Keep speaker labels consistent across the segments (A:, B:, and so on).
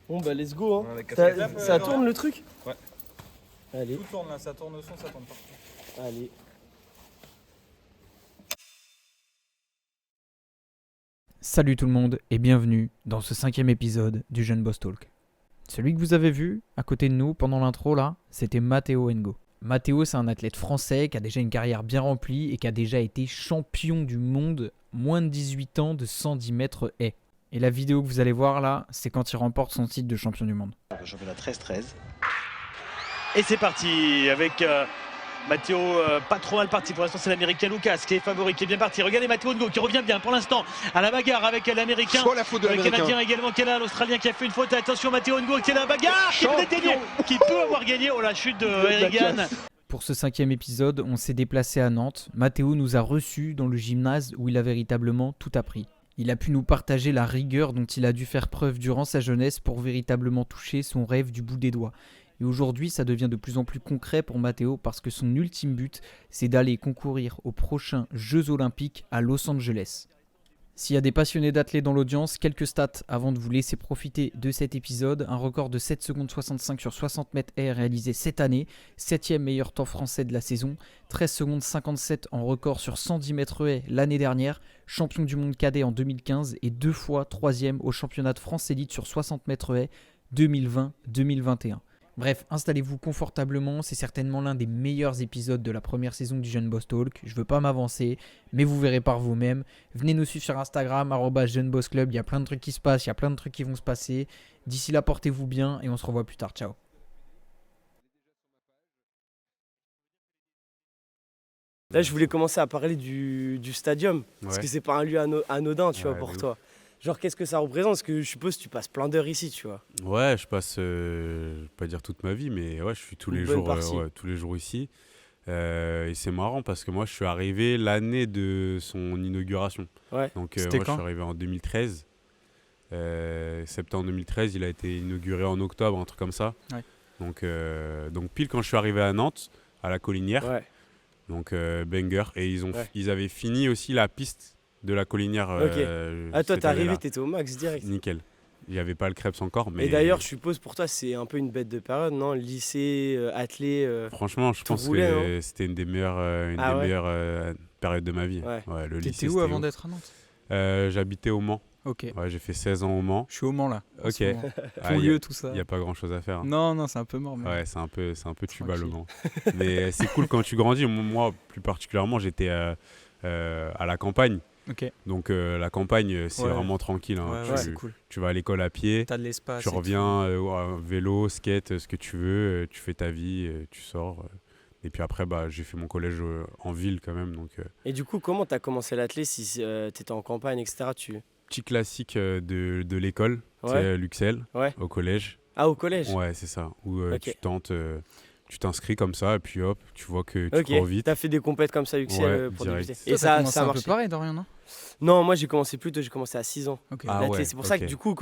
A: Bon bah let's go hein.
B: Ouais,
A: Ça tourne le truc?
B: Ouais.
A: Allez.
B: Tout tourne là, ça tourne au son, ça tourne partout.
A: Allez.
C: Salut tout le monde et bienvenue dans ce 5e épisode du Jeune Boss Talk. Celui que vous avez vu à côté de nous pendant l'intro là, c'était Matteo Ngo. Matteo, c'est un athlète français qui a déjà une carrière bien remplie et qui a déjà été champion du monde moins de 18 ans de 110 mètres haies. Et la vidéo que vous allez voir là, c'est quand il remporte son titre de champion du monde.
D: Le championnat 13-13.
E: Et c'est parti avec Matteo, pas trop mal parti. Pour l'instant, c'est l'Américain Lucas qui est favori, qui est bien parti. Regardez Matteo Ngo qui revient bien pour l'instant à la bagarre avec l'Américain.
D: Soit la faute de
E: Le
D: l'Américain.
E: Canadien également qui est là, l'Australien qui a fait une faute. Attention, Matteo Ngo qui est là, la bagarre, qui peut gagner, qui peut avoir gagné. Oh la chute de Erigan.
C: Pour ce 5e épisode, on s'est déplacé à Nantes. Matteo nous a reçus dans le gymnase où il a véritablement tout appris. Il a pu nous partager la rigueur dont il a dû faire preuve durant sa jeunesse pour véritablement toucher son rêve du bout des doigts. Et aujourd'hui, ça devient de plus en plus concret pour Matteo parce que son ultime but, c'est d'aller concourir aux prochains Jeux Olympiques à Los Angeles. S'il y a des passionnés d'athlètes dans l'audience, quelques stats avant de vous laisser profiter de cet épisode. Un record de 7 secondes 65 sur 60 mètres haies réalisé cette année, 7e meilleur temps français de la saison, 13 secondes 57 en record sur 110 mètres haies l'année dernière, champion du monde cadet en 2015 et 2 fois 3e au championnat de France élite sur 60 mètres haies 2020-2021. Bref, installez-vous confortablement, c'est certainement l'un des meilleurs épisodes de la première saison du Jeune Boss Talk. Je veux pas m'avancer, mais vous verrez par vous-même. Venez nous suivre sur Instagram, @JeuneBossClub, il y a plein de trucs qui se passent, il y a plein de trucs qui vont se passer. D'ici là, portez-vous bien et on se revoit plus tard. Ciao.
A: Là je voulais commencer à parler du stadium. Parce
F: Ouais.
A: que c'est pas un lieu anodin tu vois
F: Ouais,
A: pour
F: de
A: toi. Genre qu'est-ce que ça représente? Parce que je suppose que tu passes plein d'heures ici tu vois.
F: Ouais, je passe, je vais pas dire toute ma vie, mais ouais, je suis tous
A: Une
F: les
A: bonne
F: jours,
A: partie.
F: tous les jours ici. Et c'est marrant parce que moi, je suis arrivé l'année de son inauguration.
A: Ouais.
F: Donc
C: C'était
F: moi, je
C: quand
F: suis arrivé en 2013. Septembre 2013, il a été inauguré en octobre, un truc comme ça.
C: Ouais.
F: Donc pile quand je suis arrivé à Nantes, à la Collinière,
A: Ouais.
F: donc banger. Et
A: Ouais.
F: ils avaient fini aussi la piste de la Collinière.
A: Ok. Ah toi
F: cette
A: t'es arrivé,
F: année-là.
A: t'étais au max direct.
F: Nickel. Il n'y avait pas le Krebs encore, mais
A: Et d'ailleurs je suppose pour toi c'est un peu une bête de période, non? Lycée, athlée.
F: franchement, je
A: tout
F: pense
A: roulait,
F: que c'était une des meilleures,
A: Ah ouais
F: meilleures périodes de ma vie.
A: Ouais.
F: Le lycée,
C: T'étais où
F: c'était
C: avant
F: ouf.
C: d'être à Nantes?
F: J'habitais au Mans.
C: Ok,
F: Ouais, j'ai fait 16 ans au Mans.
C: je suis au Mans là. en
F: Ok.
C: ce moment.
F: Ah,
C: Ton
F: y a-
C: lieu, tout ça.
F: Il n'y a pas grand chose à faire. Hein.
C: Non, c'est un peu mort. Mais...
F: Ouais, c'est un peu tuba le
C: Tranquille.
F: Mans. Mais c'est cool quand tu grandis. Moi, plus particulièrement, j'étais à la campagne.
C: Ok,
F: Donc la campagne, c'est
C: Ouais.
F: vraiment tranquille. Hein.
C: ouais,
F: Tu,
C: c'est cool.
F: tu vas à l'école à pied.
C: T'as de l'espace.
F: Tu
C: et tout.
F: reviens vélo, skate, ce que tu veux, tu fais ta vie, tu sors. Et puis après, j'ai fait mon collège en ville quand même. Donc,
A: Et du coup comment t'as commencé l'athlé si t'étais en campagne etc.
F: petit classique de l'école, tu
A: Ouais.
F: sais, l'Uxel,
A: Ouais.
F: au collège.
A: Ah au collège?
F: Ouais, c'est ça. Où
A: Ok.
F: tu tentes, tu t'inscris comme ça, et puis hop, tu vois que tu
A: Ok,
F: cours vite.
A: t'as fait des compètes comme ça UXL
F: Ouais,
A: pour
F: direct.
A: débuter.
C: Toi,
A: Et
C: t'as commencé
A: ça a
C: un peu
A: marché.
C: pareil, Dorian, non?
A: Non, moi j'ai commencé à 6 ans.
C: Ok.
F: Ah
A: l'athlé.
F: ouais,
A: C'est pour ça que
F: ok.
A: du coup,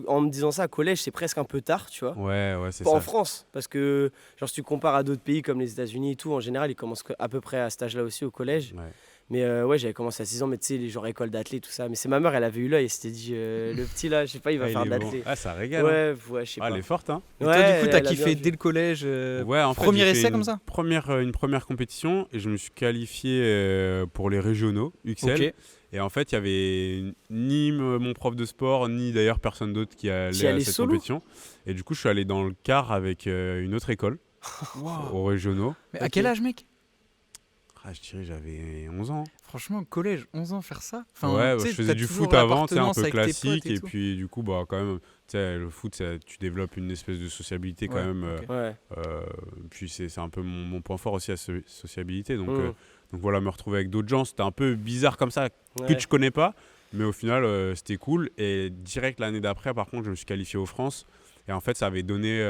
A: en me disant ça, collège, c'est presque un peu tard, tu vois.
F: Ouais, c'est
A: Pas en
F: ça.
A: France, parce que genre, si tu compares à d'autres pays comme les États-Unis et tout, en général, ils commencent à peu près à cet âge-là aussi au collège.
F: Ouais.
A: Mais ouais, j'avais commencé à 6 ans, mais tu sais, les genres école d'athlé, tout ça. Mais c'est ma mère, elle avait eu l'œil et s'était dit, le petit là, je sais pas, il va
F: Ah,
A: faire
F: il
A: de
F: est bon.
A: l'athlé.
F: Ah, ça régale. Hein.
A: Ouais, je sais
F: Ah,
A: pas.
F: elle est forte, hein.
C: Et toi, du coup,
A: elle
C: t'as
A: a bien
C: kiffé
A: vu.
C: dès le collège.
F: Ouais, en fait,
C: Premier
F: j'ai
C: essai
F: fait
C: comme ça?
F: une première compétition et je me suis qualifié pour les régionaux UXL.
C: Ok.
F: Et en fait, il y avait ni mon prof de sport, ni d'ailleurs personne d'autre qui
A: T'y
F: allait à
A: allais
F: cette
A: solo?
F: compétition. Et du coup, je suis allé dans le car avec une autre école,
C: Waouh.
F: aux régionaux.
C: Mais à quel âge, mec?
F: Ah, je dirais j'avais 11 ans.
C: Franchement, collège, 11 ans, faire ça.
F: Ouais,
C: tu sais,
F: je faisais
C: t'as
F: du
C: toujours
F: foot avant, c'est un
C: l'appartenance
F: peu
C: avec tes potes
F: classique. Et
C: tout.
F: puis, du coup, quand même, tu sais, le foot, tu développes une espèce de sociabilité quand
C: Ouais,
F: même.
C: ok.
A: Ouais.
F: Puis, c'est un peu mon point fort aussi, la sociabilité. Donc,
A: Mm.
F: donc voilà, me retrouver avec d'autres gens, c'était un peu bizarre comme ça, que
A: Ouais.
F: tu connais pas. Mais au final, c'était cool. Et direct l'année d'après, par contre, je me suis qualifié aux France. Et en fait, ça avait donné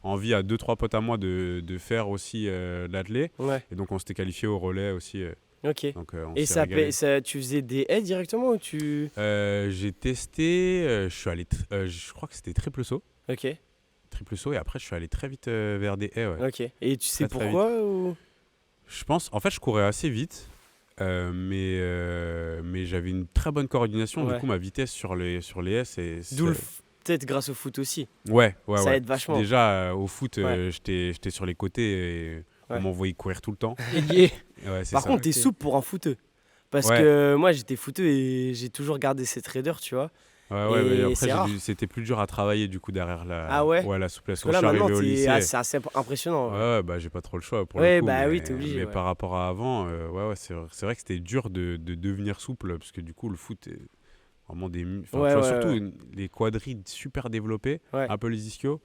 F: envie à 2-3 potes à moi de faire aussi de l'athlé.
A: Ouais,
F: Et donc, on s'était qualifié au relais aussi.
A: ok.
F: Donc, on
A: Et
F: s'est régalé.
A: tu faisais des haies directement ou tu.
F: J'ai testé, je suis allé, je crois que c'était triple saut.
A: Ok,
F: Triple saut. Et après, je suis allé très vite vers des haies. Ouais.
A: ok. Et tu sais
F: Très, très
A: pourquoi ou...
F: Je pense, en fait, je courais assez vite. Mais j'avais une très bonne coordination.
A: Ouais.
F: Du coup, ma vitesse sur les haies,
A: D'où le peut-être grâce au foot aussi.
F: Ouais.
A: Ça aide vachement.
F: Déjà, au foot,
A: Ouais.
F: j'étais sur les côtés et on m'envoyait courir tout le temps.
A: Ailier.
F: Ouais, c'est
A: Par
F: ça.
A: contre, t'es
C: Ok.
A: souple pour un footeux. Parce
F: Ouais.
A: que moi, j'étais footeux et j'ai toujours gardé cette raideur, tu vois.
F: Ouais, mais
A: Et
F: après,
A: c'est rare.
F: c'était plus dur à travailler du coup derrière
A: Ah ouais
F: la souplesse.
A: Parce que
F: Quand
A: là,
F: je suis
A: maintenant,
F: arrivé au lycée,
A: c'est assez impressionnant.
F: ouais, bah j'ai pas trop le choix pour
A: Ouais,
F: le coup.
A: bah
F: mais,
A: oui, t'es obligé,
F: Mais
A: ouais.
F: par rapport à avant, c'est vrai que c'était dur de devenir souple parce que du coup, le foot est vraiment enfin,
A: Ouais,
F: tu vois,
A: ouais,
F: surtout
A: ouais.
F: les quadrilles super développés,
A: Ouais.
F: un peu les ischios.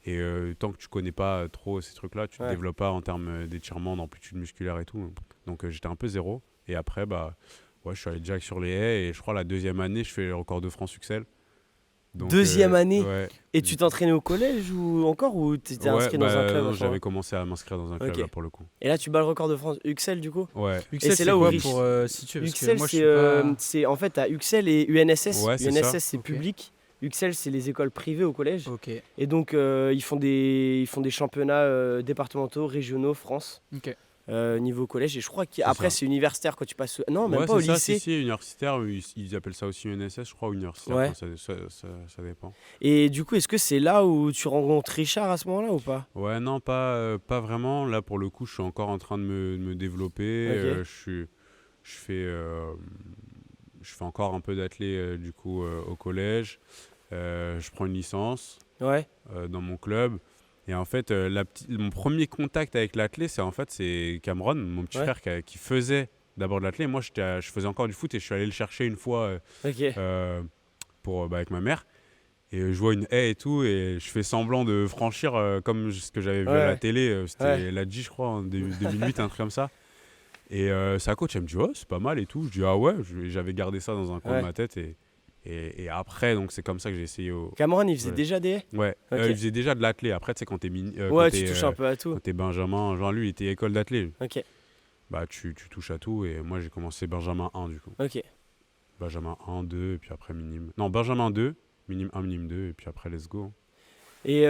F: Et tant que tu connais pas trop ces trucs-là, tu te
A: Ouais.
F: développes pas en termes d'étirement, d'amplitude musculaire et tout. Donc j'étais un peu zéro. Et après, bah, ouais, je suis allé direct sur les haies et je crois la deuxième année, je fais le record de France UXL. Donc,
A: Deuxième année
F: ouais.
A: Et tu t'entraînais au collège ou encore ou t'étais
F: Ouais,
A: inscrit dans un club à
F: non,
A: ce
F: j'avais
A: moment-là
F: commencé à m'inscrire dans un club
A: Ok.
F: là, pour le coup.
A: Et là, tu bats le record de France UXL du coup
F: Ouais.
C: Uxel,
A: c'est là où
C: quoi
A: Rich-
C: pour situer parce que
A: UXL,
C: moi je
A: c'est
C: suis pas...
A: c'est en fait à UXL et UNSS.
F: Ouais, c'est
A: UNSS,
F: ça.
A: c'est
C: Ok.
A: public. UXL, c'est les écoles privées au collège.
C: Ok.
A: Et donc, ils font des championnats départementaux, régionaux, France,
C: Ok.
A: niveau collège. Et je crois qu'après,
F: ça.
A: c'est universitaire quand tu passes. Non, même
F: Ouais,
A: pas au
F: c'est ça,
A: lycée.
F: si, universitaire, ils appellent ça aussi UNSS, je crois, ou universitaire.
A: Ouais.
F: Enfin, ça dépend.
A: Et du coup, est-ce que c'est là où tu rencontres Richard à ce moment-là ou pas
F: Ouais, non, pas vraiment. Là, pour le coup, je suis encore en train de me développer.
A: Ok.
F: Je fais encore un peu d'athlé du coup au collège. Je prends une licence
A: Ouais.
F: dans mon club. Et en fait, mon premier contact avec l'athlé, c'est Cameron, mon petit
A: Ouais.
F: frère, qui faisait d'abord de l'athlé. Moi, je faisais encore du foot et je suis allé le chercher une fois
A: Ok.
F: avec ma mère. Et je vois une haie et tout, et je fais semblant de franchir comme ce que j'avais vu à la
A: Ouais.
F: télé. C'était
A: Ouais.
F: la G, je crois, en 2008, un truc comme ça. Et sa coach, elle me dit, oh, c'est pas mal et tout. Je dis, ah ouais, j'avais gardé ça dans un coin
A: Ouais.
F: de ma tête. Et après, donc c'est comme ça que j'ai essayé au.
A: Cameron, il faisait
F: Ouais.
A: déjà des haies
F: Ouais,
A: Ok.
F: il faisait déjà de l'athlé. Après, tu sais, quand t'es
A: Ouais, tu touches un peu à tout.
F: quand t'es Benjamin, genre lui, il était école d'athlé.
A: Ok.
F: Bah, tu touches à tout. Et moi, j'ai commencé Benjamin 1 du coup.
A: Ok.
F: Benjamin 1, 2, et puis après minime. Non, Benjamin 2, minime 1, minime 2, et puis après, let's go.
A: Et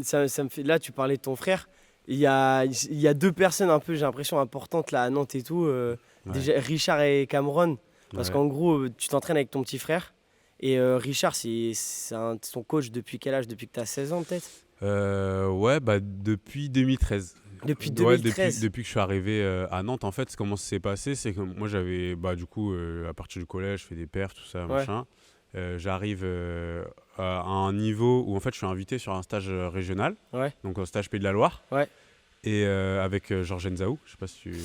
A: ça me fait. Là, tu parlais de ton frère. Il y a deux personnes un peu, j'ai l'impression, importantes là à Nantes et tout.
F: Ouais.
A: Déjà, Richard et Cameron. Parce
F: Ouais.
A: qu'en gros, tu t'entraînes avec ton petit frère. Et Richard, c'est son coach depuis quel âge Depuis que tu as 16 ans peut-être
F: Ouais, bah depuis 2013.
A: Depuis
F: Ouais,
A: 2013
F: depuis que je suis arrivé à Nantes, en fait, comment ça s'est passé, c'est que moi j'avais, bah du coup, à partir du collège, je fais des perfs, tout ça,
A: Ouais.
F: machin. J'arrive à un niveau où en fait je suis invité sur un stage régional,
A: Ouais.
F: donc un stage Pays de la Loire.
A: Ouais.
F: Et avec Georges Nzaou, je sais pas si tu.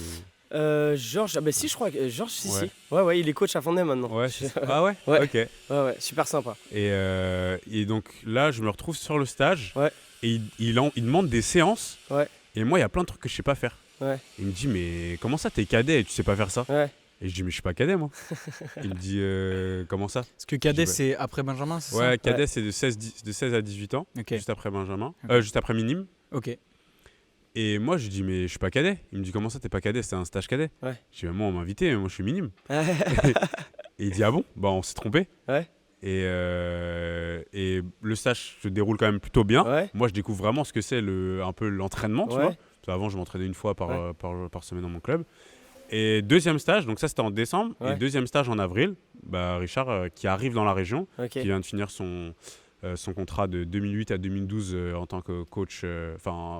A: Georges, ah bah si, je crois que Georges, si,
F: Ouais.
A: si. Ouais, il est coach à Fondé maintenant.
F: Ouais, ah ouais,
A: Ouais.
F: Ok.
A: Ouais, super sympa.
F: Et donc là, je me retrouve sur le stage.
A: Ouais.
F: Et il demande des séances.
A: Ouais.
F: Et moi, il y a plein de trucs que je sais pas faire.
A: Ouais.
F: Il me dit, mais comment ça, t'es cadet et tu sais pas faire ça?
A: Ouais.
F: Et je dis, mais je suis pas cadet, moi. Il me dit, comment ça?
C: Parce que cadet,
F: Je-
C: c'est après Benjamin, c'est
F: Ouais,
C: ça
F: cadet, c'est de 16 à 18 ans,
C: Ok.
F: juste après Benjamin,
C: Ok.
F: juste après minime.
C: Ok.
F: Et moi, je lui dis, mais je suis pas cadet. Il me dit, comment ça, t'es pas cadet? C'est un stage cadet.
A: Ouais.
F: Je dis, mais moi, on m'a invité, moi, je suis minime. Et il dit, ah bon? Bah, on s'est trompé.
A: Ouais.
F: Et le stage se déroule quand même plutôt bien.
A: Ouais.
F: Moi, je découvre vraiment ce que c'est un peu l'entraînement, tu
A: Ouais.
F: vois. Parce qu'avant, je m'entraînais une fois
A: Ouais.
F: par semaine dans mon club. Et deuxième stage, donc ça c'était en décembre,
A: Ouais.
F: et deuxième stage en avril, bah, Richard qui arrive dans la région,
A: Ok.
F: qui vient de finir son contrat de 2008 à 2012 en tant que coach,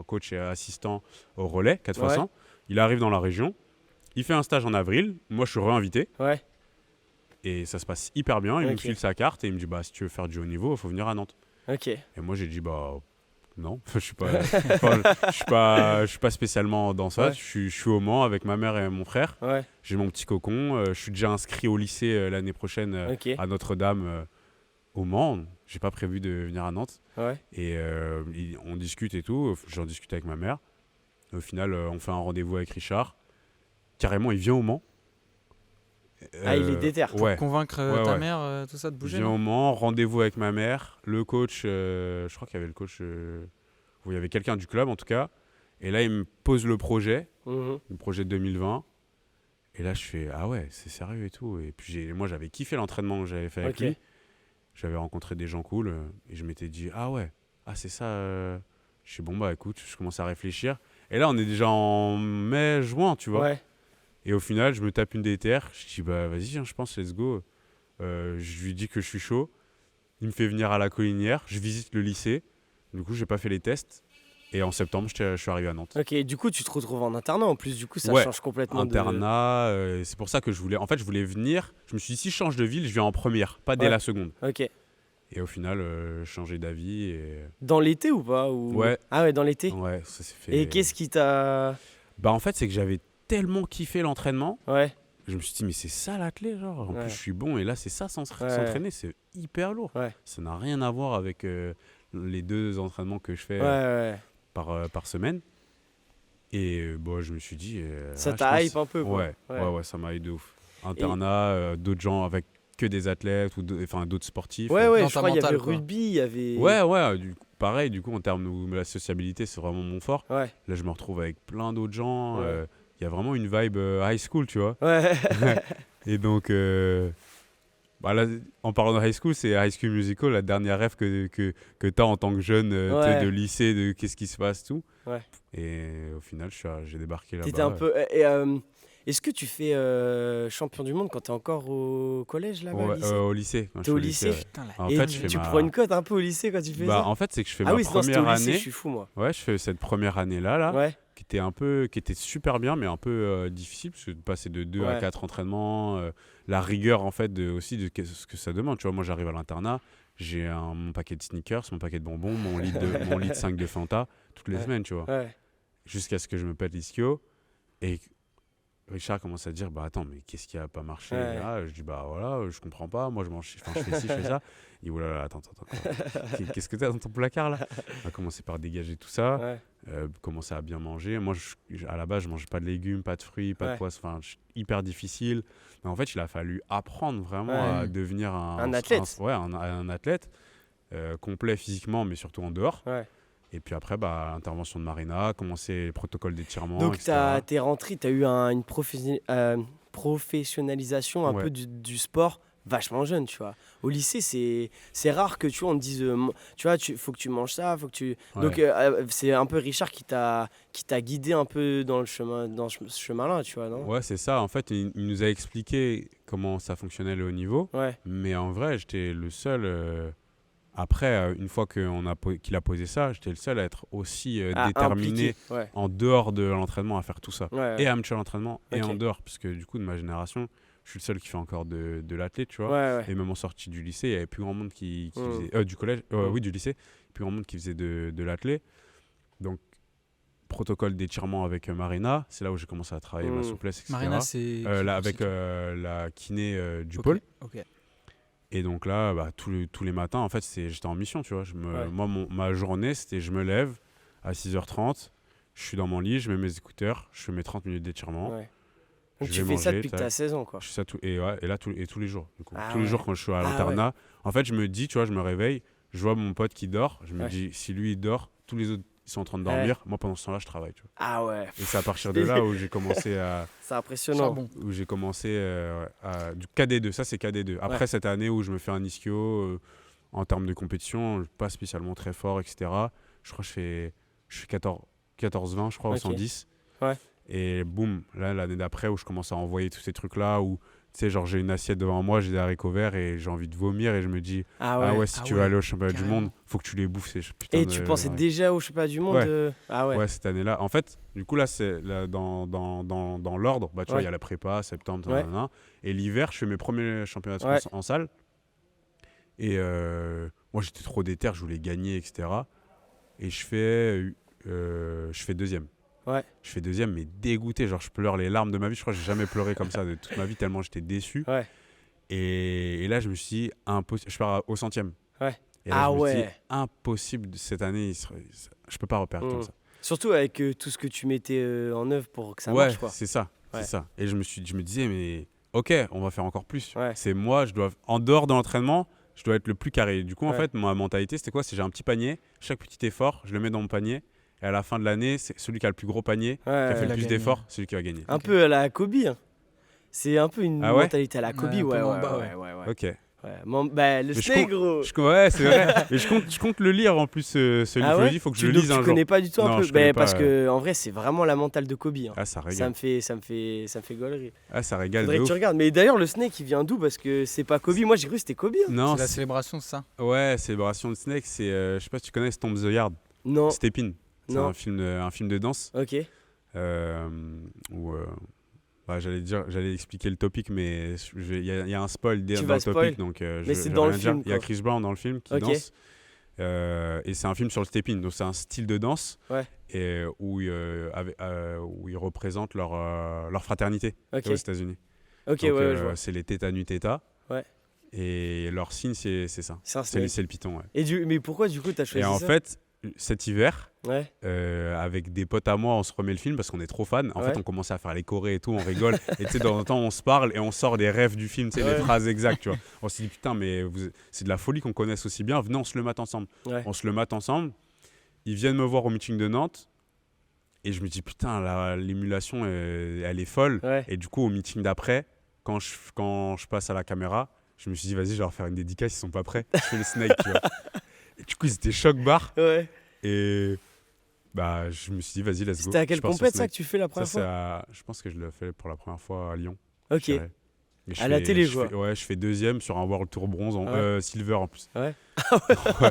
F: coach et assistant au relais, 4x100.
A: Ouais.
F: Il arrive dans la région, il fait un stage en avril, moi je suis réinvité,
A: Ouais.
F: et ça se passe hyper bien. Il me
A: Ok.
F: file sa carte et il me dit, bah, si tu veux faire du haut niveau, il faut venir à Nantes.
A: Ok.
F: Et moi j'ai dit, bah non, je suis pas, je suis pas spécialement dans ça.
A: Ouais.
F: Je suis au Mans avec ma mère et mon frère.
A: Ouais.
F: J'ai mon petit cocon. Je suis déjà inscrit au lycée l'année prochaine
A: Ok.
F: à Notre-Dame au Mans. J'ai pas prévu de venir à Nantes.
A: Ouais.
F: Et on discute et tout. J'en discute avec ma mère. Au final, on fait un rendez-vous avec Richard. Carrément, il vient au Mans.
A: Ah, il est déter.
F: Ouais.
C: Convaincre
F: Ouais,
C: ta
F: ouais.
C: mère, tout ça, de
F: Il
C: bouger
F: vient
C: non
F: au Mans, rendez-vous avec ma mère, le coach, je crois qu'il y avait le coach, il y avait quelqu'un du club en tout cas, et là il me pose le projet,
A: Mhm.
F: le projet de 2020, et là je fais ah ouais c'est sérieux et tout, et puis moi j'avais kiffé l'entraînement que j'avais fait avec
A: Ok.
F: lui, j'avais rencontré des gens cool, et je m'étais dit ah ouais, ah c'est ça, je suis bon bah écoute, je commence à réfléchir, et là on est déjà en mai, juin tu vois.
A: Ouais.
F: Et au final, je me tape une DTR. Je dis, bah vas-y, hein, je pense, let's go. Je lui dis que je suis chaud. Il me fait venir à la Collinière, je visite le lycée. Du coup, j'ai pas fait les tests. Et en septembre, je suis arrivé à Nantes.
A: Ok, du coup, tu te retrouves en internat en plus, du coup, ça
F: Ouais,
A: change complètement
F: internat, c'est pour ça que je voulais venir. Je me suis dit, si je change de ville, je viens en première, pas dès
A: Ouais.
F: la seconde.
A: Ok.
F: Et au final, changer d'avis. Et...
A: Dans l'été ou pas ou...
F: Ouais.
A: Ah ouais, dans l'été.
F: Ouais, ça s'est fait.
A: Et qu'est-ce qui t'a...
F: Bah, en fait, c'est que j'avais tellement kiffé l'entraînement.
A: Ouais.
F: Je me suis dit, mais c'est ça l'athlète, genre. En
A: Ouais.
F: plus, je suis bon. Et là, c'est ça, s'entraîner, c'est hyper lourd.
A: Ouais.
F: Ça n'a rien à voir avec les 2 entraînements que je fais
A: Ouais.
F: par semaine. Et bon, je me suis dit.
A: Ça
F: je
A: t'a
F: pense-
A: hype un peu, quoi.
F: Ouais, ça m'a hype de ouf. Internat, d'autres gens avec que des athlètes ou d'autres sportifs.
A: Ouais,
C: Dans
A: je
C: ta
A: crois qu'il y avait
C: mentale, quoi.
A: rugby, il y avait...
F: Ouais, pareil, du coup, en termes de la sociabilité, c'est vraiment mon fort.
A: Ouais.
F: Là, je me retrouve avec plein d'autres gens.
A: Ouais.
F: Il y a vraiment une vibe high school, tu vois.
A: Ouais.
F: Et donc, là, en parlant de high school, c'est High School Musical, la dernière rêve que tu as en tant que jeune
A: Ouais.
F: de lycée, de qu'est-ce qui se passe, tout.
A: Ouais.
F: Et au final, j'ai débarqué là-bas.
A: T'étais un peu... est-ce que tu fais champion du monde quand t'es encore au collège, là-bas,
F: Ouais,
A: au lycée
F: au lycée. quand
A: T'es
F: je
A: au
F: suis
A: lycée
C: Putain, la
F: En
A: Et
F: fait,
A: tu,
F: je fais
A: tu
F: ma-
A: prends une cote un peu au lycée quand tu fais ça
F: En fait, c'est que je fais
A: Ah
F: ma
A: oui, non, c'était au
F: première
A: lycée,
F: année.
A: je suis fou, moi.
F: Ouais, je fais cette première année-là,
A: Ouais.
F: qui était super bien, mais un peu difficile, parce que de passer de 2 à
A: Ouais.
F: 4 entraînements, la rigueur, en fait, aussi de ce que ça demande. Tu vois, moi, j'arrive à l'internat, j'ai mon paquet de sneakers, mon paquet de bonbons, mon litre 5 de Fanta, toutes les
A: Ouais.
F: semaines, tu vois.
A: Ouais.
F: Jusqu'à ce que je me pète l'ischio. Et Richard commence à dire, bah attends, mais qu'est-ce qui a pas marché
A: Ouais.
F: là? Je dis, bah voilà, je comprends pas, moi je fais ci, je fais ça. Il dit, oulala, attends, qu'est-ce que t'as dans ton placard là? On a commencé par dégager tout ça,
A: Ouais.
F: commencer à bien manger. Moi, à la base, je mangeais pas de légumes, pas de fruits, pas
A: Ouais.
F: de poissons, hyper difficile. Mais en fait, il a fallu apprendre vraiment à devenir
A: Un athlète.
F: un athlète complet physiquement, mais surtout en dehors.
A: Ouais.
F: Et puis après, l'intervention de Marina, commencer les protocoles d'étirement,
A: Donc
F: etc.
A: t'es rentré, t'as eu une professionnalisation un
F: Ouais.
A: peu du sport vachement jeune, tu vois. Au lycée, c'est rare que tu vois, on te dise, tu vois, faut que tu manges ça, faut que tu...
F: Ouais.
A: Donc c'est un peu Richard qui t'a guidé un peu dans ce chemin-là, tu vois, non?
F: Ouais, c'est ça. En fait, il nous a expliqué comment ça fonctionnait le haut niveau.
A: Ouais.
F: Mais en vrai, j'étais le seul... Après, une fois qu'il a posé ça, j'étais le seul à être aussi déterminé
A: Impliqué. Ouais.
F: en dehors de l'entraînement à faire tout ça.
A: Ouais.
F: Et à me tuer à l'entraînement et
A: Ok.
F: en dehors. Parce que du coup, de ma génération, je suis le seul qui fait encore de l'athlète, tu vois.
A: Ouais.
F: Et même en sortie du lycée, il y avait plus grand monde qui
A: Mm.
F: faisait... du collège,
A: Mm.
F: oui, du lycée. Plus grand monde qui faisait de l'athlète. Donc, protocole d'étirement avec Marina, c'est là où j'ai commencé à travailler ma souplesse, etc.
C: Marina, c'est.
F: Là, avec la kiné du
C: Ok,
F: pôle.
C: ok.
F: Et donc là, tous les matins, en fait, j'étais en mission, tu vois.
A: Ouais.
F: Moi, ma journée, c'était je me lève à 6h30, je suis dans mon lit, je mets mes écouteurs, je fais mes 30 minutes d'étirement.
A: Ouais. Donc
F: Je
A: tu
F: vais
A: fais ça
F: manger,
A: depuis que
F: tac.
A: t'as 16 ans, quoi.
F: Je fais ça tous les jours. Du coup.
A: Ah
F: tous les
A: ouais.
F: jours quand je suis à
A: Ah
F: l'internat. En fait, je me dis, tu vois, je me réveille, je vois mon pote qui dort, je me
A: Ouais.
F: dis, si lui il dort, tous les autres ils sont en train de dormir, moi pendant ce temps-là, je travaille. Tu vois.
A: Ah ouais.
F: Et c'est à partir de là où j'ai commencé
A: C'est impressionnant.
C: Charbon.
F: du KD2, ça c'est KD2. Après cette année où je me fais un ischio, en termes de compétition, pas spécialement très fort, etc. Je crois que je fais 14-20, je crois, au
A: Ok.
F: 110.
A: Ouais.
F: Et boum, là, l'année d'après, où je commence à envoyer tous ces trucs-là, où, tu sais, genre, j'ai une assiette devant moi, j'ai des haricots verts et j'ai envie de vomir et je me dis,
A: Ah ouais.
F: si
C: Ah
F: tu
C: ouais,
F: veux aller au championnat du
C: carrément.
F: monde, faut que tu les bouffes. Ces putains
A: Et
F: de-
A: tu pensais
F: ouais.
A: déjà au championnat du monde
F: Ouais.
A: Ah ouais.
F: Ouais, cette année-là. En fait, du coup, là, c'est dans l'ordre. Bah, tu vois,
A: Ouais.
F: il y a la prépa, septembre,
A: Ouais.
F: nanana. Et l'hiver, je fais mes premiers championnats de
A: Ouais.
F: France en salle. Et moi, j'étais trop déter, je voulais gagner, etc. Et je fais deuxième.
A: Ouais.
F: Je fais deuxième, mais dégoûté. Genre, je pleure les larmes de ma vie. Je crois que j'ai jamais pleuré comme ça de toute ma vie, tellement j'étais déçu.
A: Ouais.
F: Et là, je me suis dit, impossible. Je pars au centième.
A: Ouais.
F: Et là,
A: Ah
F: je me suis dit,
A: ouais.
F: impossible cette année. Je peux pas reperdre comme ça.
A: Surtout avec tout ce que tu mettais en œuvre pour que ça
F: Ouais,
A: marche, quoi.
F: c'est ça.
A: Ouais.
F: C'est ça. Et je me disais, mais ok, on va faire encore plus.
A: Ouais.
F: C'est moi, en dehors de l'entraînement, je dois être le plus carré. Du coup, en
A: Ouais.
F: fait, ma mentalité, c'était quoi? C'est j'ai un petit panier, chaque petit effort, je le mets dans mon panier. Et à la fin de l'année, c'est celui qui a le plus gros panier, qui a
A: Ouais.
F: fait
C: Il
F: le
C: a
F: plus
C: gagné.
F: d'efforts, celui qui va gagner.
A: Un peu à la Kobe. Hein. C'est un peu une
F: Ah ouais
A: mentalité à la Kobe,
C: Ouais, un peu
A: ouais,
C: Mamba,
A: ouais.
F: Ok.
A: Ouais, le
F: Mais je
A: snake,
F: compte-
A: gros.
F: Ouais, c'est vrai. Mais je compte le lire en plus, ce livre.
A: Ah
F: Je me
A: ouais
F: dis, il faut que je
A: Tu
F: le
A: donc
F: lise
A: tu
F: un jour.
A: connais pas du tout un
F: Non,
A: peu
F: je connais pas,
A: parce que en vrai, c'est vraiment la mentale de Kobe. Hein.
F: Ah, ça
A: Ça
F: régale.
A: me fait gaulerie.
F: Ah, ça régale
A: Faudrait
F: de
A: que tu
F: ouf.
A: regardes. Mais d'ailleurs, le snake, il vient d'où? Parce que c'est pas Kobe. Moi, j'ai cru que c'était Kobe. Hein.
F: Non,
B: C'est la célébration, c'est ça?
F: ouais, Célébration de Snake, c'est, je sais pas si tu connais Stomp the Yard.
A: Non.
F: Step In. C'est
A: Non.
F: un film de danse.
A: Ok.
F: Où, j'allais expliquer le topic, mais il y a un spoil dans
A: vas
F: le
A: spoil.
F: topic, donc
A: Mais c'est
F: je vais
A: dans le
F: rien dire.
A: film,
F: Il y a
A: quoi.
F: Chris Brown dans le film qui
A: Ok.
F: danse. Et c'est un film sur le step-in, donc c'est un style de danse
A: Ouais.
F: et, où ils représentent leur fraternité
A: Ok.
F: aux États-Unis.
A: Ok,
F: Donc,
A: ouais, je vois.
F: c'est les Theta Nu Theta.
A: Ouais.
F: Et leur signe, c'est ça.
A: C'est un
F: C'est le
A: snake.
F: python. Ouais.
A: Mais pourquoi, du coup, t'as choisi
F: Et en
A: ça?
F: fait, cet hiver,
A: Ouais.
F: avec des potes à moi, on se remet le film parce qu'on est trop fans. En
A: Ouais.
F: fait, on commençait à faire les chorés et tout, on rigole. Et tu sais, de temps en temps, on se parle et on sort des rêves du film, tu sais,
A: Ouais.
F: les phrases exactes, tu vois. On s'est dit, putain, mais c'est de la folie qu'on connaisse aussi bien. Venez, on se le mate ensemble.
A: Ouais.
F: On se le mate ensemble. Ils viennent me voir au meeting de Nantes. Et je me dis, putain, l'émulation, elle est folle.
A: Ouais.
F: Et du coup, au meeting d'après, quand je passe à la caméra, je me suis dit, vas-y, je vais leur faire une dédicace, ils sont pas prêts. Je fais le snake, tu vois. Et du coup, ils étaient choc-barre.
A: Ouais.
F: Et bah, je me suis dit, vas-y, let's go.
A: C'était à quelle
F: Je pars sur
A: compète ça
F: Snake.
A: que tu fais la
F: Ça,
A: première
F: c'est
A: fois?
F: je pense que je l'ai fait pour la première fois à Lyon.
A: Ok.
F: je dirais. Et je
A: À la
F: fais-
A: télé,
F: je
A: quoi.
F: fais- Ouais, je fais deuxième sur un World Tour bronze,
A: Ah ouais.
F: silver en plus.
A: Ouais.
F: Ouais.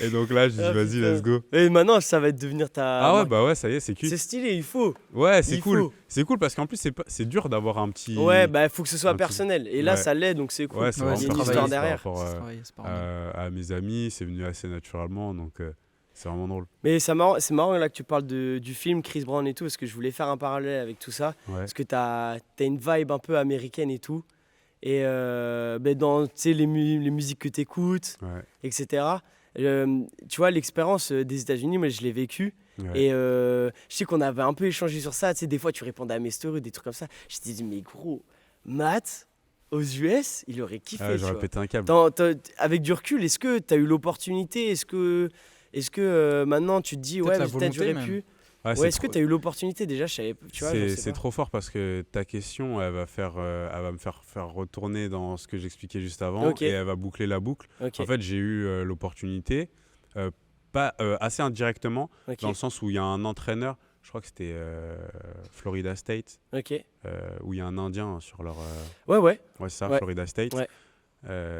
F: Et donc là, je dis,
A: Ah,
F: vas-y,
A: putain.
F: let's go.
A: Et maintenant, ça va devenir ta.
F: Ah ouais,
A: marque.
F: bah ouais, ça y est, c'est cul.
A: C'est stylé, il faut.
F: Ouais, c'est
A: il
F: cool.
A: faut.
F: C'est cool parce qu'en plus, c'est dur d'avoir un petit.
A: Ouais, bah, faut que ce soit
F: un petit-
A: personnel. Et là,
F: Ouais.
A: ça l'est, donc c'est cool.
F: Ouais, c'est
C: Ouais,
F: vraiment
C: c'est
A: Il y a une
C: travaillé,
A: histoire
C: c'est
A: derrière.
F: par rapport
C: C'est travaillé, c'est pas mal.
F: à mes amis, c'est venu assez naturellement, donc c'est vraiment drôle.
A: Mais c'est marrant là que tu parles du film Chris Brown et tout, parce que je voulais faire un parallèle avec tout ça.
F: Ouais.
A: Parce que t'as une vibe un peu américaine et tout. Et dans tu sais, les musiques que t'écoutes,
F: Ouais.
A: etc. Tu vois, l'expérience des États-Unis, moi je l'ai vécue.
F: Ouais.
A: Et je sais qu'on avait un peu échangé sur ça. Tu sais, des fois tu répondais à mes stories, des trucs comme ça. Je t'ai dit, mais gros, Matt, aux US, il aurait kiffé.
F: Ah,
A: tu
F: j'aurais
A: vois.
F: pété un câble.
A: Avec du recul, est-ce que tu as eu l'opportunité? Est-ce que maintenant tu te dis,
B: Peut-être
A: ouais,
B: la
A: mais peut-être
B: volonté
A: j'aurais
B: même.
A: pu.
F: Ouais,
A: Ouais,
F: c'est
A: est-ce que
F: trop-
A: tu as eu l'opportunité déjà? Je savais, tu vois, je sais
F: c'est
A: pas.
F: trop fort parce que ta question, elle va me faire retourner dans ce que j'expliquais juste avant
A: Ok.
F: et elle va boucler la boucle.
A: Ok,
F: En fait, j'ai eu l'opportunité, pas assez indirectement,
A: ok,
F: dans le sens où il y a un entraîneur, je crois que c'était Florida State,
A: ok.
F: où il y a un Indien sur leur.
A: Ouais, ouais.
F: Ouais, c'est ça,
A: Ouais.
F: Florida State.
A: Ouais.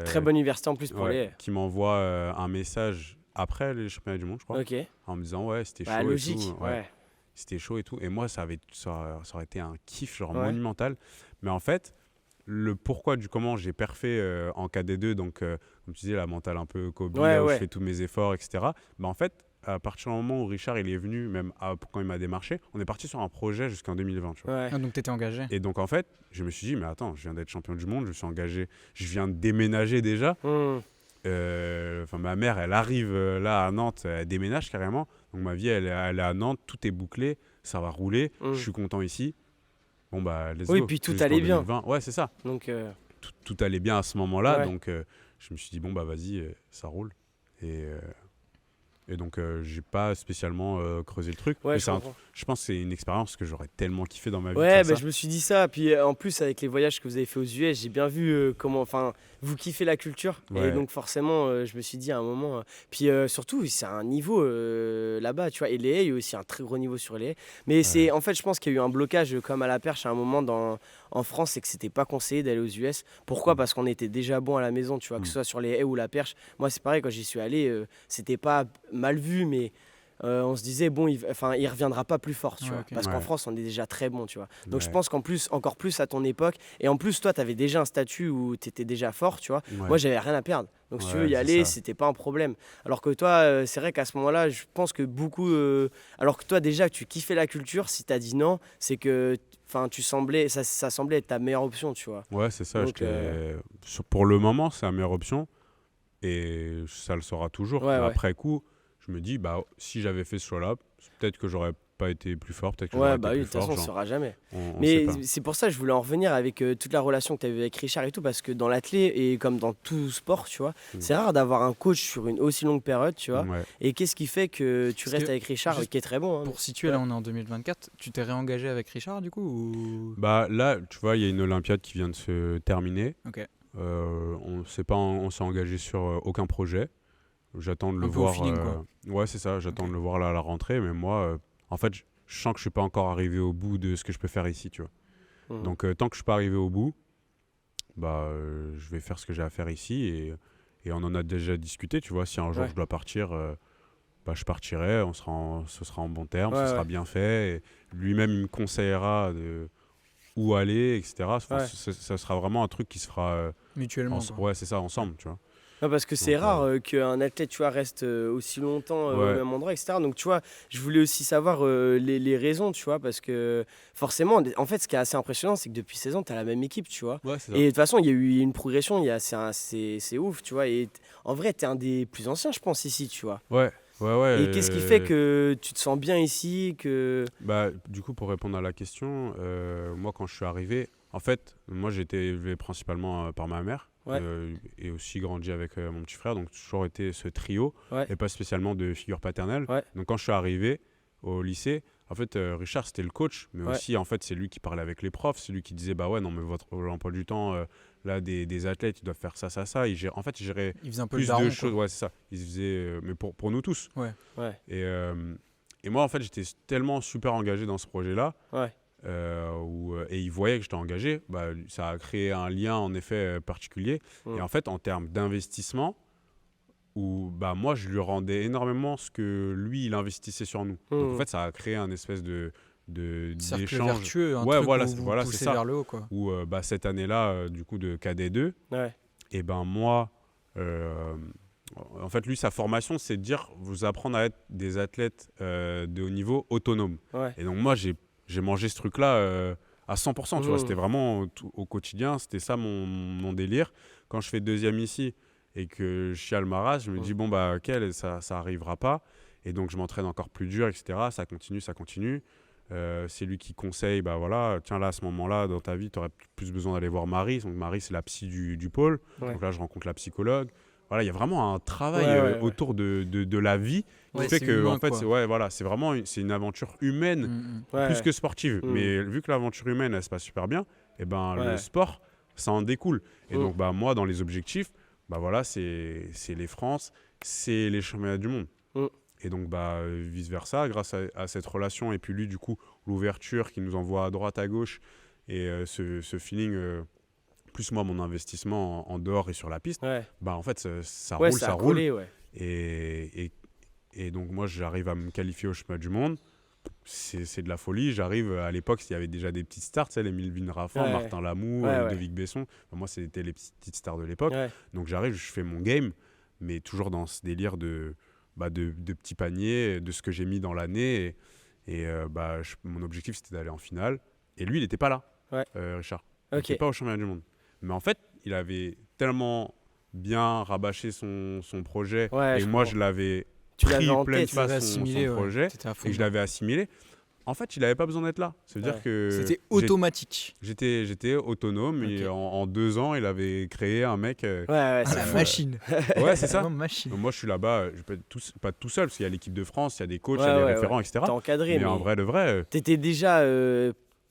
A: Très bonne université en plus pour
F: ouais, qui m'envoie un message après les championnats du monde, je crois,
A: les. Ok.
F: en me disant ouais, c'était chaud.
A: Bah,
F: et
A: logique.
F: tout.
A: Ouais.
F: C'était chaud et tout. Et moi, ça aurait été un kiff genre
A: Ouais.
F: monumental. Mais en fait, le pourquoi du comment j'ai perfé en KD2, donc comme tu disais, la mentale un peu Kobe,
A: Ouais,
F: là où
A: ouais.
F: je fais tous mes efforts, etc. Bah, en fait, à partir du moment où Richard il est venu, même quand il m'a démarché, on est parti sur un projet jusqu'en 2020. Tu vois.
A: Ouais.
B: Ah, donc t'étais engagé.
F: Et donc en fait, je me suis dit, mais attends, je viens d'être champion du monde, je suis engagé, je viens de déménager déjà.
A: Hmm.
F: Ma mère, elle arrive là à Nantes, elle déménage carrément. Donc ma vie, elle est à Nantes, tout est bouclé, ça va rouler,
A: Mm.
F: je suis content ici. Bon bah, let's
A: Oui,
F: go.
A: puis tout
F: Jusqu'en
A: allait bien.
F: 2020. Ouais, c'est ça.
A: Donc,
F: Tout allait bien à ce moment-là.
A: Ouais.
F: Donc je me suis dit, bon bah vas-y, ça roule. Et donc j'ai pas spécialement creusé le truc.
A: ouais,
F: Mais
A: je
F: c'est
A: comprends.
F: je pense que c'est une expérience que j'aurais tellement kiffé dans ma vie. de
A: Ouais,
F: faire
A: bah,
F: ça.
A: je me suis dit ça. Puis en plus, avec les voyages que vous avez fait aux US, j'ai bien vu comment. Enfin, vous kiffez la culture.
F: Ouais.
A: Et donc, forcément, je me suis dit à un moment. Puis surtout, c'est un niveau là-bas, tu vois. Et les haies, il y a aussi un très gros niveau sur les haies. Mais c'est. En fait, je pense qu'il y a eu un blocage comme à la perche à un moment en France, c'est que c'était pas conseillé d'aller aux US. Pourquoi? Parce qu'on était déjà bon à la maison, tu vois, que ce soit sur les haies ou la perche. Moi, c'est pareil, quand j'y suis allé, c'était pas mal vu, mais. On se disait, bon, il reviendra pas plus fort, tu
B: Ouais,
A: vois.
B: ok.
A: Parce qu'en
F: Ouais.
A: France, on est déjà très bon, tu vois. Donc je
F: Ouais.
A: pense qu'en plus, encore plus à ton époque, et en plus, toi, tu avais déjà un statut où tu étais déjà fort, tu vois.
F: Ouais.
A: Moi, j'avais rien à perdre. Donc si tu veux
F: Ouais,
A: y
F: c'est
A: aller,
F: ça.
A: c'était pas un problème. Alors que toi, c'est vrai qu'à ce moment-là, je pense que beaucoup. Alors que toi, déjà, tu kiffais la culture, si tu as dit non, c'est que. Enfin, ça semblait être ta meilleure option, tu vois.
F: Ouais, c'est ça.
A: Donc,
F: Pour le moment, c'est la meilleure option. Et ça le sera toujours.
A: Ouais,
F: Mais
A: ouais.
F: après coup, je me dis, bah, si j'avais fait ce choix-là, peut-être que j'aurais pas été plus fort, peut-être que
A: Ouais,
F: j'aurais
A: bah
F: été
A: oui, de
F: plus
A: toute façon,
F: fort.
A: on ne
F: Genre,
A: saura jamais.
F: on sait
A: Mais
F: pas.
A: c'est pour ça que je voulais en revenir avec toute la relation que tu as eue avec Richard et tout, parce que dans l'athlé et comme dans tout sport, tu vois, c'est rare d'avoir un coach sur une aussi longue période, tu vois.
F: Ouais.
A: Et qu'est-ce qui fait que tu
C: Parce
A: restes
C: que,
A: avec Richard,
C: juste
A: qui est très bon, hein.
C: Pour situer, là on est en 2024, tu t'es réengagé avec Richard du coup ou...
F: Bah là, tu vois, il y a une Olympiade qui vient de se terminer.
C: Ok.
F: On s'est engagé sur aucun projet. J'attends de le
C: Un peu au
F: voir.
C: feeling, quoi.
F: Ouais, c'est ça. J'attends
C: Ok.
F: de le voir là à la rentrée. Mais moi, en fait, je sens que je suis pas encore arrivé au bout de ce que je peux faire ici, tu vois.
A: Mhm.
F: Donc, tant que je suis pas arrivé au bout, bah, je vais faire ce que j'ai à faire ici. Et on en a déjà discuté, tu vois. Si un jour
A: Ouais.
F: je dois partir, bah, je partirai. Ce sera en bon terme,
A: Ouais,
F: ce sera
A: ouais.
F: bien fait. Et lui-même, il me conseillera de où aller, etc. Enfin,
A: Ouais.
F: ça sera vraiment un truc qui se fera.
C: Mutuellement. quoi.
F: Ouais, c'est ça, ensemble, tu vois.
A: Non, parce que c'est
F: Donc,
A: rare qu'un athlète, tu vois, reste aussi longtemps au
F: Ouais.
A: même endroit, etc. Donc, tu vois, je voulais aussi savoir les raisons, tu vois, parce que forcément, en fait, ce qui est assez impressionnant, c'est que depuis 16 ans, tu as la même équipe, tu vois.
F: Ouais, c'est ça.
A: Et de toute façon, il y a eu une progression, c'est ouf, tu vois. Et en vrai, tu es un des plus anciens, je pense, ici, tu vois.
F: Ouais.
A: Et qu'est-ce qui fait que tu te sens bien ici, que...
F: Bah, du coup, pour répondre à la question, moi, quand je suis arrivé, en fait, moi, j'ai été élevé principalement par ma mère.
A: Ouais.
F: Et aussi grandi avec mon petit frère, donc toujours été ce trio,
A: Ouais.
F: et pas spécialement de figure paternelle.
A: Ouais.
F: Donc quand je suis arrivé au lycée, en fait, Richard, c'était le coach, mais
A: Ouais.
F: aussi, en fait, c'est lui qui parlait avec les profs, c'est lui qui disait, bah ouais, non, mais votre emploi du temps, là, des athlètes, ils doivent faire ça, ça, ça. En fait, il gérait
C: Il faisait un peu
F: plus
C: le daron,
F: de
C: quoi.
F: choses. Ouais, c'est ça. Il faisait, mais pour nous tous.
A: Ouais.
F: Et moi, en fait, j'étais tellement super engagé dans ce projet-là,
A: Ouais.
F: et il voyait que j'étais engagé, bah, ça a créé un lien en effet particulier.
A: Mm.
F: Et en fait, en termes d'investissement, où bah, moi, je lui rendais énormément ce que lui, il investissait sur nous. Donc en
A: Mm.
F: fait, ça a créé un espèce
C: Cercle
F: d'échange.
C: vertueux, un
F: Ouais,
C: truc
F: voilà,
C: où vous
F: voilà, c'est
C: poussez
F: ça.
C: vers le haut, quoi.
F: Où bah, cette année-là, du coup, de KD2,
A: Ouais.
F: et ben moi, en fait, lui, sa formation, c'est de dire, vous apprendre à être des athlètes de haut niveau autonomes.
A: Ouais.
F: Et donc moi, j'ai mangé ce truc-là à 100%, tu vois,
A: Mmh.
F: c'était vraiment au quotidien, c'était ça mon délire. Quand je fais deuxième ici et que je suis à Almaraz, je me dis, bon, bah, ok, ça arrivera pas. Et donc, je m'entraîne encore plus dur, etc. Ça continue. C'est lui qui conseille, bah voilà, tiens, là, à ce moment-là, dans ta vie, tu aurais plus besoin d'aller voir Marie. Donc, Marie, c'est la psy du pôle.
A: Ouais.
F: Donc là, je rencontre la psychologue. Voilà, il y a vraiment un travail
A: Ouais.
F: autour de la vie qui
C: Ouais,
F: fait
C: c'est
F: que,
C: humain,
F: en fait,
C: quoi.
F: c'est vraiment une aventure humaine.
C: Mm.
F: Plus que sportive.
A: Mm.
F: Mais vu que l'aventure humaine, elle se passe super bien, et ben,
A: Ouais.
F: le sport, ça en découle. Et
A: Mm.
F: donc, bah, moi, dans les objectifs, bah, voilà, c'est les France, c'est les championnats du monde.
A: Mm.
F: Et donc, bah, vice-versa, grâce à cette relation, et puis lui, du coup, l'ouverture qui nous envoie à droite, à gauche, et ce feeling, plus moi, mon investissement en dehors et sur la piste,
A: Ouais.
F: bah, en fait, ça
A: Ouais,
F: roule,
A: ça
F: ça
A: a
F: roule.
A: collé, ouais.
F: Et donc, moi, j'arrive à me qualifier au championnat du monde. C'est de la folie. J'arrive, à l'époque, il y avait déjà des petites stars, tu sais, les Melvin Raffin,
A: Ouais.
F: Martin Lamoux,
A: Ouais, ouais.
F: Ludovic Besson. Enfin, moi, c'était les petites stars de l'époque.
A: Ouais.
F: Donc, j'arrive, je fais mon game, mais toujours dans ce délire de petits paniers, de ce que j'ai mis dans l'année. Mon objectif, c'était d'aller en finale. Et lui, il n'était pas là,
A: Ouais.
F: Richard. Il
A: Ok.
F: n'était pas au championnat du monde. Mais en fait, il avait tellement bien rabâché son projet.
A: Ouais,
F: Et
A: je
F: moi,
A: comprends.
F: je l'avais
A: Tu l'avais en
F: pleine
A: tête,
C: Tu l'avais
F: face son
C: assimilé, ouais.
F: projet.
C: T'étais à fond.
F: Et que je l'avais assimilé. En fait, il n'avait pas besoin d'être là. Ça veut
A: Ouais.
F: dire que
C: C'était automatique.
F: j'étais autonome. Et
C: Ok.
F: en 2 ans, il avait créé un mec.
A: Ouais,
C: Ah,
A: c'est
C: la
A: fou.
C: machine.
F: Ouais, c'est ça.
C: Vraiment machine.
F: Moi, je suis là-bas, je peux être pas tout seul, parce qu'il y a l'équipe de France, il y a des coachs, il y
A: Ouais,
F: a des
A: ouais,
F: référents,
A: ouais.
F: etc.
A: T'es encadré,
F: Mais en vrai, le vrai,
A: t'étais déjà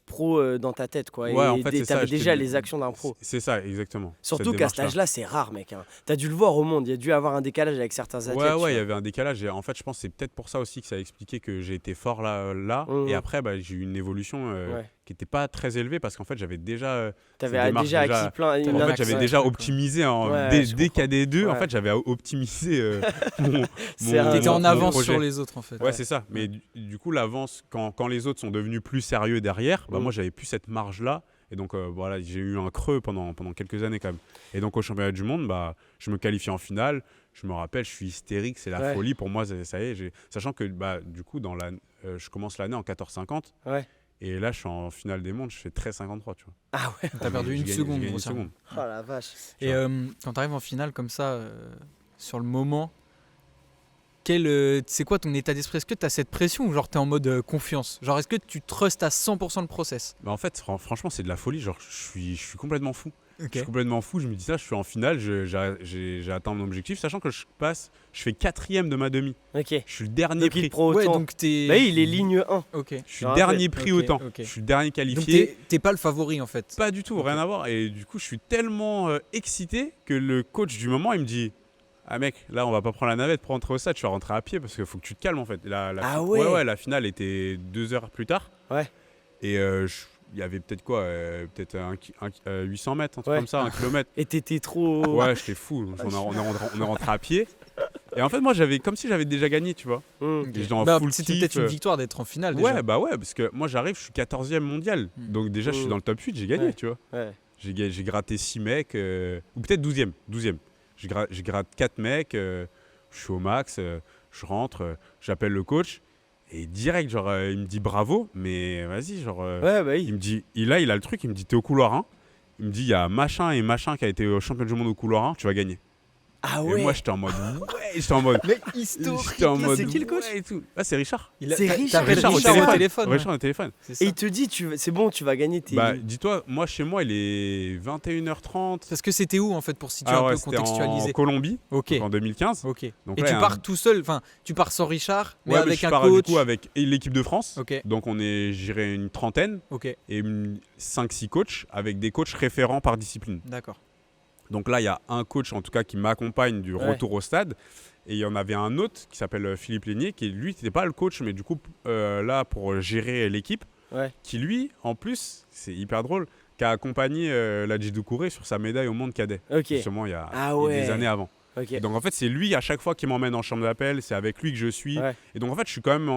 A: pro dans ta tête, quoi.
F: Ouais,
A: et
F: en fait, c'est ça,
A: t'avais
F: j'étais
A: déjà
F: de-
A: les actions d'un pro.
F: c'est ça, exactement.
A: Surtout
F: Cette
A: qu'à cet
F: démarche-là.
A: âge-là, c'est rare, mec. Hein. T'as dû le voir au monde. Il y a dû avoir un décalage avec certains athlètes.
F: Ouais,
A: tu
F: il
A: vois.
F: y avait un décalage. Et en fait, je pense que c'est peut-être pour ça aussi que ça a expliqué que j'ai été fort là.
A: Mhm.
F: Et après, bah, j'ai eu une évolution
A: Ouais.
F: qui n'était pas très élevée parce qu'en fait, j'avais déjà.
A: T'avais
F: cette démarche
A: déjà acquis plein.
F: En
C: T'avais
F: fait,
C: max,
F: j'avais
C: ouais,
F: déjà
C: quoi.
F: optimisé
A: Ouais,
F: dès
A: je comprends.
F: KD2. En
A: Ouais.
F: fait, j'avais optimisé mon.
A: C'est un-
C: T'étais en
F: mon
C: avance
F: projet.
C: sur les autres, en fait.
F: Ouais, c'est ça. Mais du coup, l'avance, quand les autres sont devenus plus sérieux derrière, bah,
A: Mhm.
F: moi, j'avais plus cette marge-là. Et donc, voilà, j'ai eu un creux pendant quelques années quand même. Et donc, au championnat du monde, bah, je me qualifie en finale. Je me rappelle, je suis hystérique, c'est la
A: Ouais.
F: folie. Pour moi, ça y est. Sachant que, bah, du coup, je commence l'année en 14,50.
A: Ouais.
F: Et là, je suis en finale des mondes, je fais 13,53, tu vois.
A: Ah ouais.
C: T'as perdu
F: J'ai
C: une
F: gagné-
C: seconde,
F: j'ai gagné une
C: grossièrement.
F: seconde.
A: Oh la vache.
C: Et quand t'arrives en finale comme ça, sur le moment, c'est quoi ton état d'esprit? Est-ce que tu as cette pression ou genre tu es en mode confiance? Genre est-ce que tu trustes à 100% le process?
F: Bah en fait, franchement, c'est de la folie. Genre, je suis complètement fou.
C: Ok.
F: Je suis complètement fou. Je me dis ça, je suis en finale, j'ai atteint mon objectif, sachant que je fais 4e de ma demi.
A: Ok.
F: Je suis le dernier
A: Donc il
F: prix.
A: te prend
C: Ouais,
A: autant.
C: donc t'es.
A: Bah, il est ligne 1.
C: Ok.
F: Je suis
A: Je
F: le dernier
A: rappelle.
F: prix
C: Ok,
F: autant.
C: ok.
F: Je suis le dernier
C: Donc
F: qualifié.
C: t'es pas le favori en fait.
F: Pas du tout, rien à voir. Et du coup, je suis tellement excité que le coach du moment, il me dit: ah mec, là on va pas prendre la navette pour rentrer au stade, tu vas rentrer à pied parce qu'il faut que tu te calmes en fait.
A: Ah ouais.
F: Ouais, la finale était 2 heures plus tard.
A: Ouais.
F: Et il y avait peut-être quoi, peut-être 800 mètres, un truc
A: Ouais.
F: comme ça, 1 kilomètre.
A: Et t'étais trop.
F: Ouais, j'étais fou. On est rentré à pied. Et en fait, moi, comme si j'avais déjà gagné, tu vois.
A: Hmm.
F: Et j'étais en
C: Bah,
F: full
C: c'était
F: kiff.
C: peut-être une victoire d'être en finale déjà.
F: Ouais, bah ouais, parce que moi j'arrive, je suis 14e mondial. Donc déjà, je suis dans le top 8, j'ai gagné,
A: Ouais.
F: tu vois.
A: Ouais.
F: J'ai gratté 6 mecs, ou peut-être 12e. Je gratte 4 mecs, je suis au max, je rentre, j'appelle le coach. Et direct, genre, il me dit bravo, mais vas-y, genre.
A: Ouais, bah
F: Il
A: oui.
F: me dit, il a le truc, il me dit t'es au couloir 1. Il me dit il y a machin et machin qui a été champion du monde au couloir 1, tu vas gagner.
A: Ah
F: Et
A: ouais.
F: moi j'étais en mode ouais, j'étais en mode.
C: Mais historique.
F: J'étais en mode
A: c'est qui le coach
F: ouais et tout. Ah, c'est Richard.
A: C'est Richard.
C: T'appelles
F: Richard au
C: Richard au
F: téléphone.
C: téléphone. ouais.
F: Richard au téléphone.
C: C'est ça.
A: Et il te dit, c'est bon, tu vas gagner tes.
F: Bah dis-toi, moi chez moi il est 21h30.
C: Parce que c'était où en fait pour situer
F: Ah
C: un
F: ouais,
C: peu
F: c'était
C: contextualiser?
F: en Colombie,
C: Ok.
F: en 2015.
C: Ok.
F: Donc
C: Et
F: là,
C: tu
F: il y a
C: pars tout seul, enfin tu pars sans Richard, mais
F: Ouais,
C: avec
F: je
C: un
F: pars
C: coach.
F: du coup avec l'équipe de France.
C: Ok.
F: Donc on est, j'irai une trentaine
C: Ok.
F: et 5-6 coachs avec des coachs référents par discipline.
C: D'accord.
F: Donc là, il y a un coach en tout cas qui m'accompagne du
A: Ouais.
F: retour au stade. Et il y en avait un autre qui s'appelle Philippe Lénier, qui lui, n'était pas le coach, mais du coup, là, pour gérer l'équipe,
A: Ouais.
F: qui lui, en plus, c'est hyper drôle, qui a accompagné Ladji Doucouré sur sa médaille au monde cadet.
A: Ok.
F: Justement, il y a,
A: Ah
F: il y a
A: ouais.
F: des années avant.
A: Ok.
F: Et donc en fait, c'est lui à chaque fois qui m'emmène en chambre d'appel, c'est avec lui que je suis.
A: Ouais.
F: Et donc en fait, je suis quand même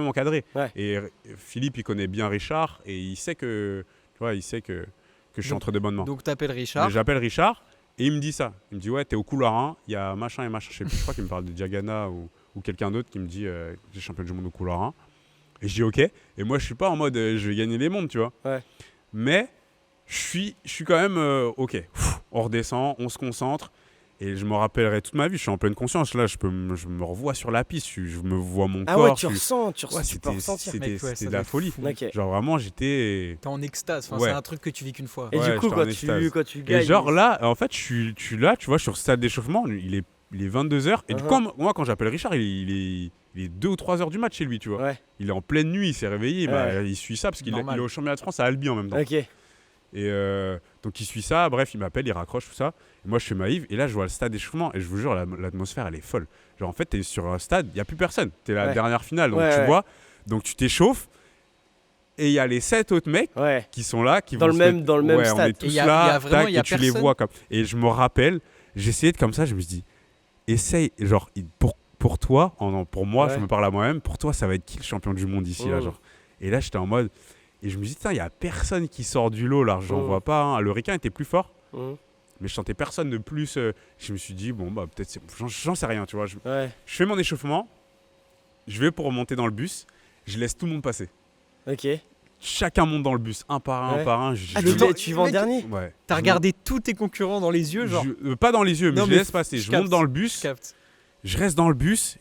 F: encadré.
A: Ouais.
F: Et Philippe, il connaît bien Richard et il sait que, tu vois, il sait que je suis entre de bonnes mains.
C: Donc t'appelles Richard.
F: Mais j'appelle Richard et il me dit ça. Il me dit ouais, t'es au couloir 1, il y a machin et machin. Je sais plus, je crois qu'il me parle de Diagana ou quelqu'un d'autre qui me dit j'ai champion du monde au couloir 1. Et je dis ok. Et moi, je suis pas en mode je vais gagner les mondes, tu vois.
A: Ouais.
F: Mais je suis quand même ok. On redescend, on se concentre. Et je me rappellerai toute ma vie, je suis en pleine conscience. Là, je me revois sur la piste, je me vois mon
A: Ah
F: corps.
A: ouais, tu ressens, tu peux ressentir.
C: mec, ouais,
F: C'était
C: ça
F: de
C: doit
F: la
C: être
F: folie.
C: fou.
A: Ok.
F: Genre vraiment, j'étais.
C: T'es en extase. Enfin,
F: Ouais.
C: C'est un truc que tu vis qu'une fois.
A: Et
F: Ouais,
A: du coup,
F: j'étais en extase.
A: quand tu gagnes.
F: Et genre là, en fait, je suis là, tu vois, sur le stade d'échauffement, il est 22h. Et du coup, moi, quand j'appelle Richard, il est 2 ou 3 heures du match chez lui, tu vois.
A: Ouais.
F: Il est en pleine nuit, il s'est réveillé, bah, il suit ça parce qu'il est
C: Normal.
F: au championnat de France à Albi en même temps.
A: Ok.
F: Et donc il suit ça, bref, il m'appelle, il raccroche, tout ça. Et moi je fais ma Yves, et là je vois le stade d'échauffement, et je vous jure, l'atmosphère elle est folle. Genre en fait, t'es sur un stade, il n'y a plus personne. T'es la
A: Ouais.
F: dernière finale, donc
A: Ouais,
F: tu
A: ouais.
F: vois, donc tu t'échauffes, et il y a les 7 autres mecs
A: Ouais.
F: qui sont là, qui
A: Dans
F: vont
A: le
F: se
A: même-
F: mettre-
A: dans le même
F: ouais,
A: stade.
F: On est
C: Et
F: tous
C: y a
F: là,
C: vraiment-
F: tac,
C: y a
F: et tu les
C: personne.
F: vois comme. Et je me rappelle, j'essayais de comme ça, je me suis dit, essaye, genre, pour toi, pour moi,
A: Ouais.
F: je me parle à moi-même, pour toi, ça va être qui le champion du monde ici, là,
A: Mm.
F: genre. Et là, j'étais en mode. Et je me dis, il n'y a personne qui sort du lot, là, j'en vois pas. Hein. Le requin était plus fort, mais je sentais personne de plus. Je me suis dit, bon, bah, peut-être, j'en sais rien, tu vois. Je
A: Ouais.
F: fais mon échauffement, je vais pour remonter dans le bus, je laisse tout le monde passer.
A: Ok.
F: Chacun monte dans le bus, un par un,
A: Ouais.
F: un par un.
A: Ah,
F: je-
A: tu vas en
C: mec,
A: dernier.
F: Ouais.
C: T'as regardé tous tes concurrents dans les yeux, genre.
F: Pas dans les yeux, mais
C: Non,
F: je
C: mais
F: laisse passer.
C: je
F: Je monte
C: capte,
F: dans le
C: Je
F: bus,
C: capte.
F: je reste dans le bus,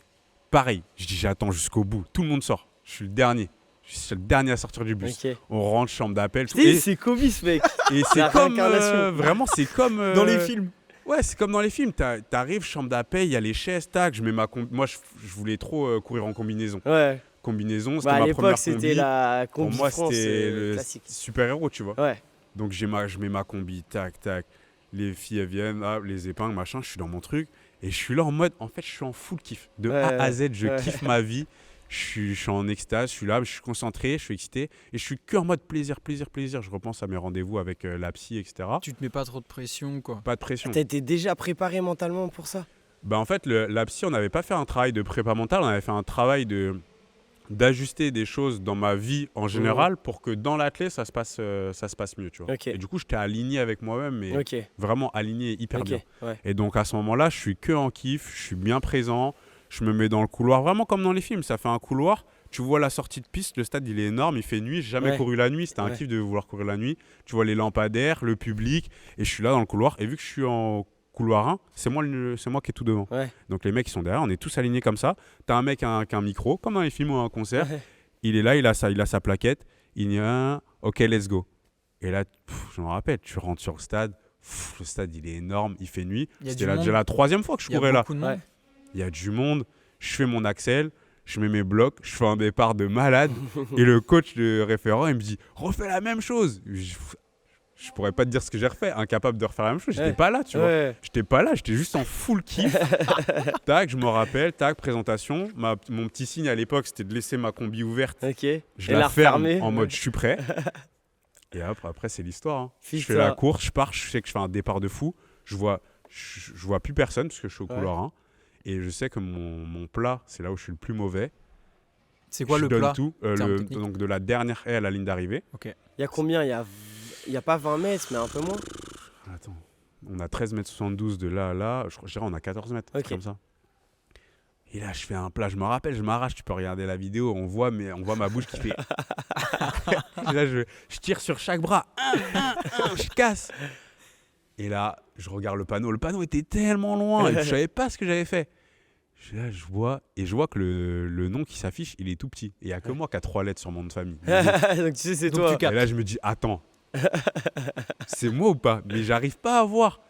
F: pareil. Je dis, j'attends jusqu'au bout. Tout le monde sort. Je suis le dernier. Je suis le dernier à sortir du bus.
A: Ok.
F: On rentre, chambre d'appel. tout.
A: Tu sais, c'est Kobe ce mec.
F: Et
A: la
F: c'est comme.
A: réincarnation.
F: Vraiment, c'est comme.
C: Dans les films.
F: Ouais, c'est comme dans les films. T'arrives, chambre d'appel, il y a les chaises, tac. Je mets moi, je voulais trop courir en combinaison.
A: Ouais.
F: Combinaison, c'était
A: Bah, à
F: ma
A: l'époque,
F: première
A: c'était
F: combi.
A: la
F: Pour
A: combi
F: moi,
A: France
F: c'était le
A: classique.
F: super-héros, tu vois.
A: Ouais.
F: Donc, je mets ma combi, tac, tac. Les filles, elles viennent, ah, les épingles, machin. Je suis dans mon truc. Et je suis là en mode, en fait, je suis en full kiff. De A à Z, je kiffe ma vie. Je suis en extase, je suis là, je suis concentré, je suis excité. Et je suis que en mode plaisir, plaisir, plaisir. Je repense à mes rendez-vous avec la psy, etc.
C: Tu te mets pas trop de pression, quoi.
F: Pas de pression.
A: T'as été déjà préparé mentalement pour ça?
F: Bah en fait, la psy, on n'avait pas fait un travail de prépa mentale, on avait fait un travail d'ajuster des choses dans ma vie en général pour que dans l'athlète, ça se passe mieux, tu vois.
A: Ok.
F: Et du coup, j'étais aligné avec moi-même, mais
A: Ok.
F: vraiment aligné hyper
A: Ok.
F: bien.
A: Ouais.
F: Et donc à ce moment-là, je suis que en kiff, je suis bien présent, je me mets dans le couloir, vraiment comme dans les films. Ça fait un couloir, tu vois la sortie de piste, le stade il est énorme, il fait nuit, j'ai jamais
A: Ouais.
F: couru la nuit, c'était un
A: Ouais.
F: kiff de vouloir courir la nuit. Tu vois les lampadaires, le public, et je suis là dans le couloir. Et vu que je suis en couloir 1, c'est moi qui est tout devant.
A: Ouais.
F: Donc les mecs qui sont derrière, on est tous alignés comme ça. T'as un mec qui a un micro, comme dans les films ou un concert.
A: Ouais.
F: Il est là, il a sa plaquette. Il y a un OK, let's go. Et là, je me rappelle, tu rentres sur le stade. Le stade, il est énorme, il fait nuit. C'était déjà la 3e fois que je courais là.
C: Ouais.
F: Il y a du monde. Je fais mon accel, je mets mes blocs, je fais un départ de malade. Et le coach, le référent, il me dit refais la même chose. Je pourrais pas te dire ce que j'ai refait, incapable de refaire la même chose. J'étais pas là, tu vois. J'étais pas là, j'étais juste en full kiff. Tac, je me rappelle, tac, présentation. Mon petit signe à l'époque, c'était de laisser ma combi ouverte.
A: Ok.
F: Je la ferme en mode je suis prêt. Et après c'est l'histoire. Hein. Je fais la course, je pars, je sais que je fais un départ de fou. Je vois plus personne parce que je suis au couloir 1. Et je sais que mon plat, c'est là où je suis le plus mauvais.
C: C'est quoi le plat?
F: Tout, donc de la dernière haie à la ligne d'arrivée.
A: Il y a combien? Il y a pas 20 mètres, mais un peu moins.
F: Attends, on a 13,72 m de là à là. Je dirais on a 14 mètres, comme ça. Et là, je fais un plat, je me rappelle, je m'arrache. Tu peux regarder la vidéo, on voit ma bouche qui fait. Et là, je tire sur chaque bras. Je casse. Et là, je regarde le panneau. Le panneau était tellement loin et je savais pas ce que j'avais fait. Là, je vois que le nom qui s'affiche, il est tout petit. Et il n'y a que moi qui a 3 lettres sur mon nom de famille.
A: Donc tu sais, c'est toi.
F: Et là, je me dis, attends, c'est moi ou pas? Mais j'arrive pas à voir.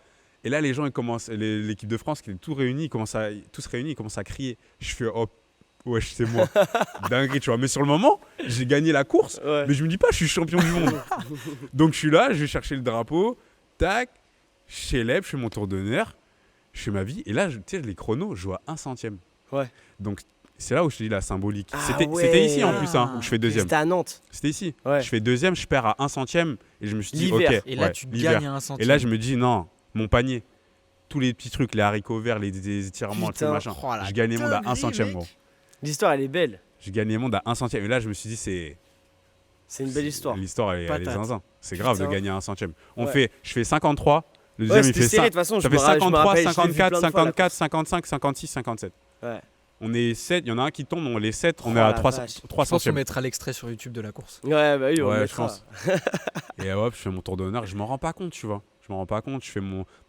F: Et là, les gens, ils commencent, l'équipe de France qui est tous réunis, ils commencent à crier. Je fais, oh, ouais, c'est moi. Dinguerie, tu vois. Mais sur le moment, j'ai gagné la course, mais je me dis pas, je suis champion du monde. Donc, je suis là, je vais chercher le drapeau, tac, je célèbre, je fais mon tour d'honneur, je fais ma vie. Et là, tu sais, les chronos, je joue à 1 centième. Ouais. Donc, c'est là où je te dis la symbolique. C'était ici en plus, où je fais 2e.
A: C'était à Nantes.
F: C'était ici. Ouais. Je fais 2e, je perds à 1 centième. Et je me suis dit,
A: l'hiver.
F: ok.
C: Et là, tu gagnes à 1 centième.
F: Et là, je me dis, non, mon panier, tous les petits trucs, les haricots verts, les étirements, tout machin. Je gagne les mondes à 1 centième, gros.
A: L'histoire, elle est belle.
F: Je gagne les mondes à 1 centième. Et là, je me suis dit,
A: c'est une belle histoire.
F: L'histoire, elle est zinzin. C'est grave de gagner à 1 centième. Je fais 53. Le deuxième, il fait
A: serré, de toute façon,
F: ça fait 53, 54, 54, 55, 56, 57. Ouais. On est 7, il y en a un qui tombe, on est 7, on est à 3 centièmes.
C: Je pense qu'on mettra l'extrait sur YouTube de la course.
A: Ouais, bah oui, on
F: je pense. Et hop, je fais mon tour d'honneur, je m'en rends pas compte, tu vois. Je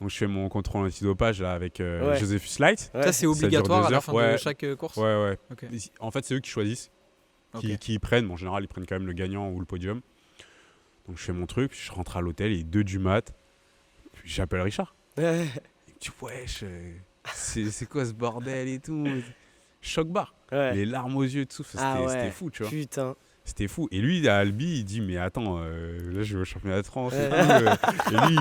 F: fais mon contrôle antidopage là avec Josephus Light.
C: Ça, c'est obligatoire à la fin de chaque course.
F: Ouais. Okay. En fait, c'est eux qui choisissent, qui prennent. Bon, en général, ils prennent quand même le gagnant ou le podium. Donc, je fais mon truc, je rentre à l'hôtel, il est 2 du mat. Puis j'appelle Richard. Il me dit, wesh, c'est quoi ce bordel et tout. Choc barre. Les larmes aux yeux, tout. C'était fou, tu vois.
A: Putain.
F: C'était fou. Et lui, à Albi, il dit, mais attends, là, je vais au championnat de France. Et lui,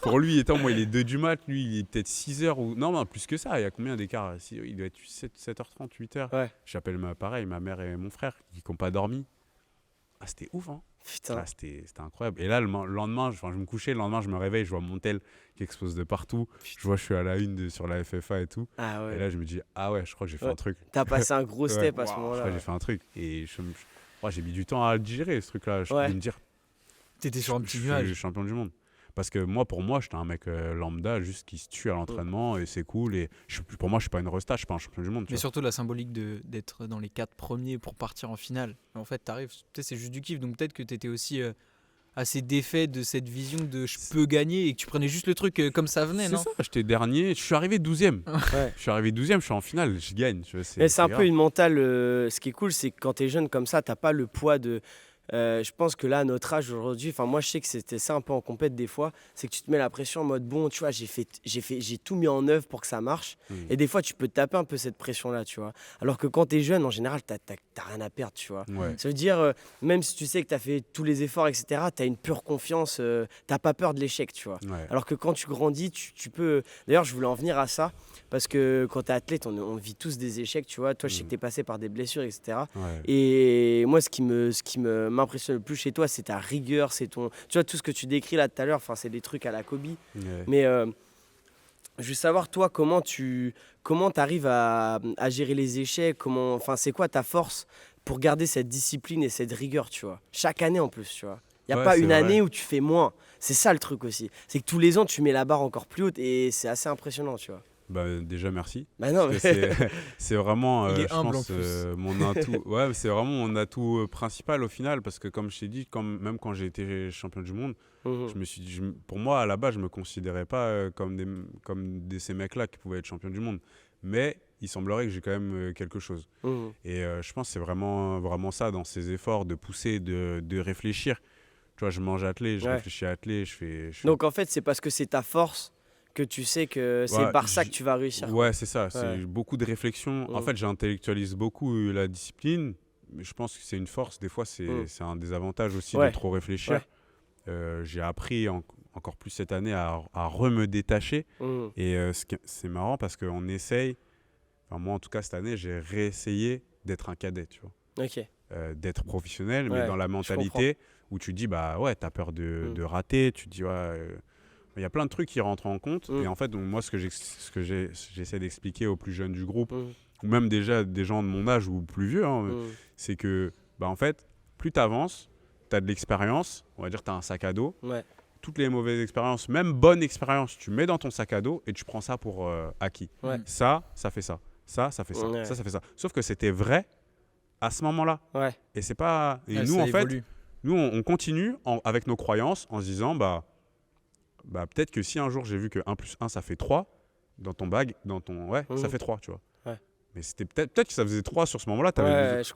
F: pour lui, moi, il est 2 du mat. Lui, il est peut-être 6h ou. Non, plus que ça. Il y a combien d'écart? Il doit être 7h30, 8h. Ouais. J'appelle ma mère et mon frère qui n'ont pas dormi. Ah, c'était ouf, hein.
A: Putain.
F: Ah, c'était incroyable. Et là, le lendemain, je me couchais. Le lendemain, je me réveille. Je vois Montel qui explose de partout. Putain. Je vois, je suis à la une sur la FFA et tout. Ah ouais. Et là, je me dis, ah ouais, je crois que j'ai fait un truc.
A: T'as passé un gros step à ce moment-là.
F: Je crois que j'ai fait un truc. Et j'ai mis du temps à le digérer, ce truc-là. Je peux me dire.
C: T'étais sur un petit nuage.
F: Je suis champion du monde. Parce que pour moi, j'étais un mec lambda, juste qui se tue à l'entraînement et c'est cool. Et pour moi, je suis pas une resta, je suis pas un champion du monde.
C: Mais surtout la symbolique d'être dans les 4 premiers pour partir en finale. En fait, t'arrives, c'est juste du kiff. Donc peut-être que t'étais aussi assez défait de cette vision de je peux gagner et que tu prenais juste le truc comme ça venait, non?
F: C'est ça, j'étais dernier. Je suis arrivé 12e. Je suis arrivé 12e, je suis en finale, je gagne.
A: C'est un peu une mentale. Ce qui est cool, c'est que quand t'es jeune comme ça, t'as pas le poids de. Je pense que là, à notre âge aujourd'hui, moi je sais que c'était ça un peu en compète des fois, c'est que tu te mets la pression en mode bon, tu vois, j'ai tout mis en œuvre pour que ça marche. Et des fois, tu peux te taper un peu cette pression-là, tu vois. Alors que quand t'es jeune, en général, t'as rien à perdre, tu vois. Ouais. Ça veut dire, même si tu sais que t'as fait tous les efforts, etc., t'as une pure confiance, t'as pas peur de l'échec, tu vois. Ouais. Alors que quand tu grandis, tu peux. D'ailleurs, je voulais en venir à ça. Parce que quand t'es athlète, on vit tous des échecs, tu vois. Toi, je sais que t'es passé par des blessures, etc. Ouais. Et moi, ce qui m'impressionne le plus chez toi, c'est ta rigueur, c'est ton... Tu vois, tout ce que tu décris là tout à l'heure, c'est des trucs à la Kobe. Ouais. Mais je veux savoir, toi, comment t'arrives à gérer les échecs, c'est quoi ta force pour garder cette discipline et cette rigueur, tu vois. Chaque année, en plus, tu vois. Il n'y a pas une année où tu fais moins. C'est ça, le truc aussi. C'est que tous les ans, tu mets la barre encore plus haute et c'est assez impressionnant, tu vois.
F: Bah, déjà, merci.
A: Bah non,
F: Parce que c'est vraiment,
C: Il est
F: je
C: humble
F: pense,
C: en plus.
F: mon atout. Ouais, c'est vraiment mon atout principal au final. Parce que comme je t'ai dit, même quand j'ai été champion du monde, je me suis dit, pour moi, à la base, je ne me considérais pas comme ces mecs-là qui pouvaient être champions du monde. Mais il semblerait que j'ai quand même quelque chose. Et je pense que c'est vraiment, vraiment ça, dans ces efforts de pousser, de réfléchir. Tu vois, je mange attelé, je réfléchis attelé, je fais...
A: Donc en fait, c'est parce que c'est ta force que tu sais que c'est par ça que tu vas réussir.
F: Ouais, c'est ça.
A: Ouais.
F: C'est beaucoup de réflexion. En fait, j'intellectualise beaucoup la discipline. Mais je pense que c'est une force. Des fois, c'est un désavantage aussi de trop réfléchir. J'ai appris encore plus cette année à me détacher. Et c'est marrant parce qu'on essaye... Enfin, moi, en tout cas, cette année, j'ai réessayé d'être un cadet, tu vois.
A: Ok.
F: D'être professionnel, mais dans la mentalité où tu dis, bah ouais, t'as peur de rater. Tu dis, ouais... Il y a plein de trucs qui rentrent en compte. Et en fait, donc, moi, ce que j'essaie d'expliquer aux plus jeunes du groupe, ou même déjà des gens de mon âge ou plus vieux, c'est que, bah, en fait, plus tu avances, tu as de l'expérience, on va dire tu as un sac à dos. Toutes les mauvaises expériences, même bonnes expériences, tu mets dans ton sac à dos et tu prends ça pour acquis. Ça fait ça. Ça fait ça. Ça fait ça. Sauf que c'était vrai à ce moment-là. Et c'est pas... Et nous, en fait, on continue avec nos croyances en se disant, bah, peut-être que si un jour j'ai vu que 1 plus 1 ça fait 3 dans ton ça fait 3, tu vois. Mais c'était peut-être que ça faisait 3 sur ce moment-là.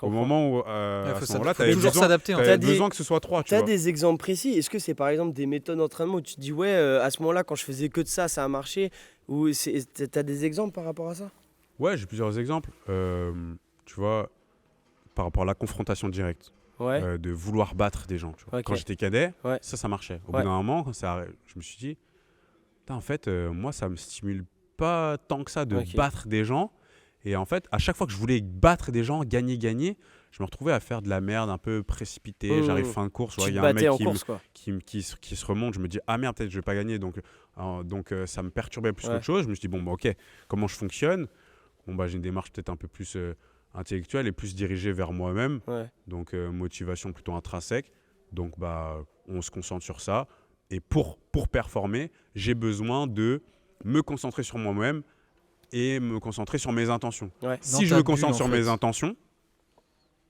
F: Au moment où à ce moment-là, tu avais
C: toujours s'adapter.
F: besoin que ce soit 3.
A: Tu as des exemples précis? Est-ce que c'est par exemple des méthodes d'entraînement où tu te dis à ce moment-là, quand je faisais que de ça, ça a marché? Ou tu as des exemples par rapport à ça?
F: Ouais, j'ai plusieurs exemples. Tu vois, par rapport à la confrontation directe. De vouloir battre des gens. Tu vois. Quand j'étais cadet, ça marchait. Au bout d'un moment, je me suis dit, en fait, moi, ça me stimule pas tant que ça de battre des gens. Et en fait, à chaque fois que je voulais battre des gens, gagner, je me retrouvais à faire de la merde un peu précipitée. J'arrive fin de course, il y a un mec qui se remonte, je me dis, ah merde, peut-être je vais pas gagner. Donc ça me perturbait plus qu'autre chose. Je me suis dit, bon, ok, comment je fonctionne? J'ai une démarche peut-être un peu plus... intellectuel et plus dirigé vers moi-même. Donc motivation plutôt intrinsèque. Donc on se concentre sur ça. Et pour performer, j'ai besoin de me concentrer sur moi-même et me concentrer sur mes intentions. Si je me concentre sur mes intentions,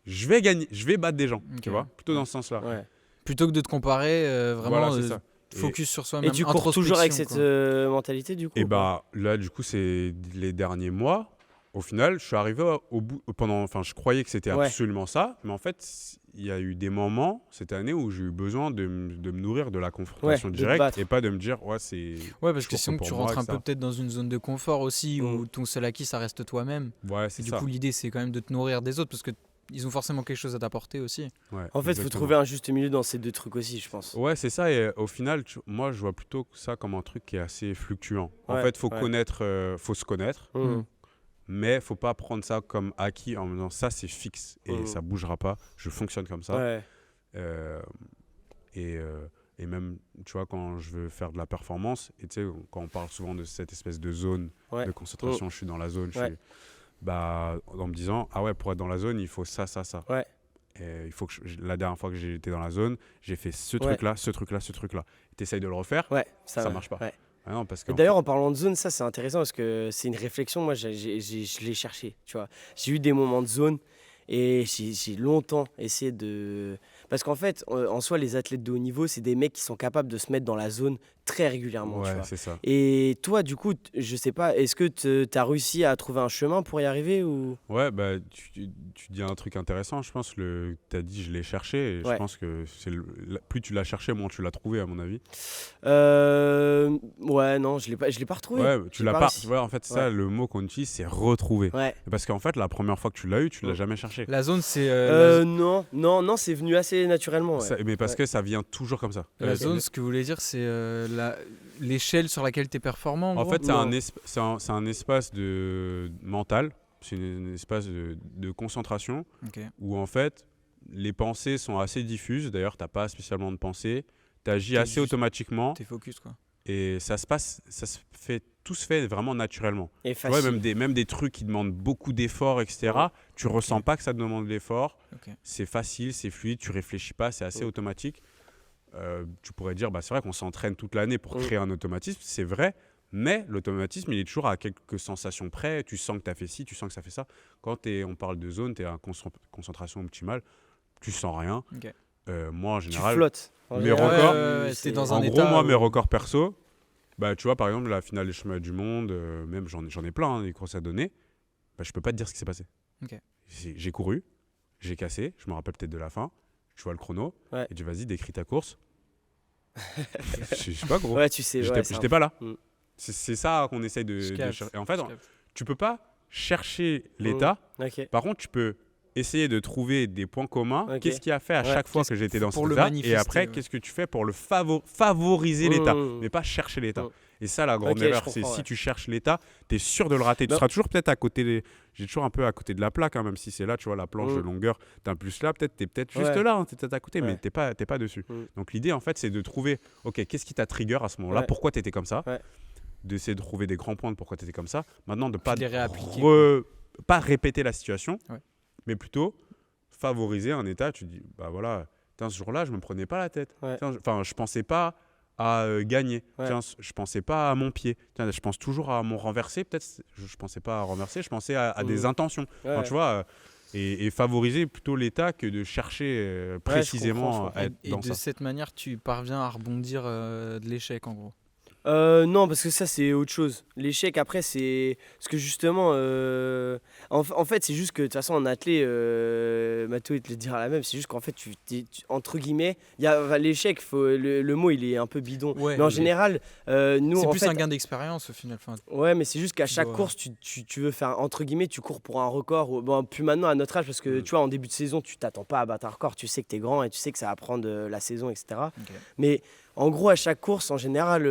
F: je vais gagner, je vais battre des gens, tu vois, plutôt dans ce sens-là.
C: Plutôt que de te comparer, vraiment focus sur soi-même.
A: Et tu cours toujours avec cette mentalité du coup?
F: Et là du coup c'est les derniers mois. Au final, je suis arrivé au bout, je croyais que c'était absolument ça, mais en fait, il y a eu des moments cette année où j'ai eu besoin de me nourrir de la confrontation directe et pas de me dire, c'est...
C: Ouais, parce que sinon tu rentres un peu peut-être dans une zone de confort aussi, où ton seul acquis, ça reste toi-même.
F: Ouais, c'est
C: ça. Du
F: coup,
C: l'idée, c'est quand même de te nourrir des autres, parce qu'ils ont forcément quelque chose à t'apporter aussi.
A: En fait, il faut trouver un juste milieu dans ces deux trucs aussi, je pense.
F: Ouais, c'est ça, et au final, moi, je vois plutôt ça comme un truc qui est assez fluctuant. En fait, faut se connaître. Mais faut pas prendre ça comme acquis en me disant ça c'est fixe et ça bougera pas, je fonctionne comme ça. Et même tu vois quand je veux faire de la performance, et tu sais quand on parle souvent de cette espèce de zone de concentration, je suis dans la zone, en me disant pour être dans la zone il faut ça. Et il faut que la dernière fois que j'ai été dans la zone, j'ai fait ce truc-là. T'essayes de le refaire, ça marche pas. Non, parce que
A: d'ailleurs, en parlant de zone, ça c'est intéressant parce que c'est une réflexion. Moi, je l'ai cherché. Tu vois, j'ai eu des moments de zone et j'ai longtemps essayé de. Parce qu'en fait, en soi, les athlètes de haut niveau, c'est des mecs qui sont capables de se mettre dans la zone très régulièrement.
F: Ouais,
A: tu vois.
F: c'est ça.
A: Et toi, du coup, je sais pas, est-ce que tu as réussi à trouver un chemin pour y arriver ou...
F: Ouais, tu dis un truc intéressant. Je pense que tu as dit je l'ai cherché. Et je pense que plus tu l'as cherché, moins tu l'as trouvé, à mon avis.
A: Ouais, non, je l'ai pas retrouvé.
F: Ouais, tu l'as pas. Tu vois, en fait, ça, le mot qu'on utilise, c'est retrouver. Parce qu'en fait, la première fois que tu l'as eu, tu l'as jamais cherché.
C: La zone, c'est.
A: Non, c'est venu assez naturellement.
F: Mais parce que ça vient toujours comme ça.
C: La zone, ce que vous voulez dire, c'est l'échelle sur laquelle tu es performant.
F: En fait, c'est un espace mental, c'est un espace de concentration où en fait les pensées sont assez diffuses. D'ailleurs, tu n'as pas spécialement de pensée, tu agis assez automatiquement.
C: Tu es focus, quoi.
F: Et tout se fait vraiment naturellement.
A: Et facile.
F: Même des trucs qui demandent beaucoup d'efforts, etc. Tu ressens pas que ça te demande de l'effort. C'est facile, c'est fluide, tu réfléchis pas, c'est assez automatique. Tu pourrais dire, c'est vrai qu'on s'entraîne toute l'année pour créer un automatisme, c'est vrai, Mais l'automatisme, il est toujours à quelques sensations près. Tu sens que tu as fait ci, tu sens que ça fait ça. Quand on parle de zone, tu es en concentration optimale, tu sens rien.
C: Ok.
F: Moi, en
A: Tu
F: général,
A: flottes.
F: mes records,
C: t'es dans un
F: en gros,
C: état
F: moi, mes
C: où-
F: records perso, bah, tu vois, par exemple, la finale des championnats du monde, même j'en ai plein, des courses à donner, bah, je peux pas te dire ce qui s'est passé.
C: Ok.
F: J'ai couru, j'ai cassé, je me rappelle peut-être de la fin, je vois le chrono,
A: Ouais.
F: et tu vas-y, décris ta course. Je sais pas, gros.
A: Ouais, tu sais. ouais,
F: J'étais pas là.
A: Mm.
F: C'est ça qu'on essaye de
C: Je capte,
F: chercher. En fait,
C: je capte.
F: tu peux pas chercher l'état.
A: Ok.
F: Par contre, tu peux essayer de trouver des points communs.
A: Ok.
F: Qu'est-ce qui a fait à
A: Ouais.
F: chaque fois
C: Qu'est-ce
F: que j'étais dans
C: pour
F: cet
C: le
F: état. Et
C: manifester,
F: après,
C: ouais.
F: qu'est-ce que tu fais pour le favoriser l'état,
A: Mmh.
F: mais pas chercher l'état.
A: Mmh.
F: Et ça, la grande
A: Ok, je
F: erreur, c'est
A: comprends,
F: si
A: ouais.
F: tu cherches l'état, tu es sûr de le rater. Tu
A: Bah-
F: seras toujours peut-être à côté J'ai toujours un peu à côté de la plaque, hein, même si c'est là, tu vois, la planche de longueur. Tu es plus là, peut-être, tu es peut-être juste
A: Ouais.
F: là, hein, tu es peut-être à côté, mais
A: Ouais.
F: tu n'es pas dessus.
A: Mmh.
F: Donc l'idée, en fait, c'est de trouver, ok, qu'est-ce qui t'a trigger à ce moment-là,
A: Ouais.
F: pourquoi tu étais comme ça,
A: Ouais.
F: d'essayer de trouver des grands points de pourquoi tu étais comme ça. Maintenant, de pas
C: les réappliquer,
F: pas répéter la situation,
C: Ouais.
F: mais plutôt favoriser un état. Tu dis, bah voilà, tiens, ce jour-là, je me prenais pas la tête.
A: Ouais.
F: Tiens, je pensais pas à gagner.
A: Ouais.
F: Tiens, je pensais pas à mon pied. Tiens, je pense toujours à mon renversé. Peut-être, je pensais pas à renverser. Je pensais à des intentions.
A: Ouais.
F: Enfin, tu vois, et favoriser plutôt l'état que de chercher précisément
A: comprends.
F: à être
C: Et
F: dans
C: de
F: ça.
C: cette manière, tu parviens à rebondir de l'échec, en gros.
A: Non, parce que ça, c'est autre chose. L'échec, après, c'est. Parce que justement, en fait, c'est juste que, de toute façon, en athlé, Mathéo, il te le dira la même, c'est juste qu'en fait, entre guillemets, l'échec, le mot, il est un peu bidon.
C: Ouais,
A: mais en
C: mais-
A: général, nous,
C: C'est
A: en
C: plus
A: fait.
C: un gain d'expérience, au final. Enfin,
A: Ouais, mais c'est juste qu'à chaque
C: dois-
A: course, tu veux faire, entre guillemets, tu cours pour un record. Bon, plus maintenant à notre âge, parce que tu vois, en début de saison, tu t'attends pas à battre un record. Tu sais que tu es grand et tu sais que ça va prendre la saison, etc.
C: ok.
A: Mais en gros, à chaque course, en général,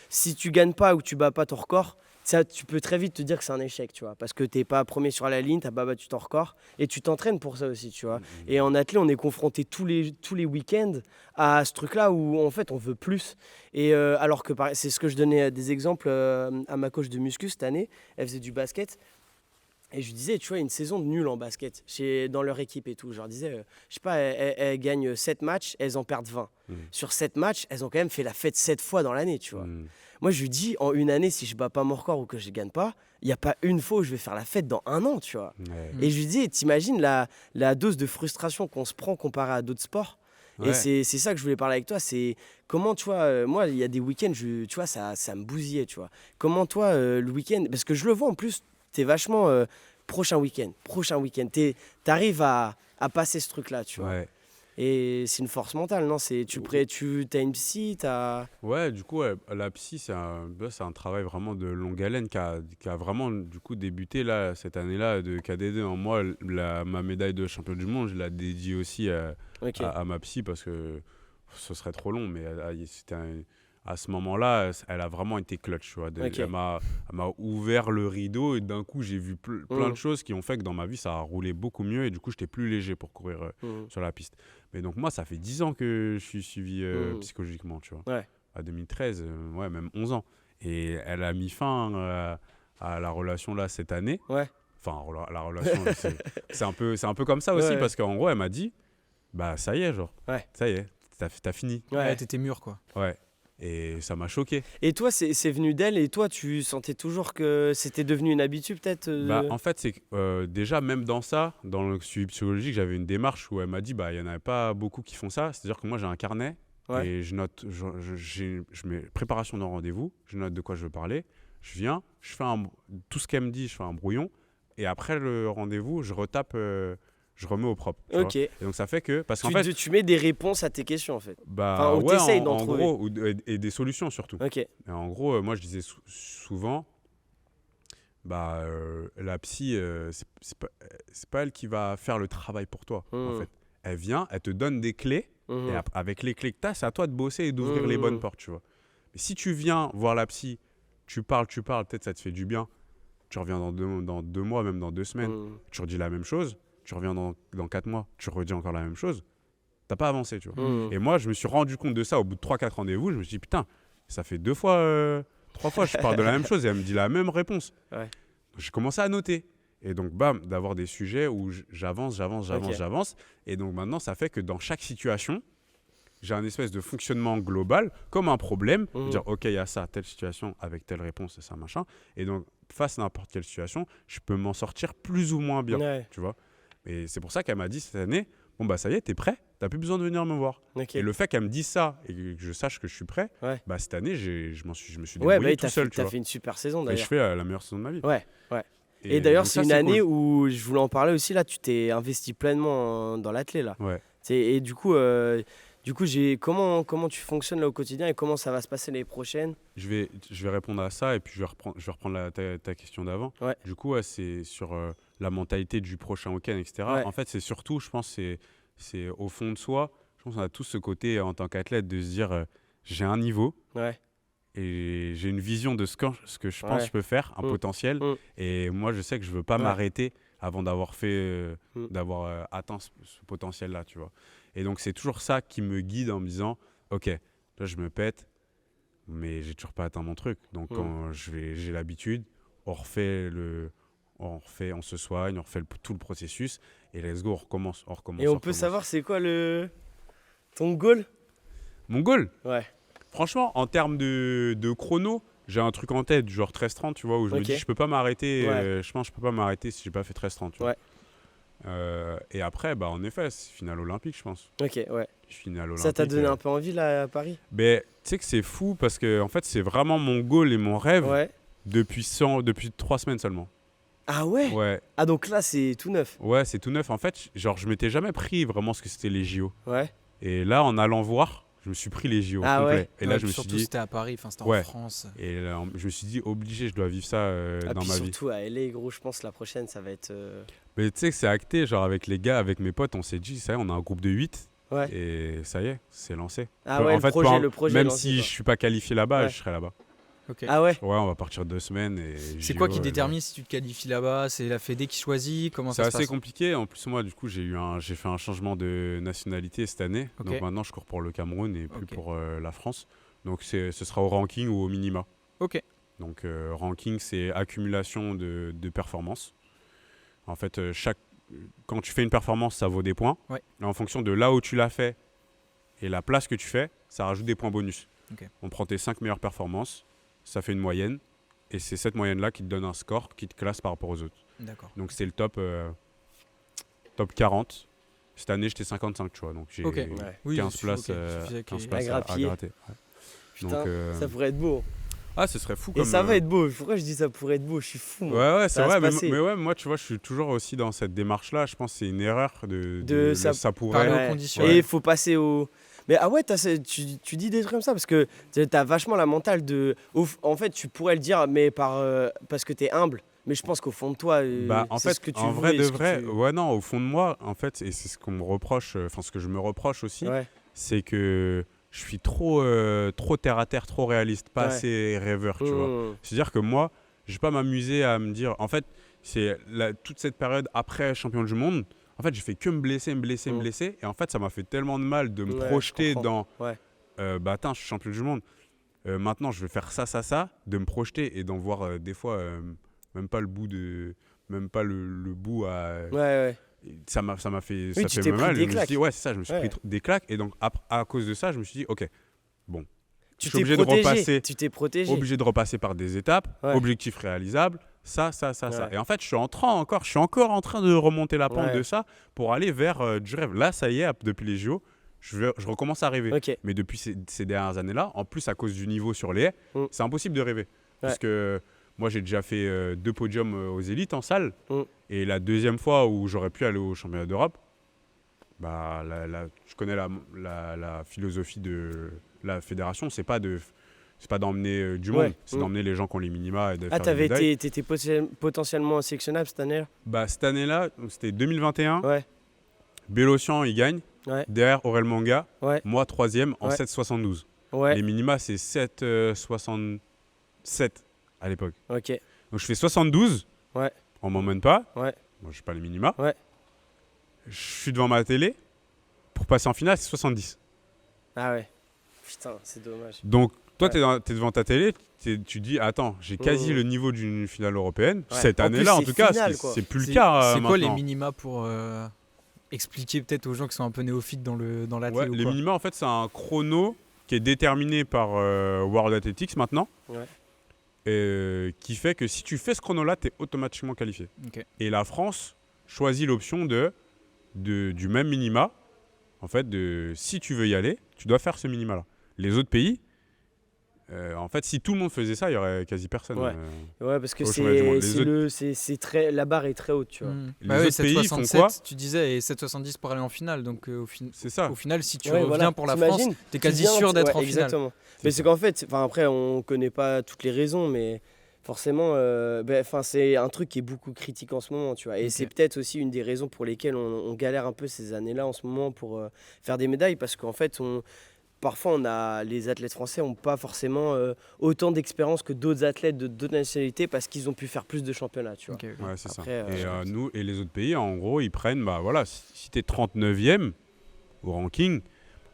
A: si tu gagnes pas ou que tu bats pas ton record, ça, tu peux très vite te dire que c'est un échec, tu vois. Parce que t'es pas premier sur la ligne, t'as pas battu ton record. Et tu t'entraînes pour ça aussi, tu vois. Et en athlée, on est confronté tous les week-ends à ce truc-là où, en fait, on veut plus. Et alors que, c'est ce que je donnais des exemples à ma coach de muscu cette année. Elle faisait du basket. Et je lui disais, tu vois, une saison de nul en basket dans leur équipe et tout. Je leur disais, je sais pas, elles gagnent 7 matchs, elles en perdent 20. Sur 7 matchs, elles ont quand même fait la fête 7 fois dans l'année, tu vois. Moi, je lui dis, en une année, si je bats pas mon record ou que je gagne pas, il n'y a pas une fois où je vais faire la fête dans un an, tu vois.
F: Ouais.
A: Et je lui dis, t'imagines la dose de frustration qu'on se prend comparé à d'autres sports. Et
F: Ouais.
A: c'est ça que je voulais parler avec toi, c'est comment, tu vois, moi, il y a des week-ends, tu vois, ça me bousillait, tu vois. Comment toi, le week-end, parce que je le vois en plus, t'es vachement prochain week-end, t'arrives à passer ce truc-là, tu vois.
F: Ouais.
A: Et c'est une force mentale, non? T'as une psy,
F: Ouais, du coup, ouais, la psy, c'est un travail vraiment de longue haleine qui a vraiment du coup débuté là, cette année-là de KD2. Moi, ma médaille de champion du monde, je la dédie aussi
A: Ok.
F: à ma psy parce que ce serait trop long, mais à ce moment-là, elle a vraiment été clutch. Tu vois,
A: Ok.
F: elle m'a ouvert le rideau et d'un coup, j'ai vu plein de choses qui ont fait que dans ma vie, ça a roulé beaucoup mieux et du coup, j'étais plus léger pour courir sur la piste. Mais donc moi, ça fait 10 ans que je suis suivi psychologiquement, tu vois.
A: Ouais.
F: À 2013, ouais, même 11 ans. Et elle a mis fin à la relation là cette année.
A: Ouais.
F: Enfin, la relation, c'est un peu comme ça aussi
A: Ouais.
F: parce qu'en gros, elle m'a dit, bah ça y est, genre,
A: Ouais.
F: ça y est, t'as fini.
C: Ouais, t'étais mûr, quoi.
F: Ouais. Et ça m'a choqué.
A: Et toi, c'est venu d'elle, et toi, tu sentais toujours que c'était devenu une habitude, peut-être
F: Bah, en fait, c'est que déjà, même dans ça, dans le suivi psychologique, j'avais une démarche où elle m'a dit, bah, il n'y en avait pas beaucoup qui font ça. C'est-à-dire que moi, j'ai un carnet
A: Ouais.
F: et je note, je mets préparation d'un rendez-vous, je note de quoi je veux parler, je viens, je fais tout ce qu'elle me dit, je fais un brouillon, et après le rendez-vous, je retape, je remets au propre. Tu vois.
A: Ok.
F: Et donc, ça fait que, parce qu'en fait,
A: Tu mets des réponses à tes questions, en fait.
F: bah,
A: enfin, ou
F: ouais,
A: t'essayes d'en
F: en
A: trouver.
F: gros, et des solutions surtout.
A: Ok.
F: Et en gros, moi, je disais souvent, bah, la psy, c'est pas elle qui va faire le travail pour toi, en fait. Elle vient, elle te donne des clés, et avec les clés que tu as, c'est à toi de bosser et d'ouvrir les bonnes portes, tu vois. Mais si tu viens voir la psy, tu parles, peut-être ça te fait du bien, tu reviens dans 2 mois, même dans 2 semaines, tu redis la même chose, tu reviens dans 4 mois, tu redis encore la même chose, t'as pas avancé, tu vois. Et moi, je me suis rendu compte de ça au bout de 3-4 rendez-vous. Je me suis dit, putain, ça fait 3 fois, je parle de la même chose et elle me dit la même réponse.
A: Ouais.
F: Donc, j'ai commencé à noter. Et donc, bam, d'avoir des sujets où j'avance.
A: Ok.
F: Et donc, maintenant, ça fait que dans chaque situation, j'ai un espèce de fonctionnement global comme un problème.
A: Mhm.
F: Dire, OK, il y a ça, telle situation, avec telle réponse, et ça, machin. Et donc, face à n'importe quelle situation, je peux m'en sortir plus ou moins bien,
A: Ouais.
F: tu vois. Et c'est pour ça qu'elle m'a dit cette année, bon, bah ça y est, t'es prêt, t'as plus besoin de venir me voir.
A: Ok.
F: Et le fait qu'elle me dise ça et que je sache que je suis prêt,
A: Ouais.
F: bah cette année, je me suis
A: Ouais,
F: débrouillé
A: bah,
F: tout seul, tu
A: t'as
F: vois.
A: fait une super saison
F: Et je
A: d'ailleurs.
F: fais la meilleure saison de ma vie.
A: Ouais. Et d'ailleurs,
F: donc
A: c'est
F: ça,
A: une année
F: cool.
A: où je voulais en parler aussi. Là, tu t'es investi pleinement dans l'athlé là.
F: Ouais.
A: Et du coup, comment tu fonctionnes là au quotidien et comment ça va se passer les prochaines?
F: Je vais répondre à ça et puis je vais reprendre ta question d'avant.
A: Ouais.
F: Du coup, ouais, c'est sur la mentalité du prochain week-end, etc.
A: Ouais.
F: En fait, c'est surtout, je pense, c'est au fond de soi. Je pense qu'on a tous ce côté en tant qu'athlète de se dire j'ai un niveau
A: Ouais.
F: et j'ai une vision de ce que je pense
A: Ouais.
F: que je peux faire, un
A: Mm.
F: potentiel.
A: Mm.
F: Et moi, je sais que je veux pas
A: Ouais.
F: m'arrêter avant d'avoir
A: Mm.
F: atteint ce potentiel-là, tu vois. Et donc, c'est toujours ça qui me guide en me disant, OK, là, je me pète, mais j'ai toujours pas atteint mon truc. Donc,
A: Mm.
F: quand j'ai l'habitude, on se soigne, on refait tout le processus, et let's go, on recommence.
A: Et on peut savoir c'est quoi ton goal?
F: Mon goal,
A: Ouais.
F: franchement, en termes de chrono, j'ai un truc en tête, genre 13-30, tu vois, où je me
A: Ok.
F: dis, je peux pas m'arrêter.
A: Ouais.
F: Je pense que je peux pas m'arrêter si j'ai pas fait 13-30, tu vois.
A: Ouais.
F: Et après, bah, en effet, c'est finale olympique, je pense.
A: Ok, ouais.
F: Finale olympique.
A: Ça t'a donné un peu envie là à Paris?
F: Ben, tu sais que c'est fou parce que en fait, c'est vraiment mon goal et mon rêve
A: Ouais.
F: depuis 3 semaines seulement.
A: Ah ouais?
F: Ouais,
A: Ah donc là c'est tout neuf.
F: ouais, c'est tout neuf. En fait, genre, je m'étais jamais pris vraiment ce que c'était les JO.
A: Ouais.
F: Et là, en allant voir, je me suis pris les JO
A: Ah
F: complet.
A: ouais.
F: Et là,
C: Ouais,
F: je me
C: puis
F: suis
C: surtout,
F: dit,
C: c'était à Paris, enfin, c'était
F: Ouais.
C: en France.
F: et là, je me suis dit, obligé, je dois vivre ça
A: Ah,
F: dans
A: puis
F: ma vie.
A: surtout à LA gros, je pense la prochaine ça va être.
F: Mais tu sais que c'est acté, genre avec les gars, avec mes potes, on s'est dit, ça y est, on a un groupe de 8
A: Ouais.
F: et ça y est, c'est lancé.
A: Ah ouais, le projet
F: même
A: lancé,
F: si
A: quoi.
F: je suis pas qualifié là-bas,
A: Ouais.
F: je serai là-bas.
C: Ok.
A: Ah ouais.
F: Ouais, on va partir 2 semaines. Et
C: C'est
F: JO,
C: quoi qui
F: et
C: détermine si tu te qualifies là-bas? C'est la Fédé qui choisit? Comment
F: C'est
C: ça se
F: assez
C: passe?
F: compliqué. En plus, moi, du coup, j'ai fait un changement de nationalité cette année.
C: Ok.
F: Donc maintenant, je cours pour le Cameroun et plus
C: Ok.
F: pour la France. Donc ce sera au ranking ou au minima.
C: Ok.
F: Donc ranking, c'est accumulation de performances. En fait, quand tu fais une performance, ça vaut des points.
C: Ouais.
F: Et en fonction de là où tu l'as fait et la place que tu fais, ça rajoute des points bonus.
C: Ok.
F: On prend tes 5 meilleures performances, ça fait une moyenne. Et c'est cette moyenne-là qui te donne un score qui te classe par rapport aux autres.
C: D'accord.
F: Donc c'est le top 40. Cette année, j'étais 55, tu vois. Donc j'ai
C: Ok.
A: Ouais.
C: Oui,
F: 15
C: ok,
F: places,
C: suffisait qu'il y ait-
F: 15 places à
A: grappiller.
F: gratter. Ouais.
A: Putain,
F: Donc,
A: ça pourrait être beau.
F: Ah, ce serait fou
A: Et
F: comme...
A: ça va être beau. Pourquoi je dis ça pourrait être beau? Je suis fou.
F: Ouais,
A: Moi.
F: ouais,
A: Ça
F: c'est
A: va
F: vrai.
A: se passer.
F: Mais ouais, moi, tu vois, je suis toujours aussi dans cette démarche-là. Je pense que c'est une erreur ça pourrait...
C: Parler
A: Ouais.
C: aux conditions.
A: Et il faut passer au. Mais ah ouais, tu dis des trucs comme ça parce que t'as vachement la mentale de. En fait, tu pourrais le dire, mais parce que t'es humble. Mais je pense qu'au fond de toi,
F: Bah, en
A: c'est
F: fait,
A: ce que tu
F: en
A: veux
F: vrai
A: et
F: de
A: ce que
F: vrai,
A: tu-
F: ouais, non, au fond de moi, en fait, et c'est ce qu'on me reproche, enfin, ce que je me reproche aussi,
A: Ouais.
F: c'est que je suis trop terre à terre, trop réaliste, pas
A: Ouais.
F: assez rêveur, tu vois.
A: Mmh.
F: C'est-à-dire que moi, je vais pas m'amuser à me dire. En fait, c'est toute cette période après champion du monde. En fait, j'ai fait que me blesser. Et en fait, ça m'a fait tellement de mal de me
A: Ouais,
F: projeter
A: je comprends.
F: dans.
A: Ouais.
F: Bah, attends, je suis champion du monde. Maintenant, je vais faire ça. De me projeter et d'en voir des fois même pas le bout de. Même pas le bout à.
A: Ouais.
F: Ça m'a fait.
A: Oui,
F: Ça
A: tu
F: fait
A: t'es
F: mal.
A: pris des
F: Je me suis
A: claques.
F: dit, ouais, c'est ça. Je me suis
A: Ouais.
F: pris des claques. Et donc, à cause de ça, je me suis dit, ok, bon.
A: Tu
F: Je suis
A: t'es
F: obligé de
A: protégé.
F: repasser.
A: Tu t'es protégé.
F: Obligé de repasser par des étapes,
A: Ouais.
F: objectif réalisable, ça.
A: Ouais.
F: Et en fait, je suis encore en train de remonter la pente
A: Ouais.
F: de ça pour aller vers du rêve. Là, ça y est, depuis les JO, je recommence à rêver.
A: Ok.
F: Mais depuis ces dernières années-là, en plus à cause du niveau sur les haies, c'est impossible de rêver. Puisque moi, j'ai déjà fait 2 podiums aux élites en salle. Et la deuxième fois où j'aurais pu aller au championnat d'Europe, bah, je connais la philosophie de la fédération, c'est pas d'emmener du monde,
A: Ouais.
F: c'est d'emmener les gens qui ont les minima et de
A: Ah,
F: faire des médailles.
A: t'étais potentiellement sélectionnable cette année-là?
F: Bah, cette année-là, donc c'était 2021,
A: Ouais.
F: Bélocian il gagne,
A: Ouais.
F: derrière Aurel Manga,
A: Ouais.
F: moi 3e en
A: Ouais.
F: 7,72.
A: Ouais.
F: Les minima c'est 7,67 à l'époque.
A: Ok.
F: Donc je fais 72,
A: Ouais.
F: on m'emmène pas,
A: Ouais.
F: moi je suis pas les minima.
A: Ouais.
F: Je suis devant ma télé, pour passer en finale c'est 70.
A: Ah ouais. Putain, c'est dommage.
F: Donc, toi,
A: Ouais.
F: t'es devant ta télé, tu dis, attends, j'ai quasi le niveau d'une finale européenne.
A: Ouais.
F: Cette
A: En
F: année-là,
A: plus,
F: en tout
A: c'est
F: cas,
A: finale, quoi.
F: c'est plus le cas
C: C'est quoi les
F: maintenant.
C: minima pour expliquer peut-être aux gens qui sont un peu néophytes dans l'athlé
F: Ouais,
C: ou
F: les
C: quoi.
F: minima, en fait, c'est un chrono qui est déterminé par World Athletics maintenant.
A: Ouais.
F: Qui fait que si tu fais ce chrono-là, tu es automatiquement qualifié.
C: Ok.
F: Et la France choisit l'option du même minima. En fait, si tu veux y aller, tu dois faire ce minima-là. Les autres pays, en fait, si tout le monde faisait ça, il y aurait quasi personne.
A: Ouais. Ouais, parce que
F: au championnat du monde.
A: c'est très, la barre est très haute, tu vois.
F: Les
C: Bah oui,
F: autres pays, ils font
C: 7,67,
F: quoi?
C: tu disais, et 7,70 pour aller en finale. Donc
F: C'est ça.
C: au final, si tu
A: Ouais,
C: reviens
A: voilà.
C: pour la France,
A: T'imagines,
C: t'es
A: tu
C: quasi
A: viens,
C: sûr d'être en finale.
A: Exactement. Mais c'est qu'en fait, après, on connaît pas toutes les raisons, mais forcément, c'est un truc qui est beaucoup critique en ce moment, tu vois. Et
C: Ok.
A: c'est peut-être aussi une des raisons pour lesquelles on galère un peu ces années-là en ce moment pour faire des médailles, parce qu'en fait, parfois, les athlètes français n'ont pas forcément autant d'expérience que d'autres athlètes de d'autres nationalités parce qu'ils ont pu faire plus de championnats, tu vois.
C: Ok, ok.
F: Ouais, c'est ça.
A: Après,
F: Et nous et les autres pays, en gros, ils prennent, bah voilà, si t'es 39e au ranking,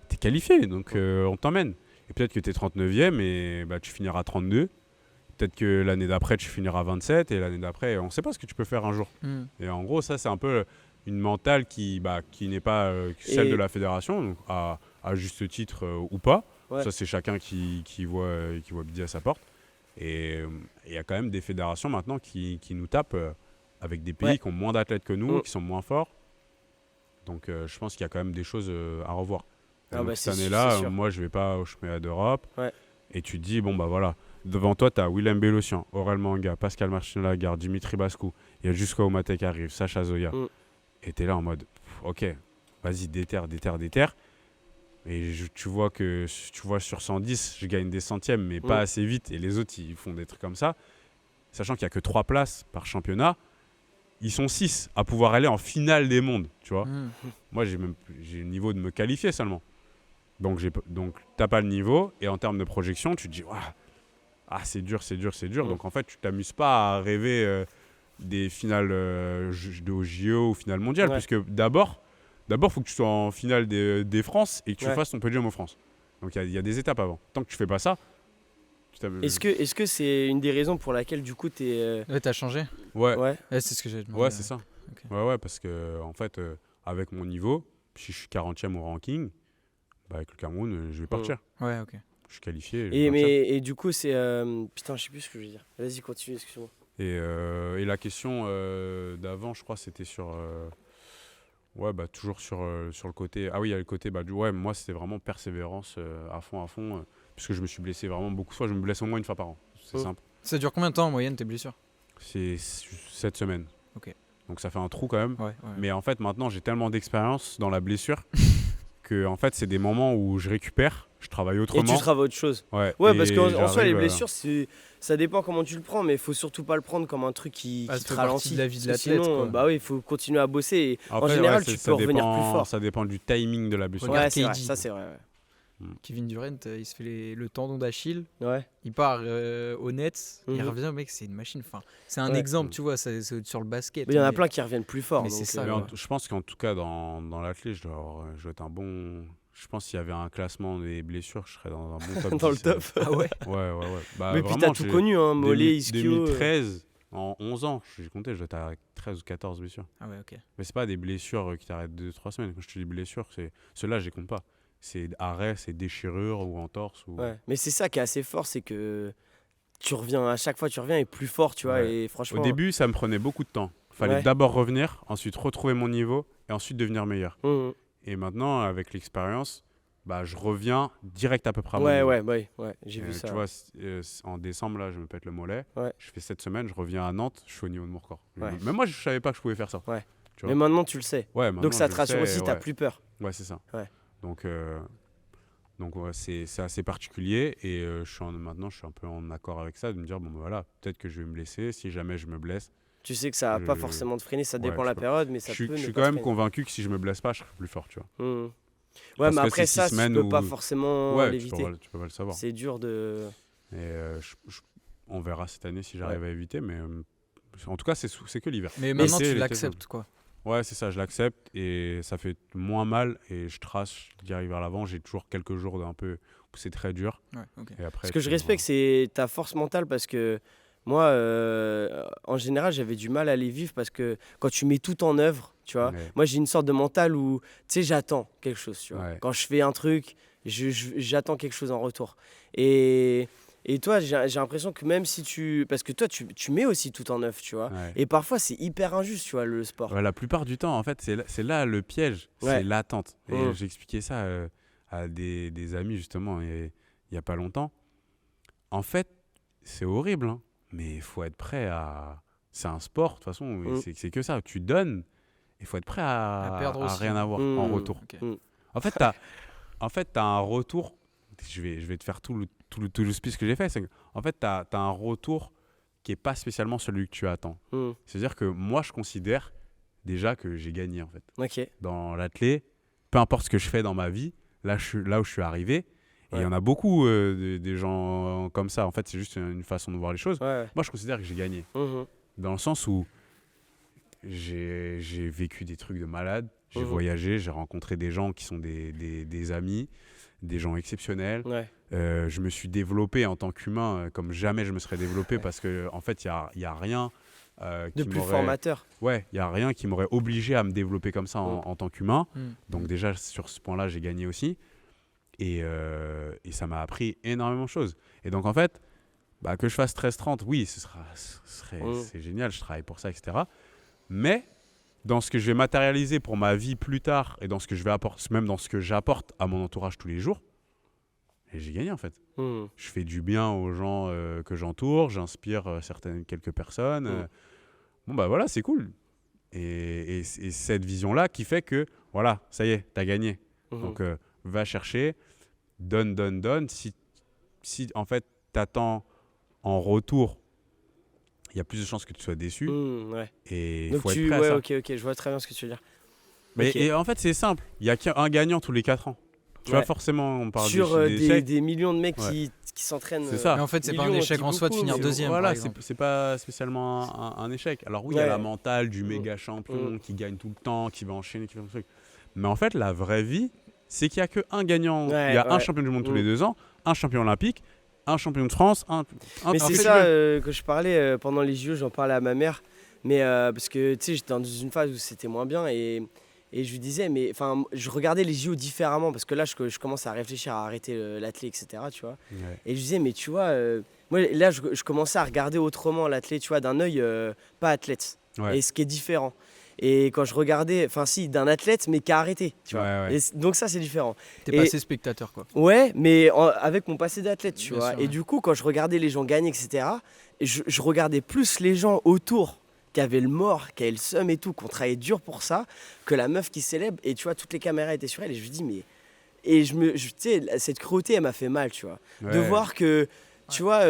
F: t'es qualifié, donc on t'emmène. Et peut-être que t'es 39e et bah, tu finiras 32. Peut-être que l'année d'après, tu finiras 27 et l'année d'après, on sait pas ce que tu peux faire un jour. Et en gros, ça, c'est un peu une mentale qui n'est pas celle de la fédération, donc à juste titre ou pas.
A: Ouais.
F: Ça, c'est chacun qui voit midi à sa porte. Et il y a quand même des fédérations maintenant qui nous tapent avec des pays qui ont moins d'athlètes que nous, qui sont moins forts. Donc je pense qu'il y a quand même des choses à revoir. Donc, cette année-là, moi, je vais pas au championnat d'Europe.
A: Ouais.
F: Et tu te dis, bon, bah voilà, devant toi, tu as Willem Bellossian, Aurel Manga, Pascal Martin-Lagarde, Dimitri Bascou. Il y a Jusqu'à Omate qui arrive, Sacha Zoya. Et tu es là en mode, ok, vas-y, déterre. Et tu vois sur 110, je gagne des centièmes, mais pas assez vite. Et les autres, ils font des trucs comme ça. Sachant qu'il n'y a que 3 places par championnat, ils sont 6 à pouvoir aller en finale des mondes, tu vois. Moi, j'ai le niveau de me qualifier seulement. Donc, t'as pas le niveau. Et en termes de projection, tu te dis, c'est dur. Donc, en fait, tu t'amuses pas à rêver des finales de JO ou finale mondiale. Puisque d'abord, faut que tu sois en finale des France et que tu fasses ton podium aux France. Donc, il y a des étapes avant. Tant que tu fais pas ça, tu t'amuses.
A: Est-ce que c'est une des raisons pour laquelle, du coup, t'es...
C: Ouais, t'as changé.
F: Ouais,
C: c'est ce que j'ai demandé.
F: Ouais, c'est ça.
C: Ok.
F: Ouais, parce que, en fait, avec mon niveau, si je suis 40e au ranking, bah, avec le Cameroun, je vais partir.
C: Ouais, ok.
F: Je suis qualifié. Je vais partir.
A: Et du coup, c'est... Putain, je sais plus ce que je veux dire. Vas-y, continue, excuse-moi.
F: Et la question d'avant, je crois, c'était sur... toujours sur le côté... Ah oui, il y a le côté... moi, c'était vraiment persévérance à fond. Puisque je me suis blessé vraiment beaucoup de fois. Je me blesse au moins une fois par an. C'est simple.
C: Ça dure combien de temps en moyenne tes blessures?
F: C'est 7 semaines.
C: Ok.
F: Donc ça fait un trou quand même.
C: Ouais.
F: Mais en fait, maintenant, j'ai tellement d'expérience dans la blessure que en fait, c'est des moments où je récupère, je travaille autrement.
A: Et tu travailles autre chose.
F: Ouais,
A: parce qu'en soi, les blessures, ça dépend comment tu le prends, mais il faut surtout pas le prendre comme un truc qui te ralentit.
C: de la vie de
A: Parce que
C: l'athlète.
A: sinon,
C: Quoi.
A: il faut continuer à bosser. Et
F: Après,
A: en général, tu peux revenir plus fort.
F: Ça dépend du timing de la blessure.
C: Regarde
A: Ouais, c'est vrai,
C: KD.
A: ça c'est vrai.
C: Kevin Durant, il se fait le tendon d'Achille.
A: Ouais.
C: Il part au Nets, il
A: Mhm.
C: revient, mec, c'est une machine. Enfin, c'est un exemple, tu vois, c'est sur le basket.
A: Il y en a plein qui reviennent plus fort.
C: Mais
A: donc,
C: c'est ça,
F: Mais
C: ouais.
F: je pense qu'en tout cas, dans l'athlète, je dois être un bon... Je pense qu'il y avait un classement des blessures, je serais dans un bon top.
A: dans le
F: 10,
A: top.
C: Ah ouais.
F: Ouais. Bah,
A: Mais puis
F: vraiment,
A: t'as tout connu, hein, mollet, ischio.
F: 2013, en 11 ans, j'ai compté, je dois être à 13 ou 14 blessures.
C: Ah ouais, ok.
F: Mais c'est pas des blessures qui t'arrêtent 2-3 semaines. Quand je te dis blessures, ceux-là, je les compte pas. C'est arrêt, c'est déchirure ou entorse.
A: Ouais. Mais c'est ça qui est assez fort, c'est que à chaque fois tu reviens et plus fort, tu vois.
F: Ouais.
A: Et franchement.
F: Au début, ça me prenait beaucoup de temps. Fallait d'abord revenir, ensuite retrouver mon niveau et ensuite devenir meilleur. Et maintenant, avec l'expérience, je reviens direct à peu près à mon niveau.
A: J'ai vu ça.
F: Tu vois, en décembre, là, je me pète le mollet.
A: Ouais.
F: Je fais 7 semaines, je reviens à Nantes, je suis au niveau de mon record.
A: Ouais.
F: Même moi, je savais pas que je pouvais faire ça.
A: Ouais.
F: Tu vois.
A: Mais maintenant, tu le sais.
F: Ouais, maintenant,
A: Donc ça
F: je
A: te
F: le
A: rassure
F: sais,
A: aussi, t'as plus peur.
F: Ouais, c'est ça.
A: Ouais.
F: Donc c'est assez particulier et maintenant, je suis un peu en accord avec ça, de me dire, peut-être que je vais me blesser. Si jamais je me blesse,
A: Tu sais que ça va pas forcément te freiner, ça dépend de la période, mais ça peut.
F: Je suis quand même convaincu que si je me blesse pas, je serai plus fort, tu vois.
A: Ouais, mais après ça, tu peux pas forcément l'éviter.
F: Tu peux pas le savoir.
A: C'est dur de.
F: Et on verra cette année si j'arrive à éviter, mais en tout cas, c'est que l'hiver.
C: Mais maintenant, tu l'acceptes, quoi.
F: Ouais, c'est ça, je l'accepte et ça fait moins mal et je trace, je dirais vers l'avant. J'ai toujours quelques jours où c'est très dur.
C: Ouais, okay.
F: Et après,
A: ce que je respecte, c'est ta force mentale parce que moi, en général, j'avais du mal à les vivre parce que quand tu mets tout en œuvre, tu vois.
F: Ouais.
A: Moi, j'ai une sorte de mental où, tu sais, j'attends quelque chose, tu vois.
F: Ouais.
A: Quand je fais un truc, j'attends quelque chose en retour. Et toi, j'ai l'impression que même si parce que toi, tu mets aussi tout en œuvre, tu vois.
F: Ouais.
A: Et parfois, c'est hyper injuste, tu vois, le sport.
F: Ouais, la plupart du temps, en fait, c'est là le piège,
A: Ouais.
F: c'est l'attente. Et
A: Mmh.
F: j'ai expliqué ça à des amis, justement, il n'y a pas longtemps. En fait, c'est horrible, hein, mais il faut être prêt à... C'est un sport, de toute façon,
A: Mmh.
F: c'est que ça. Tu donnes, il faut être prêt
C: À perdre aussi.
F: rien avoir en
A: Mmh.
F: retour.
C: Ok.
A: Mmh.
F: En fait, t'as un retour... Je vais te faire tout le speech que j'ai fait. En fait, t'as un retour qui n'est pas spécialement celui que tu attends.
A: Mmh.
F: C'est-à-dire que moi, je considère déjà que j'ai gagné, en fait.
A: Ok.
F: Dans l'athlé, peu importe ce que je fais dans ma vie, là où je suis arrivé, et il y
A: Ouais.
F: en a beaucoup des gens comme ça. En fait, c'est juste une façon de voir les choses.
A: Ouais.
F: Moi, je considère que j'ai gagné.
A: Mmh.
F: Dans le sens où j'ai vécu des trucs de malade, j'ai
A: Mhm.
F: voyagé, j'ai rencontré des gens qui sont des amis, des gens exceptionnels.
A: Ouais.
F: Je me suis développé en tant qu'humain comme jamais je me serais développé parce qu'en en fait, il y a rien
A: De
F: qui
A: plus
F: m'aurait...
A: formateur.
F: Ouais, il n'y a rien qui m'aurait obligé à me développer comme ça en tant qu'humain.
C: Mm.
F: Donc déjà, sur ce point-là, j'ai gagné aussi. Et ça m'a appris énormément de choses. Et donc en fait, que je fasse 13-30, oui, c'est génial, je travaille pour ça, etc. Mais dans ce que je vais matérialiser pour ma vie plus tard et dans ce que je vais apporter, même dans ce que j'apporte à mon entourage tous les jours, et j'ai gagné en fait.
A: Mmh.
F: Je fais du bien aux gens que j'entoure, j'inspire quelques personnes. Bon, voilà, c'est cool. Et cette vision-là qui fait que, voilà, ça y est, t'as gagné.
A: Mmh.
F: Donc, va chercher, donne. Si en fait, t'attends en retour, il y a plus de chances que tu sois déçu.
A: Mmh, ouais.
F: Et il
A: Donc
F: faut être prêt à ça.
A: ok, je vois très bien ce que tu veux dire.
F: Mais,
A: Ok.
F: et en fait, c'est simple. Il n'y a qu'un gagnant tous les 4 ans. Tu
A: Ouais.
F: vois, forcément, on parle
A: Sur
F: d'échecs.
A: des millions de mecs
F: Ouais.
A: qui s'entraînent.
F: C'est ça.
C: Mais en fait, c'est pas un
A: millions,
C: échec
A: on
C: en
A: dit
C: soi de
A: beaucoup,
C: finir
A: mais
C: deuxième.
F: Voilà,
C: par exemple.
F: c'est pas spécialement un échec. Alors oui, il y a
A: Ouais.
F: la mentale du méga champion qui gagne tout le temps, qui va enchaîner, qui fait un truc. Mais en fait, la vraie vie, c'est qu'il n'y a qu'un gagnant.
A: Ouais,
F: Il y a un
A: ouais.
F: champion du monde tous
A: Mm.
F: les 2 ans, un champion olympique, un champion de France,
A: Mais
F: en
A: c'est
F: fait,
A: ça que je parlais pendant les JO, j'en parlais à ma mère. Mais parce que tu sais, j'étais dans une phase où c'était moins bien et je lui disais, mais enfin, je regardais les JO différemment parce que là, je commence à réfléchir à arrêter l'athlé, etc. Tu vois.
F: Ouais.
A: Et je disais, mais tu vois, moi là, je commençais à regarder autrement l'athlète, tu vois, d'un œil pas athlète.
F: Ouais.
A: Et ce qui est différent. Et quand je regardais, enfin si, d'un athlète, mais qui a arrêté, tu vois.
F: Ouais, ouais.
A: Et donc ça, c'est différent.
C: T'es
A: Et-
C: passé spectateur, quoi.
A: Ouais, mais avec mon passé d'athlète, tu
C: Bien
A: vois.
C: sûr,
A: Et
C: ouais.
A: du coup, quand je regardais les gens gagner, etc., je regardais plus les gens autour qui avaient le mort, qui avaient le seum et tout, qui ont travaillé dur pour ça, que la meuf qui célèbre. Et tu vois, toutes les caméras étaient sur elle. Et je me dis, mais... Et tu sais, cette cruauté, elle m'a fait mal, tu vois. De
F: Ouais.
A: voir que, tu vois,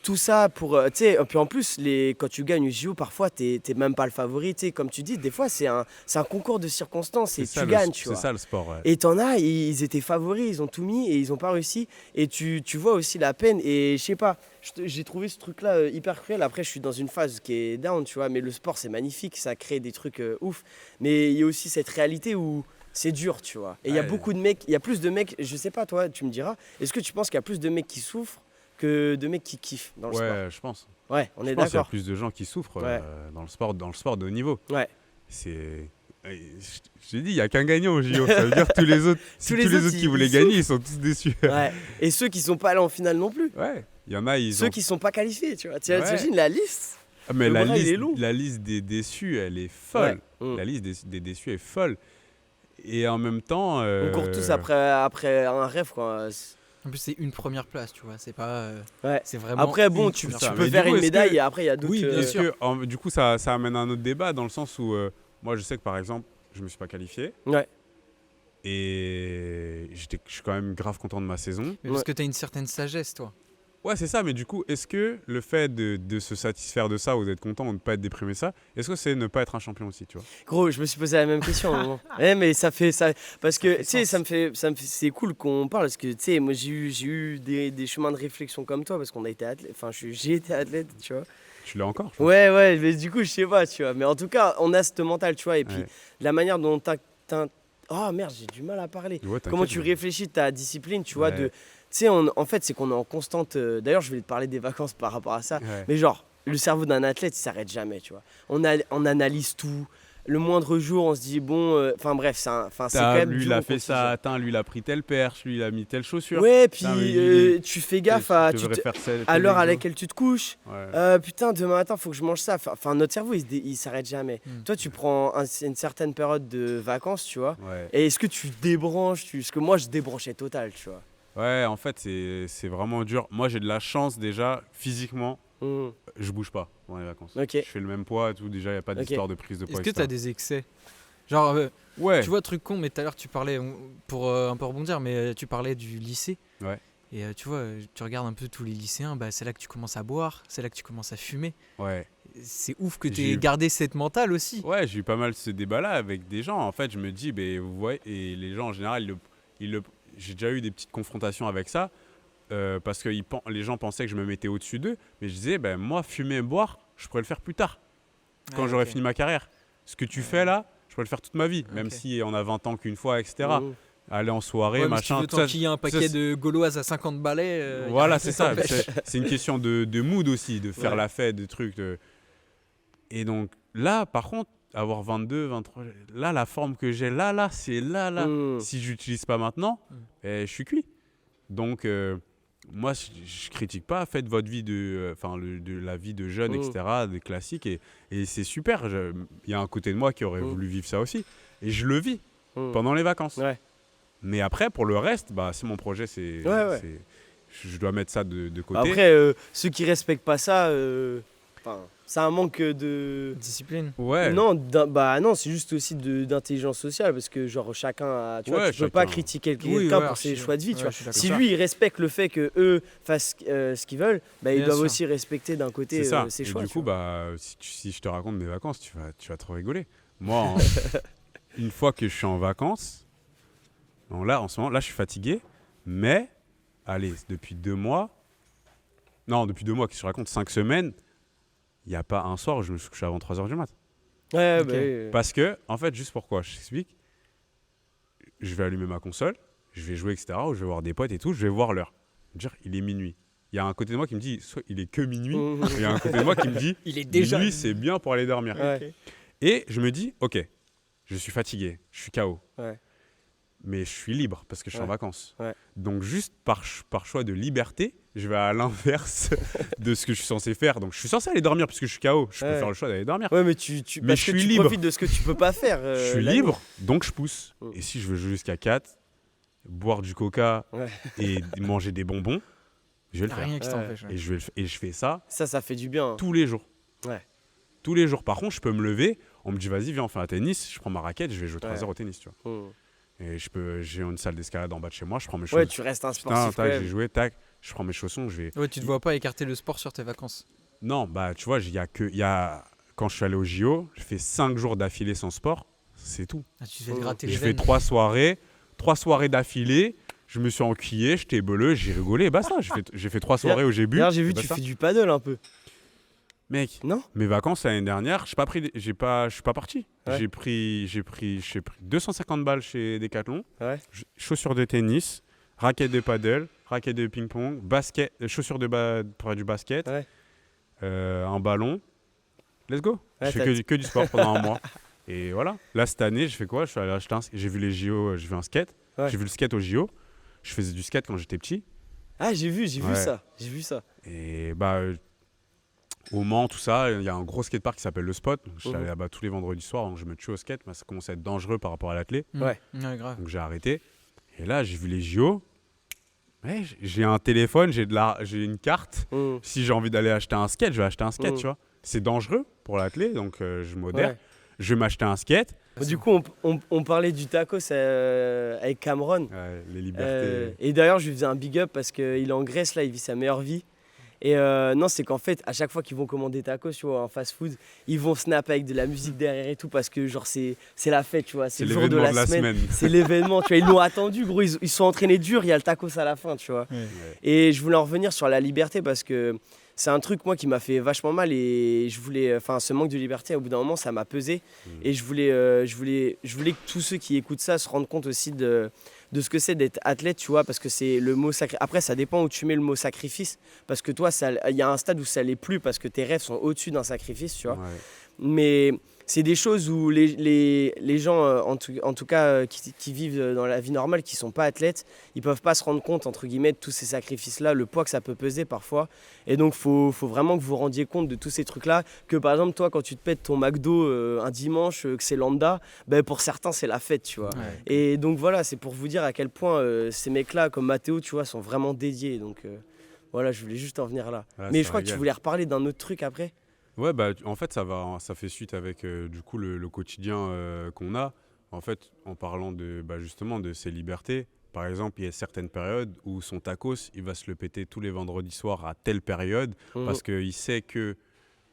A: tout ça pour... tu sais, puis en plus, quand tu gagnes une JO, parfois, t'es même pas le favori. Tu sais, comme tu dis, des fois, c'est un concours de circonstances et
F: C'est ça,
A: tu gagnes, tu
F: c'est
A: vois.
F: ça le sport. Ouais.
A: Et t'en as, ils étaient favoris, ils ont tout mis et ils ont pas réussi. Et tu vois aussi la peine. Et je sais pas, j'ai trouvé ce truc-là hyper cruel. Après, je suis dans une phase qui est down, tu vois. Mais le sport, c'est magnifique, ça crée des trucs ouf. Mais il y a aussi cette réalité où c'est dur, tu vois. Et il y a
F: Ouais.
A: beaucoup de mecs, il y a plus de mecs, je sais pas, toi, tu me diras, est-ce que tu penses qu'il y a plus de mecs qui souffrent que de mecs qui kiffent dans le sport?
F: Ouais, je pense.
A: Ouais, on est
F: Je pense qu'il y a
A: d'accord.
F: plus de gens qui souffrent
A: Ouais.
F: dans le sport de haut niveau.
A: Ouais.
F: Je t'ai dit, il n'y a qu'un gagnant au JO. Ça veut dire que tous les autres,
A: Tous les autres,
F: qui
A: ils
F: voulaient gagner, ils sont tous déçus.
A: Ouais. Et ceux qui sont pas allés en finale non plus.
F: Ouais, il y en a, ils
A: Ceux
F: ont...
A: qui sont pas qualifiés, tu vois. Tu
F: Ouais.
A: imagines la liste?
F: Ah, mais
A: le bras, il est long.
F: la liste des déçus, elle est folle.
A: Ouais. Mm.
F: La liste des déçus est folle. Et en même temps...
A: On court tous après un rêve, quoi.
C: En plus, c'est une première place, tu vois. C'est pas.
A: Ouais.
C: C'est vraiment.
A: Après, bon,
C: une
A: tu
C: première
F: ça.
A: peux
F: Mais
A: faire
F: du coup,
A: une
F: est-ce
A: médaille
F: que-
A: et après, il y a d'autres.
C: Oui, bien
F: Est-ce
C: sûr.
F: que, du coup, ça amène un autre débat dans le sens où moi, je sais que par exemple, je me suis pas qualifié.
A: Ouais.
F: Et je suis quand même grave content de ma saison.
C: Mais parce que t'as une certaine sagesse, toi.
F: Ouais, c'est ça, mais du coup, est-ce que le fait de se satisfaire de ça ou d'être content ou de ne pas être déprimé ça, est-ce que c'est ne pas être un champion aussi, tu vois?
A: Gros, je me suis posé la même question à un moment. Ouais, mais ça fait ça. Parce que, tu sais,
C: sens.
A: c'est cool qu'on parle. Parce que, tu sais, moi, j'ai eu des chemins de réflexion comme toi. Parce qu'on a été athlète. Enfin, j'ai été athlète, tu vois.
F: Tu l'as encore, je pense.
A: Ouais, mais du coup, je sais pas, tu vois. Mais en tout cas, on a ce mental, tu vois. Et puis,
F: Ouais.
A: la manière dont oh merde, j'ai du mal à parler.
F: Ouais, t'inquiète,
A: Comment tu
F: mais-
A: réfléchis ta discipline, tu vois.
F: Ouais.
A: Tu sais, en fait, c'est qu'on est en constante. D'ailleurs, je vais te parler des vacances par rapport à ça.
F: Ouais.
A: Mais genre, le cerveau d'un athlète, il s'arrête jamais, tu vois. On analyse tout. le moindre jour, on se dit bon, enfin bref, c'est quand même
F: lui,
A: dur
F: il a
A: au
F: fait
A: quotidien.
F: ça, lui, il a pris telle perche, lui, il a mis telle chaussure.
A: Ouais, puis
F: Putain, mais
A: tu fais gaffe à, à l'heure à laquelle tu te couches.
F: Ouais.
A: Putain, demain matin, faut que je mange ça. Enfin, notre cerveau, il s'arrête jamais. Toi, tu prends une certaine période de vacances, tu vois.
F: Ouais.
A: Et est-ce que tu débranches Parce que moi, je débranchais total, tu vois.
F: Ouais, en fait, c'est vraiment dur. Moi, j'ai de la chance déjà, physiquement, je bouge pas pendant les vacances.
A: Ok.
F: Je fais le même poids et tout. Déjà, il n'y a pas d'histoire de prise de poids.
C: Est-ce que
F: etc.
C: t'as des excès? Genre,
F: Ouais.
C: tu vois, truc con, mais tout à l'heure, tu parlais, pour un peu rebondir, mais tu parlais du lycée.
F: Ouais.
C: Et tu vois, tu regardes un peu tous les lycéens, bah, c'est là que tu commences à boire, c'est là que tu commences à fumer.
F: Ouais.
C: C'est ouf que tu
F: J'ai
C: aies
F: eu-
C: gardé cette mentale aussi.
F: Ouais, j'ai eu pas mal ce débat-là avec des gens. En fait, je me dis, vous voyez, et les gens en général, j'ai déjà eu des petites confrontations avec ça, parce que les gens pensaient que je me mettais au-dessus d'eux, mais je disais, moi, fumer et boire, je pourrais le faire plus tard, quand j'aurais fini ma carrière. Ce que tu fais là, je pourrais le faire toute ma vie, même si on a 20 ans qu'une fois, etc. Aller en soirée,
C: Ouais,
F: machin.
C: mais si tu veux, tant qu'il y a un paquet de gauloises à 50 balais.
F: Voilà, c'est ça. C'est une question de mood aussi, de faire la fête, des trucs. Et donc là, par contre, avoir 22, 23, là, la forme que j'ai là, c'est là. Si je l'utilise pas maintenant, je suis cuit. Donc, moi, je critique pas. Faites votre vie de la vie de jeune, etc., des classiques. Et c'est super. Il y a un côté de moi qui aurait voulu vivre ça aussi. Et je le vis pendant les vacances. Ouais. Mais après, pour le reste, c'est mon projet. Je dois mettre ça de côté.
A: Après, ceux qui respectent pas ça, c'est un manque de
C: discipline.
F: Ouais.
A: Non, non, c'est juste aussi d'intelligence sociale parce que genre chacun a, tu vois, tu peux pas critiquer quelqu'un pour ses choix de vie, tu vois. Si lui il respecte le fait que eux fassent ce qu'ils veulent, ils doivent aussi respecter d'un côté ses choix.
F: Et du coup, si je te raconte mes vacances, tu vas trop rigoler. Moi, une fois que je suis en vacances, là en ce moment, là je suis fatigué, mais allez, depuis 2 mois, qu'est-ce que je raconte, 5 semaines. Il n'y a pas un soir où je me suis couché avant 3h du mat.
A: Ouais.
F: Parce que, en fait, juste pourquoi, je t'explique. Je vais allumer ma console, je vais jouer, etc. Ou je vais voir des potes et tout, je vais voir l'heure. Dire, il est minuit. Il y a un côté de moi qui me dit, soit il est que minuit, et il y a un côté de moi qui me dit,
C: il est déjà
F: minuit, c'est bien pour aller dormir.
A: Ouais.
F: Et je me dis, ok, je suis fatigué, je suis KO.
A: Ouais.
F: Mais je suis libre parce que je suis en vacances.
A: Ouais.
F: Donc juste par choix de liberté, je vais à l'inverse de ce que je suis censé faire. Donc je suis censé aller dormir puisque je suis KO. Je peux faire le choix d'aller dormir.
A: Ouais, mais
F: je suis libre.
A: Profites de ce que tu peux pas faire.
F: Je suis libre, donc je pousse. Et si je veux jouer jusqu'à 4, boire du coca et manger des bonbons, je vais le faire.
C: Rien qui t'empêche.
F: Et je fais ça.
A: Ça fait du bien.
F: Tous les jours.
A: Ouais.
F: Tous les jours. Par contre, je peux me lever. On me dit, vas-y, viens, on fait un tennis. Je prends ma raquette, je vais jouer 3 heures au tennis, tu vois. Et j'ai une salle d'escalade en bas de chez moi, je prends mes chaussons.
A: Ouais, tu restes un sportif.
F: J'ai joué, tac, je prends mes chaussons, je vais.
C: Ouais, tu te vois pas écarter le sport sur tes vacances.
F: Non, tu vois, quand je suis allé au JO, je fais 5 jours d'affilée sans sport, c'est tout.
C: Ah, tu te fais gratter les
F: Je
C: veines.
F: fais 3 soirées d'affilée, je me suis enquillé, j'étais beleux, j'ai rigolé, et basta. J'ai fait 3 soirées où j'ai bu.
A: D'ailleurs, j'ai vu tu fais du paddle un peu.
F: Mec,
A: non,
F: mes vacances l'année dernière, je suis pas parti.
A: Ouais.
F: J'ai pris 250 balles chez Decathlon, chaussures de tennis, raquettes de paddle, raquettes de ping-pong, chaussures pour du basket, un ballon. Let's go. Je fais que du sport pendant un mois. Et voilà. Là, cette année, je fais quoi? Je suis allé acheter j'ai vu les JO, j'ai vu un skate. J'ai vu le skate au JO. Je faisais du skate quand j'étais petit.
A: Ah, j'ai vu ça.
F: Et au Mans, tout ça, il y a un gros skatepark qui s'appelle le Spot. Donc, je suis allé là-bas tous les vendredis soirs, donc je me tue au skate. Ça commençait à être dangereux par rapport à l'athlé.
C: Ouais, grave.
F: Donc j'ai arrêté. Et là, j'ai vu les JO. Ouais, j'ai un téléphone, j'ai une carte. Si j'ai envie d'aller acheter un skate, je vais acheter un skate, tu vois. C'est dangereux pour l'athlé, donc je modère. Je vais m'acheter un skate.
A: Du coup, on parlait du tacos avec Cameron.
F: Les libertés.
A: Et d'ailleurs, je lui faisais un big up parce qu'il est en Grèce, là, il vit sa meilleure vie. Et non, c'est qu'en fait, à chaque fois qu'ils vont commander tacos, tu vois, en fast-food, ils vont snap avec de la musique derrière et tout parce que genre c'est la fête, tu vois, c'est le jour de la semaine. C'est l'événement, tu vois, ils l'ont attendu, gros, ils sont entraînés dur, il y a le tacos à la fin, tu vois. Et je voulais en revenir sur la liberté parce que c'est un truc, moi, qui m'a fait vachement mal et je voulais, ce manque de liberté, au bout d'un moment, ça m'a pesé. Et je voulais que tous ceux qui écoutent ça se rendent compte aussi de ce que c'est d'être athlète, tu vois, parce que c'est le mot sacrifice. Après, ça dépend où tu mets le mot sacrifice, parce que toi, il y a un stade où ça l'est plus, parce que tes rêves sont au-dessus d'un sacrifice, tu vois. Mais c'est des choses où les gens, en tout cas, qui vivent dans la vie normale, qui sont pas athlètes, ils peuvent pas se rendre compte, entre guillemets, de tous ces sacrifices-là, le poids que ça peut peser parfois. Et donc, faut vraiment que vous vous rendiez compte de tous ces trucs-là. Que par exemple, toi, quand tu te pètes ton McDo un dimanche, que c'est lambda, ben, pour certains, c'est la fête, tu vois.
C: Ouais.
A: Et donc, voilà, c'est pour vous dire à quel point ces mecs-là, comme Mathéo, tu vois, sont vraiment dédiés. Donc, voilà, je voulais juste en venir là.
F: Voilà,
A: Mais
F: ça
A: je crois que tu
F: régale.
A: voulais reparler d'un autre truc après.
F: Ouais, en fait, ça fait suite avec du coup le quotidien qu'on a. En fait, en parlant justement de ses libertés, par exemple, il y a certaines périodes où son tacos, il va se le péter tous les vendredis soirs à telle période parce qu'il sait que,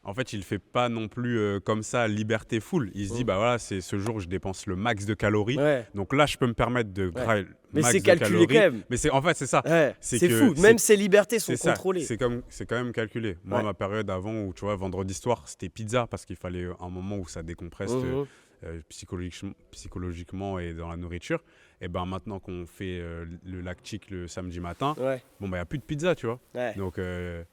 F: en fait, il fait pas non plus comme ça liberté full. Il se dit, bah voilà, c'est ce jour où je dépense le max de calories.
A: Ouais.
F: Donc là, je peux me permettre de grailler
A: Mais
F: max
A: c'est
F: de
A: calculé
F: calories.
A: quand même.
F: Mais en fait, c'est ça.
A: Ouais,
F: C'est
A: c'est
F: que
A: fou,
F: c'est-
A: même ses libertés sont
F: C'est ça,
A: contrôlées.
F: c'est quand même calculé. Moi,
A: Ouais.
F: ma période avant où, tu vois, vendredi soir, c'était pizza parce qu'il fallait un moment où ça décompresse psychologiquement et dans la nourriture. Et ben maintenant qu'on fait le lactique le samedi matin,
A: Ouais,
F: bon, il n'y a plus de pizza, tu vois.
A: ouais,
F: Donc,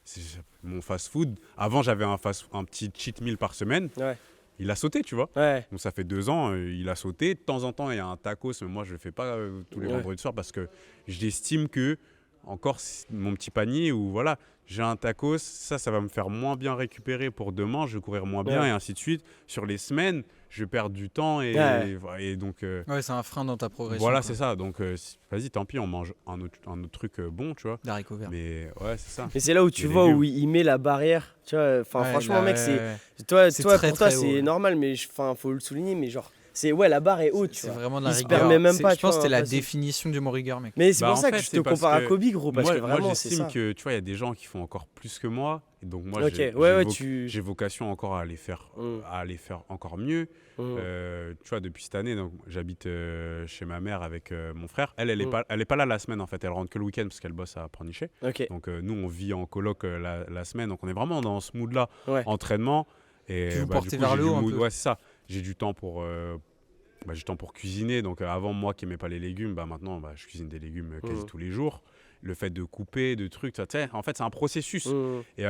F: c'est mon fast-food. Avant, j'avais un petit cheat meal par semaine.
A: ouais,
F: Il a sauté, tu vois.
A: ouais.
F: Donc ça fait 2 ans, il a sauté. De temps en temps, il y a un tacos, mais moi je le fais pas tous les
A: Ouais.
F: vendredis soirs parce que j'estime que encore mon petit panier où voilà, j'ai un tacos, ça va me faire moins bien récupérer pour demain, je vais courir moins bien
A: Ouais.
F: et ainsi de suite. Sur les semaines, je vais perdre du temps
A: Ouais.
F: et donc
C: Ouais, c'est un frein dans ta progression.
F: voilà,
C: quoi.
F: c'est ça. Donc vas-y, tant pis, on mange un autre truc bon, tu vois.
C: D'haricots verts.
F: Mais ouais, c'est ça.
A: Mais c'est là où tu
F: Les
A: vois où
F: légumes.
A: il met la barrière. Tu vois, enfin,
C: Ouais,
A: franchement,
C: là,
A: mec,
C: ouais.
A: toi,
C: C'est
A: toi
C: très,
A: pour toi,
C: très haut,
A: c'est
C: ouais.
A: normal, mais faut le souligner. Mais genre, la barre est haute, tu
C: C'est
A: vois.
C: vraiment de la
A: Il se
C: rigueur.
A: permet même
C: C'est-
A: pas,
C: Je
A: tu
C: pense
A: vois,
C: que c'était la
A: facile.
C: définition du mot rigueur, mec.
A: Mais c'est
F: Bah,
A: pour
F: en
A: ça
F: fait,
A: que je te
F: c'est parce
A: compare à
F: que
A: Kobe, gros, parce que
F: moi,
A: vraiment, c'est
F: j'estime
A: ça.
F: que tu vois, il y a des gens qui font encore plus que moi. Et donc moi,
A: Ok, ouais, tu.
F: j'ai vocation encore à les faire,
A: Mm.
F: encore mieux.
A: Mm.
F: Tu vois, depuis cette année, donc, j'habite chez ma mère avec mon frère. Elle est
A: Mm.
F: pas, elle est pas là la semaine en fait. Elle rentre que le week-end parce qu'elle bosse à Pornichet.
A: Ok,
F: Donc nous, on vit en coloc la semaine. Donc on est vraiment dans ce mood-là,
A: ouais.
F: entraînement. Et
C: Puis vous
F: du
C: portez
F: coup,
C: vers
F: j'ai
C: le
F: du
C: haut un
F: mood-
C: peu.
F: Ouais, c'est ça. J'ai du temps pour. J'ai du temps pour cuisiner. Donc avant, moi qui n'aimais pas les légumes, maintenant, je cuisine des légumes quasi
A: Mm.
F: tous les jours. Le fait de couper, de trucs, tu sais, en fait, c'est un processus.
A: Mm.
F: Et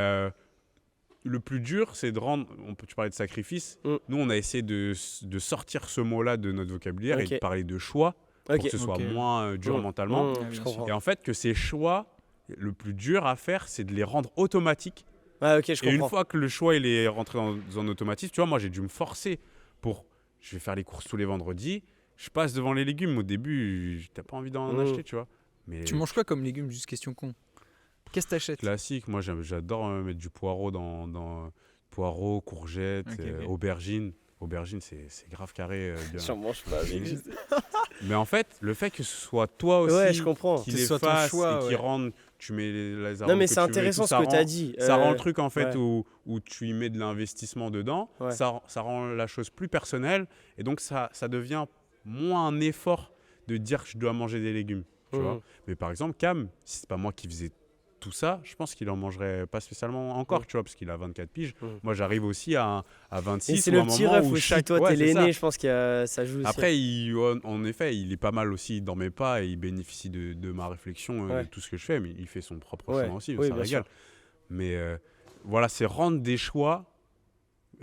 F: le plus dur, c'est de rendre. Tu parlais de sacrifice.
A: Mm.
F: Nous, on a essayé de sortir ce mot-là de notre vocabulaire et
A: Ok.
F: de parler de choix pour
A: Ok.
F: que ce soit
C: Ok.
F: moins dur
A: Mm.
F: mentalement.
A: Mm,
C: Ah,
A: je
C: bien
A: comprends.
F: Et en fait, que ces choix, le plus dur à faire, c'est de les rendre automatiques.
A: Ouais, ok, je
F: Et une
A: comprends.
F: fois que le choix il est rentré dans un automatisme, tu vois, moi j'ai dû me forcer pour. Je vais faire les courses tous les vendredis. Je passe devant les légumes. Au début, t'as pas envie d'en
A: Mm.
F: acheter, tu vois. Mais
C: Tu manges quoi comme légumes? Juste question con. Qu'est-ce que t'achètes?
F: classique. Moi, j'adore mettre du poireau dans poireau, courgettes,
C: Ok, ok.
F: aubergine. Aubergine, c'est grave carré. Bien.
A: J'en mange pas. Mais...
F: Mais en fait, le fait que ce soit toi aussi
A: Ouais, je comprends.
F: qui
C: Que ce
F: les
C: soit ton
F: fasse
C: choix,
F: et qui
C: ouais.
F: rende, tu mets les arômes
A: Non, mais
F: que
A: c'est
F: tu veux et
A: intéressant
F: tout,
A: ce que tu as dit.
F: Ça rend le truc en fait
A: ouais.
F: où tu y mets de l'investissement dedans,
A: Ouais.
F: ça rend la chose plus personnelle et donc ça devient moins un effort de dire que je dois manger des légumes. Tu
A: Mhm.
F: vois. Mais par exemple, Cam, si c'est pas moi qui faisais tout ça, je pense qu'il en mangerait pas spécialement encore,
A: Mhm.
F: tu vois, parce qu'il a 24 piges.
A: Mhm.
F: Moi, j'arrive aussi à
A: Et
F: 26
A: c'est
F: ou
A: le
F: un
A: petit
F: moment
A: ref
F: où
A: aussi.
F: chaque...
A: Toi,
F: Ouais,
A: t'es
F: c'est ça.
A: l'aîné, je pense que ça joue aussi.
F: Après, en effet, il est pas mal aussi dans mes pas et il bénéficie de ma réflexion,
A: Ouais.
F: de tout ce que je fais, mais il fait son propre
A: Ouais.
F: chemin aussi,
A: Oui,
F: ça
A: bien
F: régale.
A: sûr.
F: Mais voilà, c'est rendre des choix,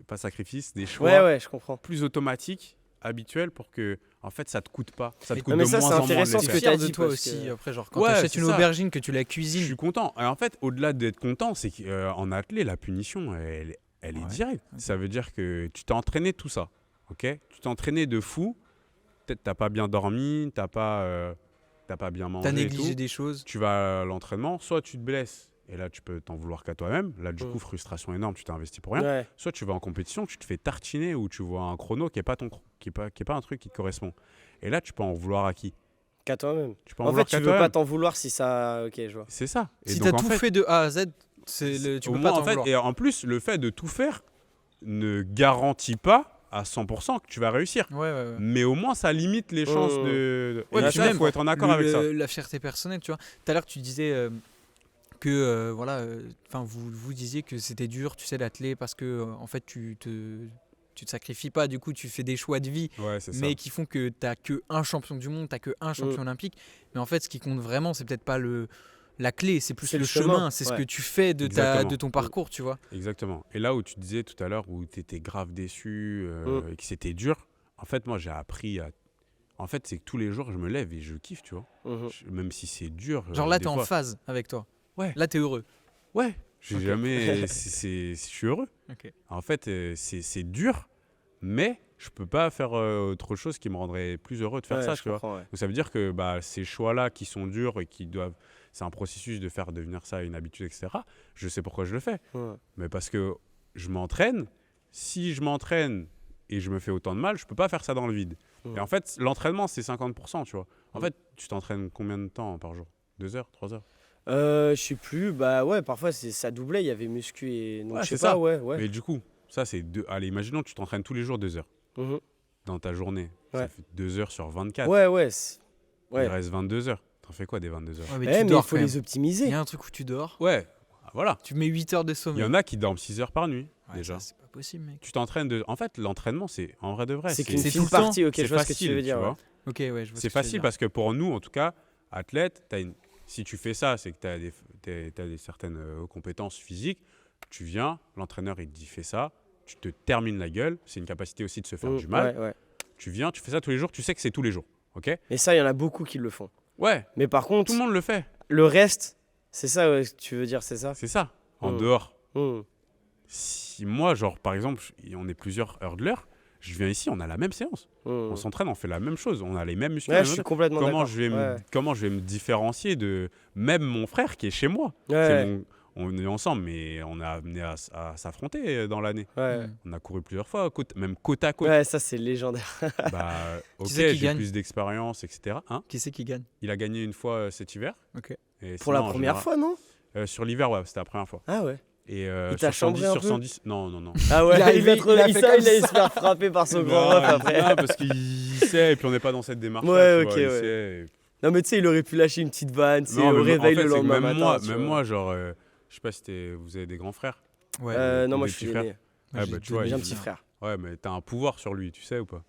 F: pas sacrifice, des choix
A: Ouais, ouais, je comprends.
F: plus automatiques, habituels pour que, en fait, ça te coûte pas. Ça te
C: Mais-
F: coûte
A: Non, mais
F: de
A: ça,
F: moins
A: c'est
F: en moins de
A: intéressant
F: les
A: ce
F: faire.
A: que
C: Fier
A: t'as
C: de
A: dit,
C: toi
A: parce
C: aussi.
A: que-
C: Après, genre, quand
F: Ouais,
C: t'achètes
F: c'est
C: une
F: ça.
C: aubergine, que tu la
F: Je
C: cuisines.
F: suis content. Et en fait, au-delà d'être content, c'est qu'en athlée, la punition, elle est
C: Ouais.
F: directe. Ça veut dire que tu t'es entraîné tout ça. Ok, tu t'es entraîné de fou. Peut-être t'as pas bien dormi, t'as pas bien mangé.
C: T'as
F: et
C: négligé
F: tout.
C: des choses.
F: Tu vas à l'entraînement, soit tu te blesses. Et là, tu peux t'en vouloir qu'à toi-même. Là, du
A: Mm.
F: coup, frustration énorme, tu t'es investi pour rien.
A: Ouais.
F: Soit tu vas en compétition, tu te fais tartiner ou tu vois un chrono qui est pas un truc qui te correspond. Et là, tu peux en vouloir à qui?
A: Qu'à toi-même.
F: Tu peux
A: En fait,
F: vouloir
A: tu
F: qu'à
A: veux pas
F: toi-même.
A: t'en vouloir si ça. Ok, je vois.
F: C'est ça. Et
C: Si
F: donc,
C: t'as
F: en
C: tout
F: fait,
C: fait de A à Z, tu
F: au
C: peux
F: moins,
C: pas t'en
F: en fait,
C: vouloir.
F: et en plus, le fait de tout faire ne garantit pas à 100% que tu vas réussir.
C: Ouais, ouais, ouais.
F: Mais au moins, ça limite les chances
A: Mm.
F: de...
C: Ouais,
F: et
C: puis
F: ça, il
C: même,
F: faut être en accord avec ça.
C: La fierté personnelle, tu vois. Tout à l'heure, tu disais que voilà, vous disiez que c'était dur, tu sais, l'athlé, parce que en fait, tu te sacrifies pas, du coup, tu fais des choix de vie,
F: Ouais, c'est ça.
C: mais qui font que t'as que un champion du monde, t'as que un champion olympique. Mais en fait, ce qui compte vraiment, c'est peut-être pas la clé, c'est plus
A: C'est
C: le
A: le chemin,
C: chemin, c'est ce
A: ouais.
C: que tu fais de
F: Exactement.
C: ton parcours, tu vois.
F: Exactement. Et là où tu disais tout à l'heure, où tu étais grave déçu et que c'était dur, en fait, moi, j'ai appris à. En fait, c'est que tous les jours, je me lève et je kiffe, tu vois. Même si c'est dur.
C: Genre là,
F: des
C: t'es en
F: fois-
C: phase avec toi.
F: Ouais.
C: Là, t'es heureux.
F: Ouais. J'ai
C: Ok.
F: jamais. Je suis heureux.
C: Ok.
F: En fait, c'est dur, mais je peux pas faire autre chose qui me rendrait plus heureux de faire ça,
A: je
F: tu vois.
A: comprends, ouais.
F: Donc ça veut dire que ces choix-là qui sont durs et qui doivent. C'est un processus de faire devenir ça une habitude, etc. Je sais pourquoi je le fais.
A: Ouais.
F: Mais parce que je m'entraîne. Si je m'entraîne et je me fais autant de mal, je peux pas faire ça dans le vide.
A: Ouais.
F: Et en fait, l'entraînement, c'est 50%, tu vois. En
A: Ouais.
F: fait, tu t'entraînes combien de temps par jour 2 heures, 3 heures
A: Je sais plus, bah ouais, parfois ça doublait, il y avait muscu et. Donc
F: Ouais,
A: je sais
F: c'est
A: pas,
F: ça.
A: ouais.
F: Mais du coup, ça, c'est deux. Allez, imaginons que tu t'entraînes tous les jours 2 heures
A: Mhm.
F: dans ta journée.
A: Ouais.
F: Ça fait 2 heures sur 24.
A: Ouais, ouais.
F: Il
A: Ouais.
F: reste 22 heures. T'en fais quoi des 22 heures
C: Ouais,
A: Mais,
C: mais tu
A: il
C: dors
A: faut
C: quand
A: les
C: même. Il
A: optimiser.
C: y a un truc où tu dors.
F: Ouais, voilà.
C: Tu mets 8 heures de
F: Il
C: sommeil.
F: y en a qui dorment 6 heures par nuit,
C: Ouais,
F: déjà.
C: ça, c'est pas possible, mec.
F: Tu t'entraînes de. En fait, l'entraînement, c'est en vrai de vrai.
A: C'est qu'une
C: c'est tout
A: fine
C: le temps.
A: partie, ok,
F: c'est
A: je vois ce que
F: facile,
A: tu veux dire.
F: tu
A: ouais.
F: vois.
C: Ok, ouais, je vois ce que
F: C'est
C: tu veux
F: facile
C: dire.
F: parce que pour nous, en tout cas, athlètes, si tu fais ça, c'est que tu as des certaines compétences physiques. Tu viens, l'entraîneur, il te dit fais ça, tu te termines la gueule. C'est une capacité aussi de se faire du mal.
A: Ouais, ouais.
F: Tu viens, tu fais ça tous les jours, tu sais que c'est tous les jours. Ok.
A: Et ça, il y en a beaucoup qui le font.
F: Ouais,
A: Mais par contre,
F: tout le monde le fait.
A: le reste, c'est ça que tu veux dire, c'est ça
F: C'est ça. En
A: Mm.
F: dehors.
A: Mhm.
F: Si moi, genre, par exemple, on est plusieurs hurdlers, je viens ici, on a la même séance.
A: Mhm.
F: On s'entraîne, on fait la même chose. On a les mêmes muscles.
A: Ouais, je suis complètement
F: comment
A: d'accord.
F: je vais
A: Ouais.
F: comment je vais me différencier de même mon frère qui est chez moi.
A: Ouais,
F: C'est on est ensemble, mais on a amené à s'affronter dans l'année.
A: ouais.
C: Mm.
F: On a couru plusieurs fois, même côte à côte.
A: Ouais, ça c'est légendaire.
F: Bah, ok,
C: c'est qui
F: j'ai
C: gagne
F: plus d'expérience, etc. Hein,
C: Qui c'est qui gagne?
F: il a gagné une fois cet hiver.
C: Ok.
F: Et
A: Pour la
F: sinon, en
A: première
F: général-
A: fois, non
F: Sur l'hiver, ouais, c'était la première fois.
A: Ah ouais.
F: Et
A: Il t'a
F: sur 110,
A: chambré un
F: sur
A: peu
F: 110, non.
A: Ah ouais,
C: Il est arrivé,
A: trop
C: il a
A: il
C: fait
A: ça,
C: comme
A: il allait
C: ça.
A: se faire frapper par son grand
F: Non,
A: ref après.
F: non, parce qu'il sait, et puis on n'est pas dans cette démarche.
A: Ouais,
F: tu
A: ok,
F: vois, il
A: ouais.
F: sait,
A: Non mais tu sais, il aurait pu lâcher une petite vanne, c'est
F: Non,
A: au
F: mais
A: réveil
F: en fait,
A: le
F: c'est que
A: lendemain
F: même
A: matin.
F: moi,
A: tu
F: même
A: vois.
F: moi, genre, je sais pas si vous avez des grands frères.
C: Ouais.
A: Non,
F: ou
A: moi
F: des
A: je suis
F: petits frères.
A: aîné.
F: Ah,
C: j'ai
F: bah, tu
C: deux
F: vois,
A: J'ai un
F: il-
A: petit frère.
F: Ouais, mais t'as un pouvoir sur lui, tu sais ou pas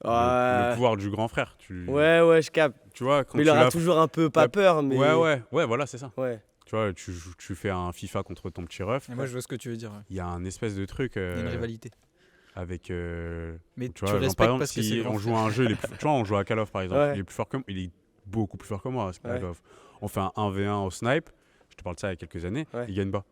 F: le
A: Ouais,
F: pouvoir du grand frère.
A: ouais, je capte.
F: Tu vois, quand
A: Mais il
F: tu
A: aura
F: l'as-
A: toujours un peu pas peur, mais.
F: Ouais, voilà, c'est ça.
A: Ouais.
F: Tu vois, tu fais un FIFA contre ton petit ref.
C: Et moi, je vois ce que tu veux dire. Ouais.
F: Il y a un espèce de truc
C: Il y a une rivalité.
F: avec.
C: Mais
F: Tu
C: tu
F: vois, genre,
C: respectes
F: par exemple,
C: parce que c'est
F: si
C: le grand
F: on joue
C: frère.
F: à un jeu, tu vois, on joue à Call of par exemple,
A: Ouais.
F: il est plus fort que moi, il est beaucoup plus fort que moi, c'est pas
A: Ouais.
F: Call of. On fait un 1v1 au snipe, je te parle de ça il y a quelques années,
A: Ouais.
F: il gagne pas.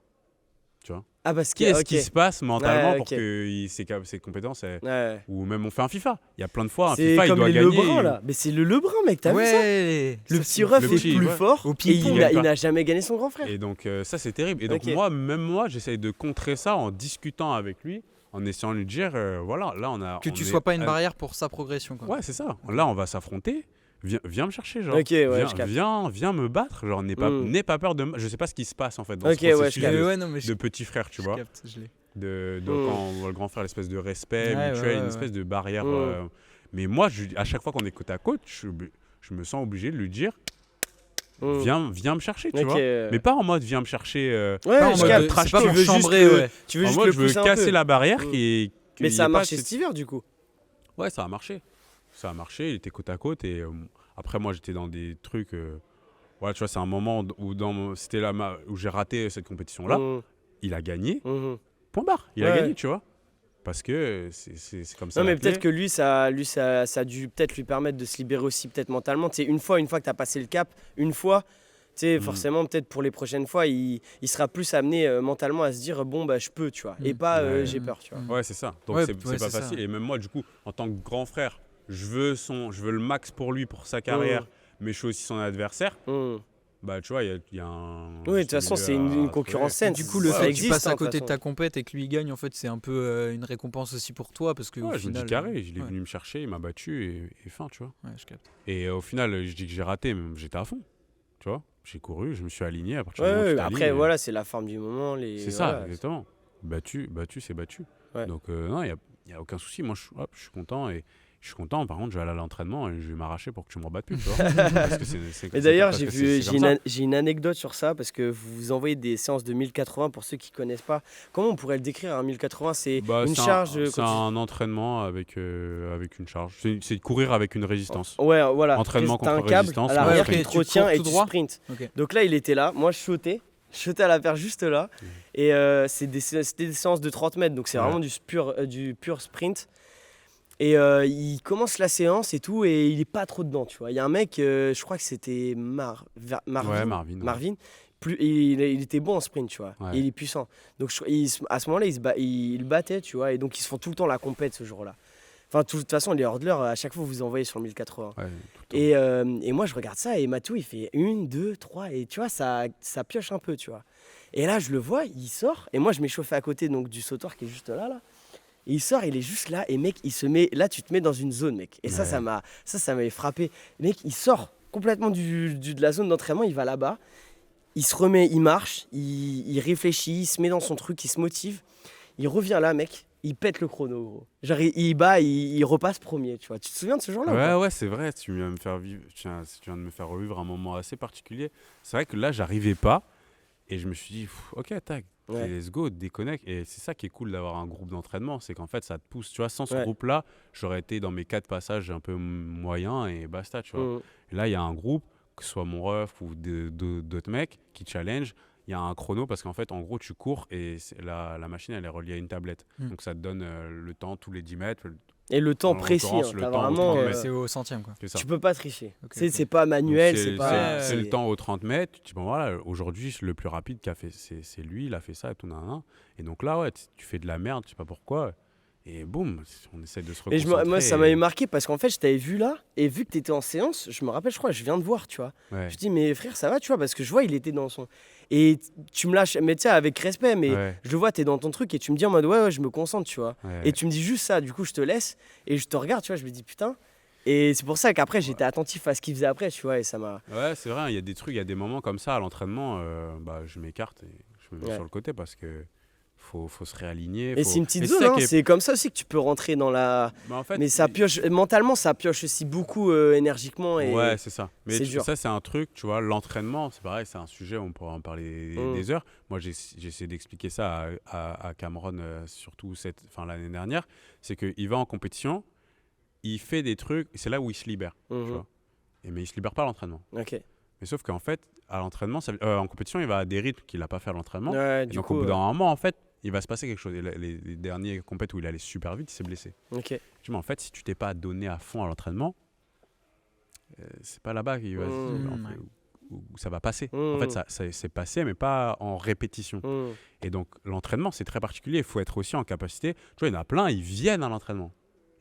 A: Ah, parce que.
F: Qu'est-ce
A: Ok.
F: qui se passe mentalement
A: Ouais,
F: pour
A: ok.
F: que ses compétences,
A: Ouais.
F: ou même on fait un FIFA. Il y a plein de fois, un
A: C'est
F: FIFA, il
A: comme
F: doit
A: les
F: gagner.
A: Lebrun là. Mais c'est le Lebrun, mec, t'as vu ça
C: Ouais.
A: Le
C: Ça,
A: petit
C: c'est-
A: ref
F: le
A: est
F: petit,
A: plus
F: ouais.
A: fort
C: Au
A: et
C: ping-pong,
A: il n'a jamais gagné son grand frère.
F: Et donc ça c'est terrible. Et donc
A: Ok.
F: même moi, j'essaye de contrer ça en discutant avec lui, en essayant de lui dire, voilà, là on a...
C: Que
F: on
C: tu
F: est
C: sois pas une
F: à-
C: barrière pour sa progression. Quoi.
F: Ouais, c'est ça. Là on va s'affronter. Viens me chercher, genre.
A: Ok, ouais, je capte.
F: viens me battre, genre n'aie pas peur de. Je sais pas ce qui se passe en fait dans
A: Ok,
F: ce
A: ouais, je
F: processus
A: capte.
F: de,
C: non, mais
F: de petit frère, tu
C: je
F: vois.
C: capte, je l'ai.
F: De
A: Mm.
F: quand on voit le grand frère, l'espèce de respect
C: Ouais,
F: mutuel,
C: ouais,
F: une
C: ouais.
F: espèce de barrière.
A: Mm.
F: Mais moi, à chaque fois qu'on est côte à côte, je me sens obligé de lui dire, viens me chercher, tu
A: Ok.
F: vois. Mais pas en mode viens me chercher.
A: Ouais,
C: Pas en
A: je
C: mode
A: capte.
C: de-
F: trash
C: c'est pas
F: talk.
C: pour
A: Tu veux juste
C: chambrer,
A: le-
C: ouais.
A: Tu veux
F: En
A: juste
F: mode,
A: le
F: je veux
A: pousser un
F: casser
A: peu.
F: la barrière
A: Mm.
F: qui.
A: Mais ça a marché cet hiver du coup.
F: Ouais, ça a marché. Ça a marché, il était côte à côte. Et après, moi, j'étais dans des trucs. Ouais, tu vois, c'est un moment c'était là où j'ai raté cette compétition-là.
A: Mhm.
F: Il a gagné.
A: Mhm.
F: Point barre. Il a
A: Ouais.
F: gagné, tu vois. Parce que c'est comme ça.
A: Non mais
F: la clé.
A: peut-être que lui ça a dû peut-être lui permettre de se libérer aussi peut-être mentalement. Tu sais, une fois que tu as passé le cap, tu sais, forcément peut-être pour les prochaines fois, il sera plus amené mentalement à se dire bon bah je peux, tu vois, et pas
F: Ouais.
A: j'ai peur, tu vois.
F: Ouais, c'est ça. Donc
C: Ouais,
F: c'est
C: ouais,
F: pas
C: c'est ça.
F: facile. Et même moi, du coup, en tant que grand frère, je veux le max pour lui, pour sa carrière, mais je suis aussi son adversaire.
A: Mhm.
F: Bah, tu vois, il y a un.
A: Oui, de toute façon, c'est une concurrence saine.
C: Du coup, le
A: Ça
C: fait que tu
A: existe,
C: passes
A: hein,
C: à
A: de toute
C: côté de
A: façon.
C: ta compète et que lui gagne, en fait, c'est un peu une récompense aussi pour toi parce que au
F: Ouais, je me
C: final,
F: dis carré. Il est
C: ouais.
F: venu me chercher, il m'a battu et fin, tu vois.
C: Ouais, je capte.
F: Et au final, je dis que j'ai raté, mais j'étais à fond. Tu vois, j'ai couru, je me suis aligné à partir
A: Ouais,
F: du moment où
A: ouais,
F: tu t'alignes,
A: après voilà, c'est la forme du moment.
F: C'est ça,
A: voilà.
F: exactement. Battu, c'est battu.
A: Ouais.
F: Donc, non, il n'y a aucun souci. Moi, je suis content. Et Je suis content, par contre, je vais aller à l'entraînement et je vais m'arracher pour que tu me rebattes plus, tu vois. Parce que
A: Mais d'ailleurs,
F: parce que c'est comme ça.
A: j'ai une anecdote sur ça parce que vous envoyez des séances de 1080 pour ceux qui connaissent pas. Comment on pourrait le décrire un 1080? C'est une charge.
F: C'est un entraînement avec une charge. C'est de courir avec une résistance.
A: Ouais, voilà.
F: Entraînement
A: T'as un
F: contre
A: câble
F: résistance.
A: à l'arrière
C: ouais,
A: qui
C: ok,
A: te
C: tu
A: retient
C: cours
A: et
C: tout
A: tu
C: droit.
A: sprintes.
C: Ok.
A: Donc là, il était là. Moi, je sautais à la perche juste là. Et c'était des séances de 30 mètres. Donc c'est vraiment du pur sprint. Et il commence la séance et tout, et il est pas trop dedans, tu vois. Il y a un mec, je crois que c'était Marvin.
F: Ouais, Marvin.
A: Marvin. Il était bon en sprint, tu vois.
F: Ouais.
A: Et il est puissant. Donc à ce moment-là, il battait, tu vois. Et donc ils se font tout le temps la compète ce jour-là. Enfin, de toute façon, les hurdlers, à chaque fois, vous envoyez sur le 1080.
F: Ouais, tout le temps.
A: Et moi, je regarde ça, et Matou, il fait 1, 2, 3, et tu vois, ça pioche un peu, tu vois. Et là, je le vois, il sort, et moi, je m'échauffais à côté donc, du sautoir qui est juste là. Et il sort, il est juste là, et mec, il se met. Là, tu te mets dans une zone, mec. Et ça m'avait frappé. Mec, il sort complètement de la zone d'entraînement, il va là-bas, il se remet, il marche, il réfléchit, il se met dans son truc, il se motive. Il revient là, mec, il pète le chrono, gros. Genre, il repasse premier, tu vois. Tu te souviens de ce jour-là?
F: Ouais, c'est vrai. Tu viens de me faire revivre un moment assez particulier. C'est vrai que là, j'arrivais pas, et je me suis dit, ok, tac.
A: Ouais.
F: Let's go, déconnecte. Et c'est ça qui est cool d'avoir un groupe d'entraînement, c'est qu'en fait ça te pousse. Tu vois, sans ce
A: Ouais.
F: groupe-là, j'aurais été dans mes 4 passages un peu moyens et basta, tu vois. Et là, il y a un groupe, que ce soit mon ref ou d'autres mecs qui challenge. Il y a un chrono parce qu'en fait, en gros, tu cours et la machine, elle est reliée à une tablette. Donc ça te donne le temps tous les 10 mètres.
A: Et le temps
F: En
A: précis,
F: l'occurrence,
A: hein,
F: le
A: t'as
F: temps au
A: vraiment.
F: 30 mètres.
C: C'est au centième, quoi.
F: C'est ça.
A: Tu peux pas tricher.
C: Ok,
A: C'est pas manuel,
F: Donc,
A: c'est pas.
F: c'est le temps aux 30 mètres. Tu dis, bon voilà, aujourd'hui, le plus rapide qu'a fait, c'est lui, il a fait ça et tout. Nan. Et donc là, ouais, tu fais de la merde, je sais pas pourquoi. Et boum, on essaie de se
A: Et
F: reconcentrer.
A: moi, ça m'avait marqué parce qu'en fait, je t'avais vu là, et vu que t'étais en séance, je me rappelle, je crois, je viens de voir, tu vois.
F: Ouais.
A: Je dis, mais frère, ça va, tu vois, parce que je vois, il était dans son. Et tu me lâches, mais tu sais, avec respect, mais
F: Ouais.
A: je le vois, t'es dans ton truc, et tu me dis en mode, ouais, je me concentre, tu vois.
F: Ouais.
A: Et tu me dis juste ça, du coup, je te laisse, et je te regarde, tu vois, je me dis, putain. Et c'est pour ça qu'après, j'étais attentif à ce qu'il faisait après, tu vois, et ça m'a.
F: Ouais, c'est vrai, il y a des trucs, il y a des moments comme ça à l'entraînement, je m'écarte et je me mets
A: Ouais.
F: sur le côté parce que faut se réaligner.
A: Et c'est une petite
F: Et
A: zone,
F: ça
A: hein,
F: qui est-
A: c'est comme ça aussi que tu peux rentrer dans la.
F: Bah, en fait,
A: Mais ça pioche, mentalement, ça pioche aussi beaucoup énergiquement. Et...
F: Ouais, c'est ça. Mais
A: c'est dur.
F: ça, c'est un truc, tu vois, l'entraînement, c'est pareil, c'est un sujet, on pourra en parler des heures. Moi, j'ai essayé d'expliquer ça à Cameron, surtout l'année dernière. C'est qu'il va en compétition, il fait des trucs, et c'est là où il se libère. Tu vois. Mais il se libère pas à l'entraînement.
A: Ok.
F: Mais sauf qu'en fait, à l'entraînement, en compétition, il va à des rythmes qu'il n'a pas fait à l'entraînement.
A: Ouais,
F: Et
A: du
F: donc,
A: coup.
F: au bout d'un moment, en fait, il va se passer quelque chose. Et les derniers compètes où il allait super vite, il s'est blessé.
A: Ok.
F: Je dis, mais en fait, si tu t'es pas donné à fond à l'entraînement, c'est pas là-bas qu'il va, où ça va passer. En fait, ça c'est passé, mais pas en répétition. Et donc, l'entraînement, c'est très particulier. Il faut être aussi en capacité. Tu vois, il y en a plein, ils viennent à l'entraînement.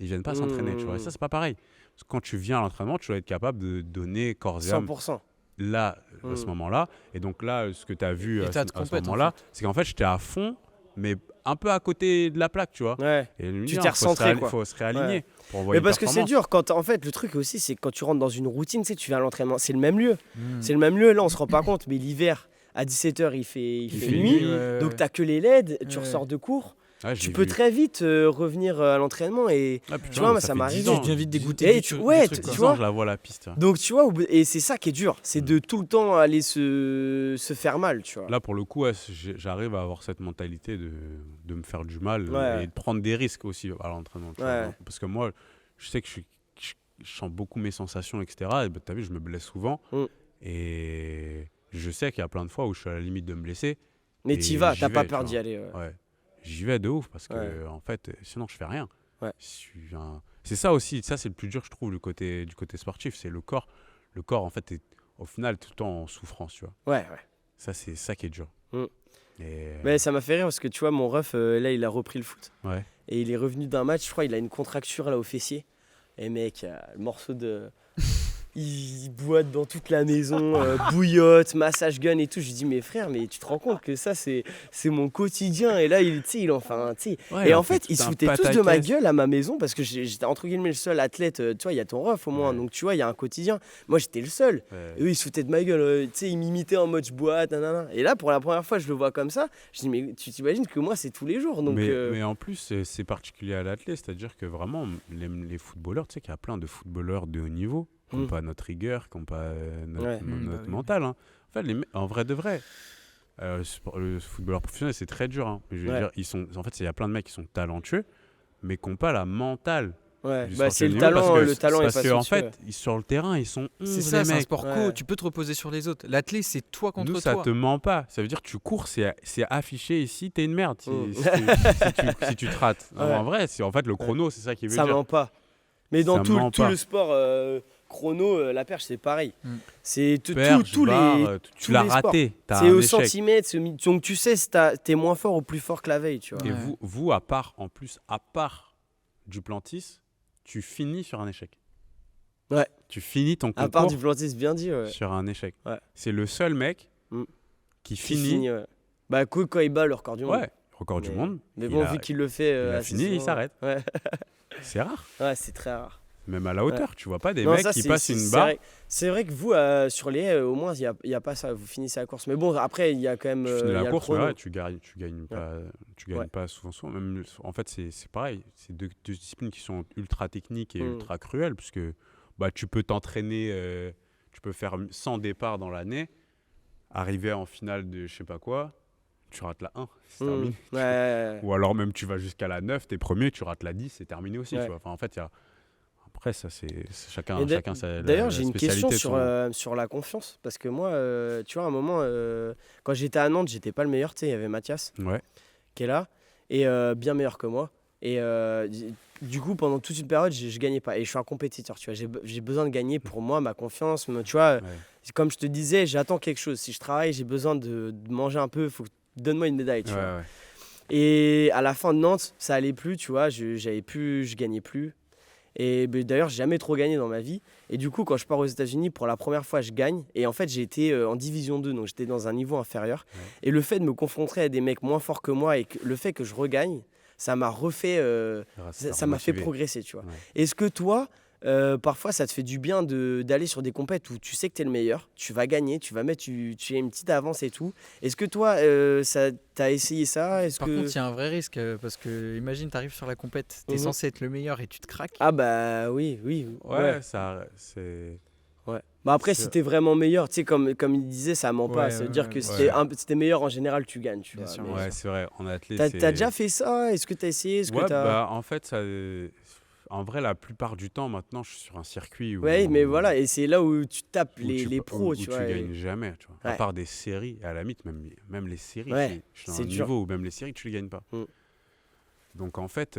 F: Ils viennent pas s'entraîner, tu vois. Et ça, c'est pas pareil. Parce que quand tu viens à l'entraînement, tu dois être capable de donner corps et âme
A: 100%.
F: là, à ce moment-là. Et donc là, ce que tu as vu à
C: État de
F: ce
C: compète,
F: moment-là,
C: en fait.
F: c'est qu'en fait, j'étais à fond, mais un peu à côté de la plaque, tu vois.
A: Ouais.
F: Et lui
A: Tu
F: dire,
A: t'es recentré, quoi.
F: faut se réaligner
A: Ouais.
F: pour envoyer
A: Mais parce
F: une
A: que c'est
F: performance.
A: dur. En fait, le truc aussi, c'est que quand tu rentres dans une routine, tu sais, tu viens à l'entraînement, c'est le même lieu. C'est le même lieu. Là, on se rend pas compte, mais l'hiver, à 17h, il fait
F: fait
A: nuit.
F: nuit,
A: Donc, tu n'as que les LED, tu
C: Ouais.
A: ressors de cours.
F: Ouais, je
A: Tu
F: l'ai
A: peux
F: vu.
A: très vite revenir à l'entraînement. Et
F: Ah, putain,
A: tu vois, moi, ça
F: fait
A: m'arrive.
F: 10 ans,
C: Je viens vite
F: 10
C: dégoûté
A: Et
C: du
A: ouais,
C: truc,
A: tu
C: quoi.
F: ans,
A: vois.
F: je la vois la piste.
A: Donc, tu vois, et c'est ça qui est dur. C'est de tout le temps aller se faire mal, tu vois.
F: Là, pour le coup, ouais, j'arrive à avoir cette mentalité de me faire du mal
A: Ouais.
F: et de prendre des risques aussi à l'entraînement. tu
A: Ouais.
F: vois. Parce que moi, je sais que je sens beaucoup mes sensations, etc. Et bah, tu as vu, je me blesse souvent. Et je sais qu'il y a plein de fois où je suis à la limite de me blesser.
A: Mais
F: Et
A: t'y vas,
F: j'y
A: t'as pas
F: vais,
A: peur
F: tu
A: d'y
F: vois.
A: aller.
F: Ouais. J'y vais de ouf parce que,
A: Ouais.
F: en fait, sinon, je fais rien.
A: Ouais.
F: C'est ça aussi, ça, c'est le plus dur, je trouve, du côté sportif. C'est le corps. Le corps, en fait, est au final tout le temps en souffrance, tu vois.
A: Ouais.
F: Ça, c'est ça qui est dur. Et...
A: Mais ça m'a fait rire parce que tu vois, mon ref, là, il a repris le foot.
F: Ouais.
A: Et il est revenu d'un match, je crois, il a une contracture là au fessier. Et mec, le morceau de. il boite dans toute la maison, bouillotte, massage gun et tout. Je lui dis, mais frère, mais tu te rends compte que ça, c'est mon quotidien. Et là, il en enfin, tu sais.
F: Ouais,
A: Et en fait, ils se
F: tout un
A: foutaient tous de ma
F: pataquès.
A: gueule à ma maison parce que j'étais entre guillemets le seul athlète. Tu vois, il y a ton ref au moins.
F: Ouais.
A: Donc, tu vois, il y a un quotidien. Moi, j'étais le seul.
F: Ouais.
A: Et eux, ils se foutaient de ma gueule. Tu sais, ils m'imitaient en mode je boite, nanana. Et là, pour la première fois, je le vois comme ça. Je dis, mais tu t'imagines que moi, c'est tous les jours. Donc,
F: mais en plus, c'est particulier à l'athlète, c'est-à-dire que vraiment, les footballeurs, tu sais qu'il y a plein de footballeurs de haut niveau qui n'ont pas notre rigueur, qui n'ont pas
A: Ouais.
F: notre
C: Bah oui.
F: mental. Hein. En fait, en vrai de vrai, le footballeur professionnel, c'est très dur. Hein. Je veux
A: Ouais.
F: dire, en fait, il y a plein de mecs qui sont talentueux, mais qui n'ont pas la mentale.
A: ouais,
F: du
A: bah, c'est
F: sportif
A: le
F: de haut niveau,
A: talent.
F: parce que
A: Le talent est
F: parce
A: pas
F: que, en
A: au-dessus, ouais.
F: fait, sur le terrain, ils sont 11
C: C'est ça,
F: les
C: c'est un
F: mecs.
C: sport co,
A: Ouais.
C: tu peux te reposer sur les autres. L'athlète, c'est toi contre
F: Nous,
C: toi.
F: ça te ment pas. Ça veut dire que tu cours, c'est affiché ici, t'es une merde si,
A: Mm.
F: si tu te rates. Non,
A: Ouais.
F: en vrai, en fait, le chrono, c'est ça qui veut
A: Ça
F: dire.
A: ment pas. Mais dans
F: Ça
A: tout
F: ment pas.
A: le sport chrono, la perche, c'est pareil. C'est
F: Perche,
A: tous
F: barre,
A: les.
F: tu
A: tous
F: l'as
A: les sports.
F: raté. T'as
A: C'est
F: un
A: au
F: échec.
A: centimètre. Donc tu sais si t'es moins fort ou plus fort que la veille, tu vois.
F: Et
C: Ouais.
F: vous, à part du plantis, tu finis sur un échec.
A: Ouais.
F: Tu finis ton
A: À part
F: concours
A: du plantis, bien dit, ouais.
F: sur un échec.
A: Ouais.
F: C'est le seul mec
A: Mm.
F: qui
A: Qui
F: finit.
A: ouais. Bah, quand il bat le record du monde.
F: Ouais, record du monde.
A: Mais
F: il
A: bon,
F: a-
A: vu qu'il le fait.
F: il a
A: assez
F: fini, il
A: souvent,
F: s'arrête.
A: Ouais,
F: C'est rare.
A: ouais c'est très rare.
F: Même à la hauteur, tu vois pas des
A: Non,
F: mecs
A: ça,
F: qui
A: c'est-
F: passent
A: c'est-
F: une
A: c'est
F: barre.
A: vrai. C'est vrai que vous, sur les haies, au moins, il n'y a pas ça. Vous finissez la course. Mais bon, après, il y a quand même.
F: Tu finis
A: il y a
F: la
A: le
F: course, mais
A: chrono.
F: ouais, tu gagnes
A: Ouais.
F: pas souvent. Même, en fait, c'est pareil. C'est deux disciplines qui sont ultra techniques et
A: Mm.
F: ultra cruelles, puisque bah, tu peux t'entraîner, tu peux faire 100 départs dans l'année, arriver en finale de je sais pas quoi, tu rates la 1, c'est terminé.
A: Ouais.
F: Ou alors même tu vas jusqu'à la 9, t'es premier, tu rates la 10, c'est terminé aussi.
A: Ouais.
F: Tu vois. Enfin, en fait, après, ça, c'est chacun,
A: Et d'a-
F: chacun sa
A: D'ailleurs,
F: la
A: j'ai une question
F: spécialité de son-
A: sur la confiance. Parce que moi, tu vois, à un moment, quand j'étais à Nantes, j'étais pas le meilleur. Tu sais, il y avait Mathias
F: Ouais.
A: qui est là, et bien meilleur que moi. Et du coup, pendant toute une période, je gagnais pas. Et je suis un compétiteur, tu vois. J'ai besoin de gagner pour moi, ma confiance. Tu vois,
F: Ouais.
A: comme je te disais, j'attends quelque chose. Si je travaille, j'ai besoin de manger un peu. Donne-moi une médaille, tu
F: Ouais,
A: vois.
F: ouais.
A: Et à la fin de Nantes, ça allait plus, tu vois. Je gagnais plus. Et d'ailleurs, j'ai jamais trop gagné dans ma vie. Et du coup, quand je pars aux États-Unis, pour la première fois, je gagne. Et en fait, j'ai été en division 2, donc j'étais dans un niveau inférieur.
F: Ouais.
A: Et le fait de me confronter à des mecs moins forts que moi et le fait que je regagne, ça m'a refait. Ça m'a fait
F: remotivé.
A: progresser, tu vois.
F: Ouais.
A: Est-ce que toi, parfois, ça te fait du bien d'aller sur des compètes où tu sais que tu es le meilleur, tu vas gagner, tu as une petite avance et tout. Est-ce que toi, t'as essayé ça? Est-ce
C: Par
A: que...
C: contre, il y a un vrai risque parce que imagine, tu arrives sur la compète, tu es
A: Mhm.
C: censé être le meilleur et tu te craques.
A: Ah bah oui.
F: Ouais, ça, c'est.
A: Ouais. Bah après,
F: C'est-
A: si t'es vraiment meilleur, tu sais, comme il disait, ça ment pas.
C: Ouais,
A: Ça veut
C: ouais,
A: dire
C: ouais,
A: que
C: ouais.
A: si t'es meilleur en général, tu gagnes. Tu
C: Bien
A: vois.
C: sûr,
A: Mais
F: Ouais, c'est vrai. En athlète,
A: t'as déjà fait ça? Est-ce que t'as essayé? Est-ce que
F: Ouais,
A: t'as...
F: bah en fait, en vrai, la plupart du temps, maintenant, je suis sur un circuit où.
A: Ouais, mais voilà, et c'est là où tu tapes
F: où
A: les
F: tu-
A: pros,
F: où
A: tu
F: tu
A: vois.
F: gagnes jamais, tu vois. À
A: Ouais.
F: part des séries, à la limite, même les séries,
A: Ouais,
F: je suis à
A: c'est
F: un
A: dur.
F: niveau où même les séries, tu les gagnes pas.
A: Mm.
F: Donc en fait,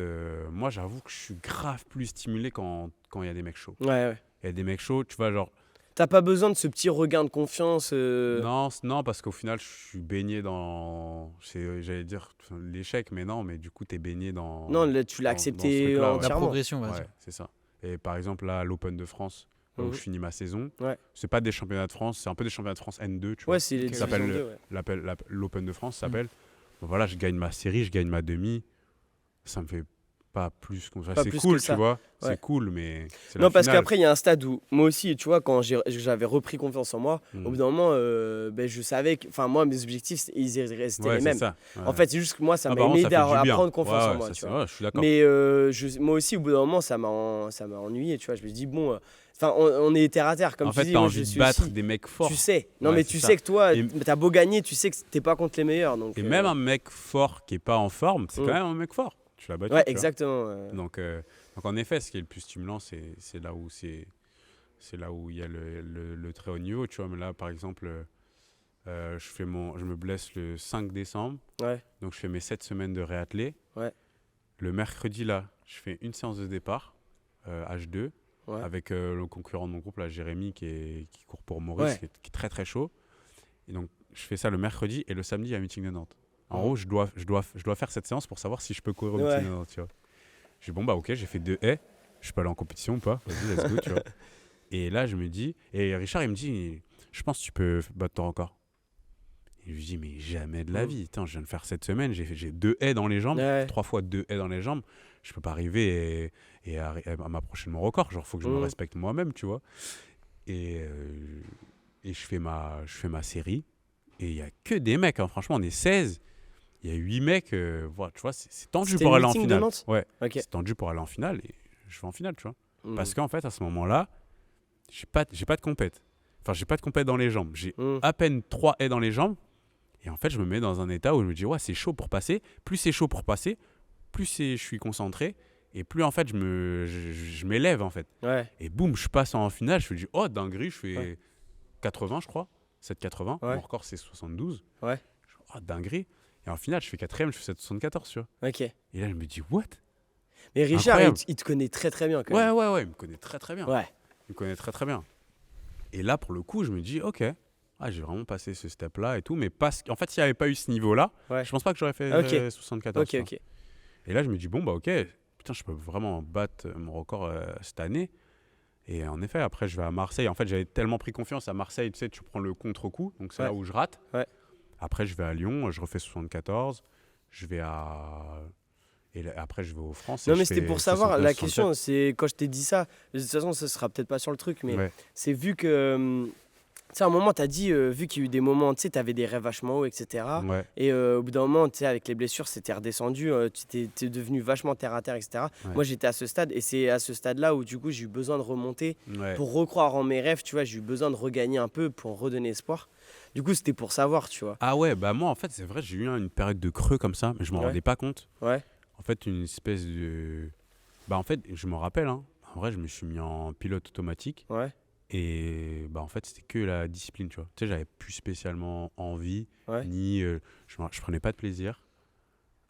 F: moi, j'avoue que je suis grave plus stimulé quand il y a des mecs chauds.
A: Ouais.
F: Il y a des mecs chauds, tu vois, genre.
A: T'as pas besoin de ce petit regain de confiance.
F: Non, parce qu'au final, je suis baigné dans. J'allais dire l'échec, mais non, mais du coup, tu es baigné dans.
A: Non, là, tu l'as
F: dans
A: accepté
F: ce truc-là, ouais.
C: La
A: entièrement.
C: progression, on va
F: Ouais,
C: dire.
F: c'est ça. Et par exemple, là, à l'Open de France, où
A: Mhm.
F: je finis ma saison,
A: Ouais.
F: c'est pas des championnats de France, c'est un peu des championnats de France N2, tu vois.
A: Ouais, c'est les
C: Ok,
A: divisions
F: s'appelle
A: 2, ouais.
F: L'Open de France
A: Mm.
F: s'appelle. Bon, voilà, je gagne ma série, je gagne ma demi. Ça me fait pas plus.
A: Pas
F: C'est
A: plus
F: cool,
A: que ça.
F: tu vois.
A: Ouais.
F: C'est cool, mais. c'est
A: Non,
F: la
A: parce
F: finale.
A: qu'après, il y a un stade où, moi aussi, tu vois, quand j'avais repris confiance en moi,
F: Mm.
A: au bout d'un moment, je savais que, enfin, moi, mes objectifs, ils restaient
F: Ouais,
A: les
F: c'est
A: mêmes.
F: ça. Ouais.
A: En fait, c'est juste que moi, ça
F: Ah,
A: m'a
F: par contre,
A: aidé
F: ça fait
A: à
F: du bien.
A: prendre confiance
F: Ouais,
A: en moi,
F: ça,
A: tu
F: c'est
A: vois.
F: vrai, je suis d'accord.
A: Mais moi aussi, au bout d'un moment, ça m'a ennuyé, tu vois. Je me dis, bon, enfin, on est terre à terre, comme
F: En
A: tu
F: fait,
A: dis.
F: t'as
A: moi,
F: envie
A: je
F: de
A: suis
F: battre
A: aussi.
F: des mecs forts.
A: Tu sais. Non,
F: Ouais,
A: mais
F: c'est
A: tu
F: ça.
A: sais que toi,
F: Et-
A: t'as beau gagner, tu sais que t'es pas contre les meilleurs. Donc,
F: Et même un mec fort qui est pas en forme, c'est
A: Mm.
F: quand même un mec fort. Tu l'as battu.
A: Ouais,
F: tu vois.
A: exactement.
F: Donc en effet, ce qui est le plus stimulant, c'est là où il y a le très haut niveau, tu vois. Mais là, par exemple, je me blesse le 5 décembre,
A: Ouais.
F: donc je fais mes 7 semaines de réathlé.
A: Ouais.
F: Le mercredi, là, je fais une séance de départ, H2,
A: Ouais.
F: avec le concurrent de mon groupe, là, Jérémy, qui court pour Maurice,
A: Ouais.
F: qui est très très chaud. Et donc, je fais ça le mercredi, et le samedi, il y a un meeting de Nantes. En
A: Mhm.
F: gros, je dois faire cette séance pour savoir si je peux courir au
A: Ouais.
F: meeting de Nantes, tu vois. J'ai dit, bon, bah ok, j'ai fait 2 haies. Je peux aller en compétition ou pas? Vas-y, let's go, tu vois. Et là, je me dis, et Richard, il me dit, je pense que tu peux battre ton record. Et je lui dis, mais jamais de la vie. Attends, je viens de faire cette semaine, j'ai 2 haies dans les jambes, 3 fois 2 haies dans les jambes. Je peux pas arriver et à m'approcher de mon record. Genre, faut que je me respecte moi-même, tu vois. Et je fais ma série. Et il y a que des mecs, hein. Franchement, on est 16. Il y a 8 mecs. Voilà, tu vois, c'est tendu pour aller en finale. Ouais, okay. C'est tendu pour aller en finale. Et je vais en finale, tu vois. Parce qu'en fait, à ce moment-là, j'ai pas de compète. Enfin, j'ai pas de compète dans les jambes. J'ai à peine 3 haies dans les jambes. Et en fait, je me mets dans un état où je me dis, ouais, c'est chaud pour passer. Plus c'est chaud pour passer, plus je suis concentré. Et plus, en fait, je m'élève, en fait. Ouais. Et boum, je passe en finale. Je me dis, oh, dinguerie, je fais 80, je crois. 7,80. Mon record, c'est 72. Ouais. Je dis, oh, dinguerie. Et en finale, je fais 4ème, je fais 7,74, tu vois. Ok. Et là, je me dis, what?
A: Mais Richard, il te connaît très, très bien, quand même.
F: Ouais, il me connaît très, très bien. Ouais. Il me connaît très, très bien. Et là, pour le coup, je me dis, ok. J'ai vraiment passé ce step-là et tout. Mais en fait, s'il n'y avait pas eu ce niveau-là, je pense pas que j'aurais fait 74. Ok. Et là, je me dis, bon, bah, ok. Putain, je peux vraiment battre mon record cette année. Et en effet, après, je vais à Marseille. En fait, j'avais tellement pris confiance à Marseille. Tu sais, tu prends le contre-coup. Donc, c'est là où je rate. Ouais. Après, je vais à Lyon. Je refais 74. Je vais à... Et là, après, je vais aux France.
A: Non, mais c'était pour savoir. La question, c'est quand je t'ai dit ça. De toute façon, ça sera peut-être pas sur le truc. Mais c'est vu que... Tu sais, à un moment, tu as dit, vu qu'il y a eu des moments, tu sais, tu avais des rêves vachement hauts, etc. Ouais. Et au bout d'un moment, tu sais, avec les blessures, c'était redescendu, tu étais devenu vachement terre à terre, etc. Ouais. Moi, j'étais à ce stade, et c'est à ce stade-là où, du coup, j'ai eu besoin de remonter pour recroire en mes rêves, tu vois. J'ai eu besoin de regagner un peu pour redonner espoir. Du coup, c'était pour savoir, tu vois.
F: Ah ouais, bah moi, en fait, c'est vrai, j'ai eu une période de creux comme ça, mais je m'en rendais pas compte. Ouais. En fait, une espèce de... Bah, en fait, je me rappelle, hein. En vrai, je me suis mis en pilote automatique. Ouais. Et bah en fait, c'était que la discipline, tu vois. Tu sais, j'avais plus spécialement envie, ni je prenais pas de plaisir.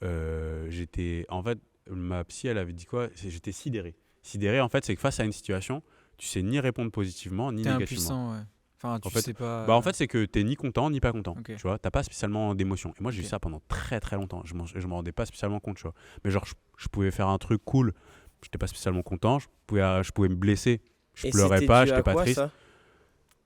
F: En fait, ma psy, elle avait dit quoi? J'étais sidéré. Sidéré, en fait, c'est que face à une situation, tu sais ni répondre positivement, ni négativement. T'es impuissant, ouais. Enfin, tu sais pas... Bah en fait, c'est que t'es ni content, ni pas content. Okay. Tu vois, t'as pas spécialement d'émotion. Et moi, j'ai eu ça pendant très très longtemps. Je m'en rendais pas spécialement compte, tu vois. Mais genre, je pouvais faire un truc cool, j'étais pas spécialement content. Je pouvais me blesser. Je pleurais pas, j'étais pas triste.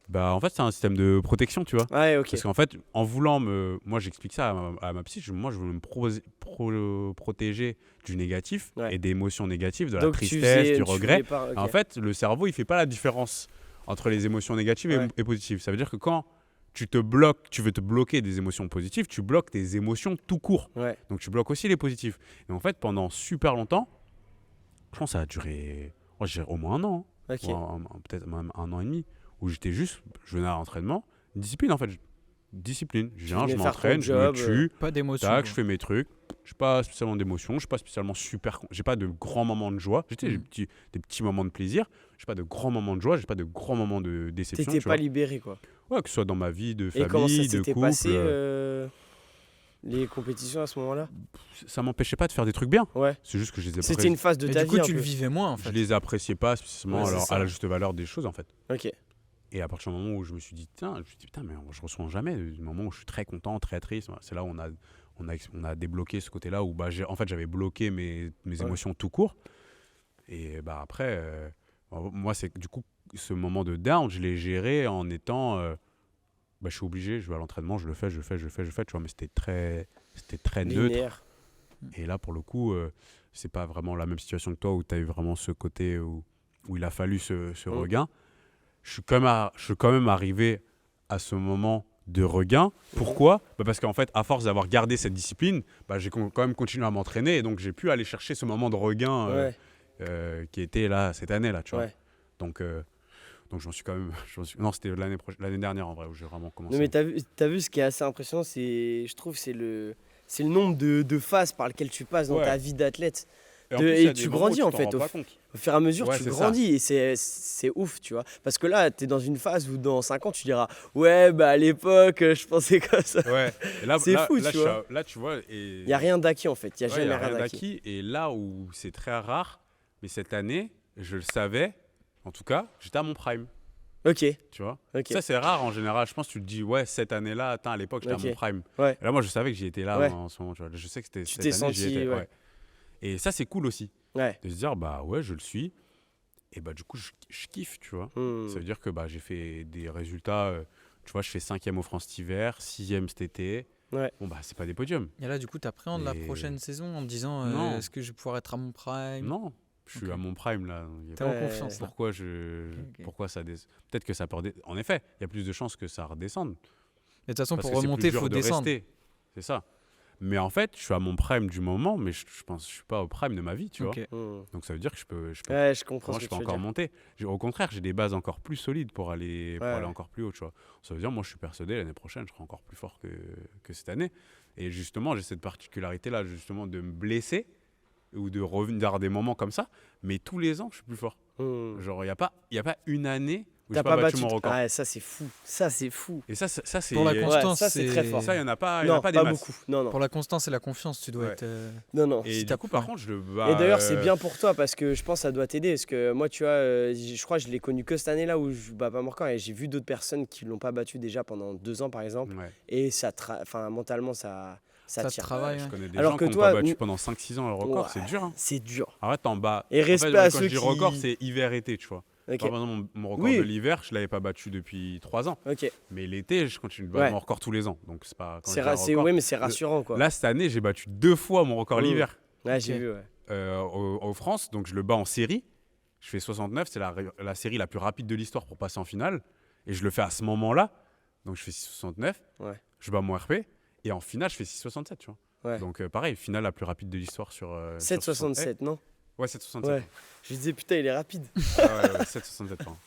F: Bah en fait, c'est un système de protection, tu vois. Ouais, ok. Parce qu'en fait, en voulant moi j'explique ça à ma psy, moi je veux me protéger du négatif et des émotions négatives, de la tristesse, du regret. Okay. En fait, le cerveau, il fait pas la différence entre les émotions négatives et positives. Ça veut dire que quand tu veux te bloquer des émotions positives, tu bloques tes émotions tout court. Ouais. Donc tu bloques aussi les positives. Et en fait, pendant super longtemps, je pense que ça a duré au moins un an. Okay. Peut-être même 1 an et demi, où je venais à l'entraînement, discipline en fait, discipline, je m'entraîne, je me tue,
C: pas d'émotion,
F: tac, je fais mes trucs, j'ai pas spécialement d'émotion, je suis pas spécialement j'ai pas de grands moments de joie, j'ai des petits moments de plaisir, j'ai pas de grands moments de joie, j'ai pas de grands moments de déception.
A: T'étais pas libéré quoi.
F: Ouais, que ce soit dans ma vie de famille,
A: et comment ça
F: de
A: s'était
F: couple.
A: Passé les compétitions à ce moment-là?
F: Ça m'empêchait pas de faire des trucs bien. Ouais. C'est juste que je les appréciais.
A: C'était une phase de ta vie.
C: Du coup, tu le vivais moins en fait.
F: Je les appréciais pas spécialement à la juste valeur des choses en fait.
A: Ok.
F: Et à partir du moment où je me suis dit, putain, mais je ressens jamais. Du moment où je suis très content, très triste, c'est là où on a débloqué ce côté-là où j'avais bloqué mes émotions tout court. Et bah après, moi, c'est du coup, ce moment de down, je l'ai géré en étant. Je suis obligé, je vais à l'entraînement, je le fais, tu vois, mais c'était très neutre. Et là, pour le coup, c'est pas vraiment la même situation que toi où tu as eu vraiment ce côté où il a fallu ce regain. Je suis quand même arrivé à ce moment de regain. Pourquoi ? Parce qu'en fait, à force d'avoir gardé cette discipline, j'ai quand même continué à m'entraîner et donc j'ai pu aller chercher ce moment de regain qui était là cette année-là, tu vois. Donc j'en suis quand même... Non, c'était l'année dernière en vrai où j'ai vraiment commencé.
A: Non, mais t'as vu ce qui est assez impressionnant, je trouve, c'est le nombre de phases par lesquelles tu passes dans ta vie d'athlète. Et tu grandis en fait. Au fur et à mesure, tu grandis. Ça. Et c'est ouf, tu vois. Parce que là, t'es dans une phase où dans 5 ans, tu diras « Ouais, à l'époque, je pensais comme ça. »
F: Ouais. C'est fou,
A: tu vois.
F: Là, tu vois...
A: Il n'y a rien d'acquis en fait. Il n'y a jamais rien d'acquis.
F: Et là où c'est très rare, mais cette année, je le savais... En tout cas, j'étais à mon prime.
A: Ok.
F: Tu vois.
A: Okay.
F: Ça, c'est rare en général. Je pense que tu te dis, cette année-là, à l'époque, j'étais à mon prime. Ouais. Et là, moi, je savais que j'y étais là en ce moment. Tu vois. Je sais que c'était cette année, j'y étais. Ouais. Et ça, c'est cool aussi. Ouais. De se dire, je le suis. Et bah, du coup, je kiffe, tu vois.
A: Hmm.
F: Ça veut dire que bah, j'ai fait des résultats. Tu vois, je fais 5e au France cet hiver, 6e cet été.
A: Ouais.
F: Bon, bah, c'est pas des podiums.
C: Et là, du coup, tu appréhendes la
F: Et-
C: prochaine saison en te disant
F: Non.
C: est-ce que je vais pouvoir être à mon prime?
F: Non, je suis
C: Ok.
F: à mon prime là.
C: T'es en confiance là.
F: Pourquoi
C: Ok.
F: pourquoi ça peut-être que ça peut en effet, il y a plus de chances que ça redescende.
C: Mais de toute façon,
F: Parce
C: pour
F: que c'est
C: remonter, il
F: plus dur
C: faut
F: de
C: descendre.
F: rester. C'est ça. Mais en fait, je suis à mon prime du moment, mais je pense que je suis pas au prime de ma vie, tu
C: Ok.
F: vois.
A: Hmm.
F: Donc ça veut dire que je peux
A: Ouais, je comprends
F: moi,
A: ce
F: je
A: que
F: peux
A: tu veux
F: encore
A: dire.
F: monter. Au contraire, j'ai des bases encore plus solides pour aller
A: Ouais.
F: encore plus haut, tu vois. Ça veut dire, moi, je suis persuadé, l'année prochaine, je serai encore plus fort que cette année. Et justement, j'ai cette particularité-là, justement, de me blesser ou de revenir dans des moments comme ça. Mais tous les ans, je suis plus fort.
A: Hmm.
F: Genre, il n'y a pas une année où je
A: T'as
F: n'ai pas battu mon
A: t-
F: record.
A: Ouais, ça c'est fou. Ça c'est fou.
F: Et ça, c'est...
C: Pour la
A: Ouais,
C: constance,
A: ça, c'est très fort.
F: Ça, il n'y en a pas,
A: Non,
F: des
A: pas
F: masses.
A: beaucoup. Non, non.
C: Pour la constance et la confiance, tu dois
F: Ouais.
C: être.
A: Non, non.
F: Et
C: Si
F: du
C: t'as-
F: coup, par
C: ouais.
F: contre,
A: Et d'ailleurs, c'est bien pour toi parce que je pense que ça doit t'aider. Parce que moi, tu vois, je crois que je l'ai connu que cette année-là où je bats pas mon record. Et j'ai vu d'autres personnes qui l'ont pas battu déjà pendant 2 ans, par exemple.
F: Ouais.
A: Et ça, mentalement, ça
C: Ça
A: tire.
C: travaille.
F: Je
C: Ouais.
F: connais des
A: Alors
F: gens
A: que
F: qui n'ont
A: toi,
F: pas battu
A: nous-
F: pendant 5-6 ans le record,
A: Ouais.
F: c'est dur. Hein.
A: C'est dur.
F: Arrête en bas.
A: Et
F: En fait,
A: respect
F: quand
A: à
F: je
A: ceux
F: dis
A: qui...
F: record, c'est hiver-été, tu vois.
A: Ok,
F: Par exemple, mon record
A: Oui.
F: de l'hiver, je ne l'avais pas battu depuis 3 ans.
A: ok.
F: Mais l'été, je continue de battre
A: Ouais.
F: mon record tous les ans. Donc, c'est pas. Quand je dis un
A: C'est
F: record-
A: ouais, mais c'est rassurant, quoi.
F: Là, cette année, j'ai battu 2 fois mon record
A: Mm.
F: l'hiver
A: Ouais, j'ai
C: Ok.
A: vu, ouais.
F: au France. Donc, je le bats en série. Je fais 69. C'est la série la plus rapide de l'histoire pour passer en finale. Et je le fais à ce moment-là. Donc, je fais 6,69.
A: Ouais.
F: Je bats mon RP. Et en finale, je fais 6,67, tu vois.
A: Ouais.
F: Donc, pareil, finale la plus rapide de l'histoire sur.
A: 7,67, non?
F: Ouais, 7,67.
A: Ouais. Je disais, putain, il est rapide.
F: Ah ouais, 7,67 pardon.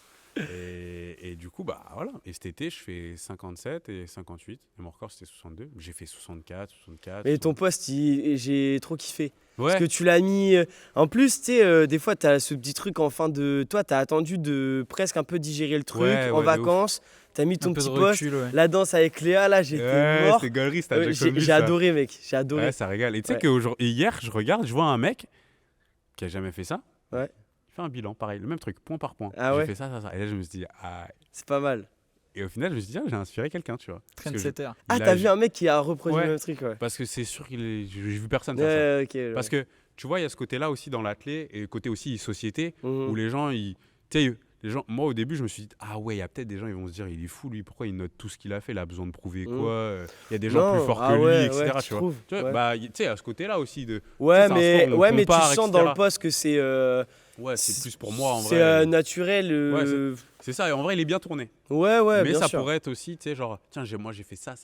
F: Et du coup, bah voilà. Et cet été, je fais 57 et 58. Et mon record, c'était 62. J'ai fait 64, 64.
A: Mais ton poste, j'ai trop kiffé.
F: Ouais.
A: Parce que tu l'as mis. En plus, tu sais, des fois, tu as ce petit truc en fin de. Toi, tu as attendu de presque un peu digérer le truc
F: Ouais,
A: en
F: ouais, de
A: vacances. Tu as mis ton
C: Un peu
A: petit
C: de
A: poste.
C: recul, ouais.
A: La danse avec Léa, là, j'étais
F: Ouais,
A: mort.
F: c'était galerie, c'était à
A: Ouais,
F: Jacksonville,
A: j'ai
F: ça.
A: adoré, mec. J'ai adoré.
F: Ouais, ça régale. Et tu sais
A: Ouais.
F: que hier, je regarde, je vois un mec qui a jamais fait ça.
A: Ouais.
F: Il fait un bilan, pareil, le même truc, point par point.
A: Ah
F: J'ai
A: ouais
F: fait ça, ça, ça. Et là, je me suis dit, ah.
A: C'est pas mal.
F: Et au final, je me suis dit, ah, j'ai inspiré quelqu'un, tu vois. Parce que
C: Trendsetter.
A: Ah,
F: il a-
A: t'as vu un mec qui a reproduit
F: Ouais.
A: le même truc, ouais.
F: Parce que c'est sûr j'ai vu personne faire ça.
A: Ouais, ok. ouais.
F: Parce que tu vois, il y a ce côté-là aussi dans l'athlé et le côté aussi société
A: Mhm.
F: où les gens, tu sais, les gens, moi au début, je me suis dit, ah ouais, il y a peut-être des gens, ils vont se dire, il est fou lui, pourquoi il note tout ce qu'il a fait, il a besoin de prouver quoi. Il y a des gens
A: Non,
F: plus forts
A: ah
F: que lui,
A: ouais,
F: etc.
A: ouais,
F: tu vois.
A: trouves
F: Tu vois,
A: Ouais.
F: bah, tu sais, à ce côté-là aussi de.
A: Ouais,
F: c'est un
A: mais,
F: sport où on
A: ouais, mais tu
F: compare,
A: sens dans
F: etc.
A: le poste que c'est.
F: Ouais, c'est plus pour moi en
A: C'est
F: vrai.
A: naturel.
F: Ouais, c'est ça, et en vrai, il est bien tourné.
A: Ouais, ouais,
F: mais
A: bien
F: ça
A: sûr.
F: pourrait être aussi, tu sais, genre, tiens, moi j'ai fait ça.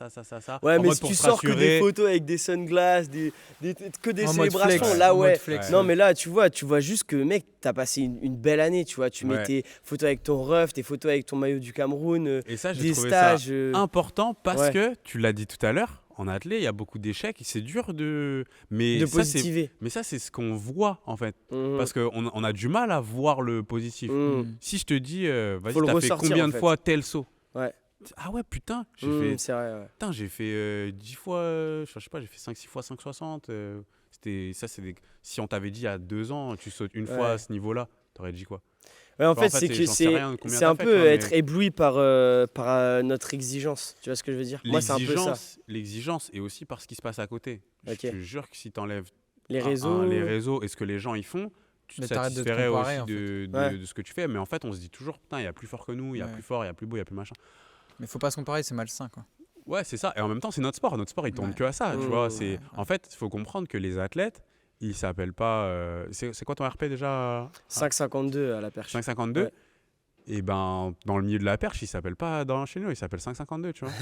A: Ouais,
F: en
A: mais
F: mode
A: si
F: pour
A: tu
F: se
A: sors que des
F: rassurer.
A: photos avec des sunglasses, que des
C: En mode
A: célébrations,
C: flex,
A: là,
C: en
A: ouais.
C: mode flex,
A: Non,
C: ouais.
A: mais là, tu vois juste que, mec, t'as passé une belle année, tu vois. Tu mets
F: Ouais.
A: tes photos avec ton ref, tes photos avec ton maillot du Cameroun,
F: Et ça, j'ai
A: des
F: trouvé
A: stages.
F: ça important parce
A: ouais.
F: que, tu l'as dit tout à l'heure, en athlé, il y a beaucoup d'échecs, c'est dur de. Mais
A: de
F: ça, c'est
A: positiver.
F: Mais ça, c'est ce qu'on voit, en fait.
A: Mhm.
F: Parce qu'on a du mal à voir le positif.
A: Mhm.
F: Si je te dis, vas-y,
A: Faut le
F: t'as fait
A: ressortir,
F: combien
A: en
F: de
A: fait.
F: fois tel saut
A: Ouais.
F: Ah ouais, putain,
A: Mhm, c'est vrai, ouais.
F: j'ai fait 10 fois, je sais pas, j'ai fait 5-6 fois 5,60. Si on t'avait dit il y a 2 ans, tu sautes une fois à
A: Ouais.
F: ce niveau-là, t'aurais dit quoi?
A: Ouais, en
F: Bah,
A: fait, c'est que
F: j'en sais rien de combien
A: c'est un
F: t'as fait,
A: peu
F: tu vois,
A: être
F: mais-
A: ébloui par notre exigence. Tu vois ce que je veux dire? Moi, c'est un peu ça.
F: L'exigence et aussi par ce qui se passe à côté.
A: Ok.
F: Je te jure que si t'enlèves
A: Les réseaux.
F: les réseaux et ce que les gens y font, tu te
C: Mais t'arrêtes de te
F: satisferais
C: comparer,
F: aussi
C: en
F: de ce que tu fais. Mais en fait, on se dit toujours, putain, il y a plus fort que nous, il y a
C: Ouais.
F: plus fort, il y a plus beau, il y a plus machin.
C: Mais faut pas se comparer, c'est malsain, quoi.
F: Ouais, c'est ça. Et en même temps, c'est notre sport. Notre sport, il tourne
C: Ouais.
F: que à ça. Tu
A: Mmh,
F: vois,
A: ouais,
F: En fait, il faut comprendre que les athlètes, ils s'appellent pas. C'est quoi ton RP déjà?
A: 5,52 à la perche.
F: 5,52.
A: Ouais.
F: Et ben, dans le milieu de la perche, il s'appelle pas dans chez nous, il s'appelle 5,52, tu vois.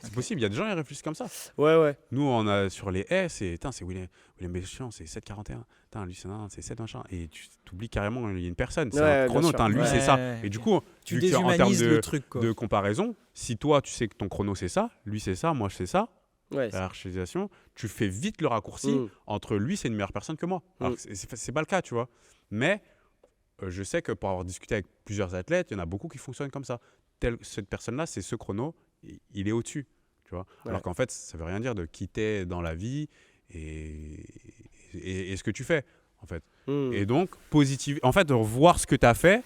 F: C'est possible, il y a des gens qui réfléchissent comme ça.
A: Ouais, ouais.
F: Nous, on a sur les haies, c'est William Béchian, c'est 7,41. Putain, lui, c'est 7 machin. Et tu t'oublies carrément, il y a une personne, c'est
A: Ouais,
F: un
A: bien
F: chrono.
A: sûr.
F: Putain, lui,
C: Ouais,
F: c'est ça.
C: ouais,
F: Et du
C: ok.
F: coup,
C: Tu
F: vu qu'en termes
C: déshumanises le truc, quoi.
F: de comparaison, si toi, tu sais que ton chrono, c'est ça, lui, c'est ça, moi, je sais ça,
A: Ouais,
F: la hiérarchisation, tu fais vite le raccourci
A: Mm.
F: entre lui, c'est une meilleure personne que moi. Alors que c'est pas le cas, tu vois. Mais je sais que pour avoir discuté avec plusieurs athlètes, il y en a beaucoup qui fonctionnent comme ça. Cette personne-là, c'est ce chrono, il est au-dessus, tu vois.
A: Ouais.
F: Alors qu'en fait, ça veut rien dire de quitter dans la vie et ce que tu fais, en fait.
A: Mm.
F: Et donc, en fait, de voir ce que tu as fait,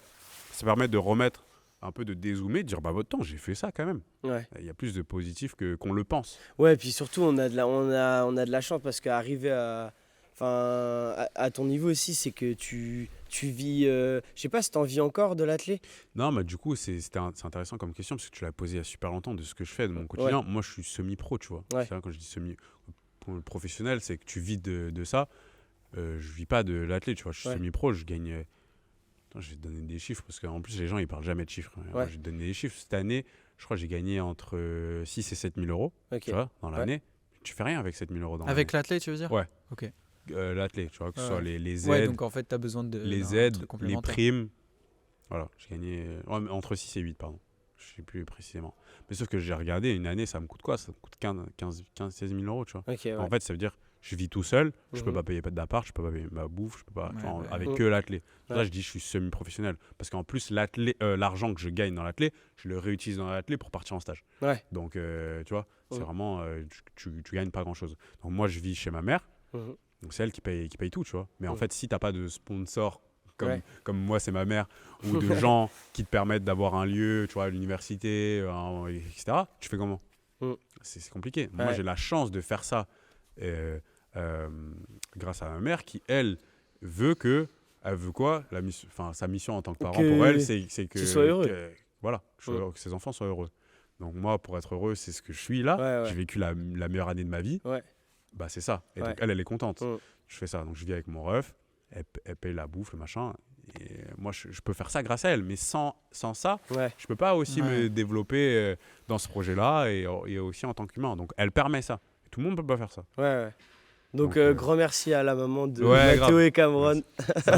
F: ça permet de remettre un peu de dézoomer, de dire, bah, votre temps, j'ai fait ça quand même.
A: Ouais.
F: Il y a plus de positif qu'on le pense.
A: Ouais, puis surtout, on a de la chance parce qu'arriver à. enfin, à ton niveau aussi, c'est que tu vis. Je sais pas si t'en vis encore de l'athlé.
F: Non, mais du coup, c'est intéressant comme question parce que tu l'as posé il y a super longtemps de ce que je fais de mon quotidien. Moi, je suis semi-pro, tu vois.
A: Ouais.
F: C'est-à-dire, quand je dis semi-professionnel, c'est que tu vis de ça. Je vis pas de l'athlé, tu vois. Je suis semi-pro, je gagne. Attends, je vais te donner des chiffres parce qu'en plus, les gens, ils parlent jamais de chiffres. Moi, je vais te donner des chiffres. Cette année, je crois que j'ai gagné entre 6 et 7 000 euros, tu vois, dans l'année. Tu fais rien avec 7 000 euros dans l'année.
C: Avec l'athlète, tu veux dire?
F: Ouais.
C: Ok.
F: L'athlète, tu vois, que ce soit les aides.
C: Ouais, donc en fait, tu as besoin de.
F: Les aides, les primes. Voilà, j'ai gagné entre 6 et 8, pardon. Je sais plus précisément. Mais sauf que j'ai regardé, une année, ça me coûte quoi? Ça me coûte 16 000 euros, tu vois. En fait, ça veut dire, je vis tout seul, je peux pas payer d'appart, je peux pas payer ma bouffe, je peux pas, avec que l'athlète. Là, je dis, je suis semi-professionnel. Parce qu'en plus, l'argent que je gagne dans l'athlète, je le réutilise dans l'athlète pour partir en stage. Donc, tu vois, c'est vraiment, tu gagnes pas grand-chose. Donc, moi, je vis chez ma mère. Donc c'est elle qui paye tout, tu vois. Mais en fait, si t'as pas de sponsor comme moi, c'est ma mère, ou de gens qui te permettent d'avoir un lieu, tu vois, à l'université, etc., tu fais comment? C'est compliqué. Moi, j'ai la chance de faire ça grâce à ma mère qui, elle veut quoi? Sa mission en tant que parent pour elle, c'est que
A: tu sois heureux.
F: Que ses enfants soient heureux. Donc moi, pour être heureux, c'est ce que je suis là. J'ai vécu la meilleure année de ma vie. Bah c'est ça. Et donc elle est contente. Je fais ça. Donc je vis avec mon ref, elle paye la bouffe, le machin. Et moi, je peux faire ça grâce à elle. Mais sans ça, je peux pas aussi me développer dans ce projet-là et aussi en tant qu'humain. Donc elle permet ça. Et tout le monde peut pas faire ça.
A: Donc grand merci à la maman de Mathéo et Cameron.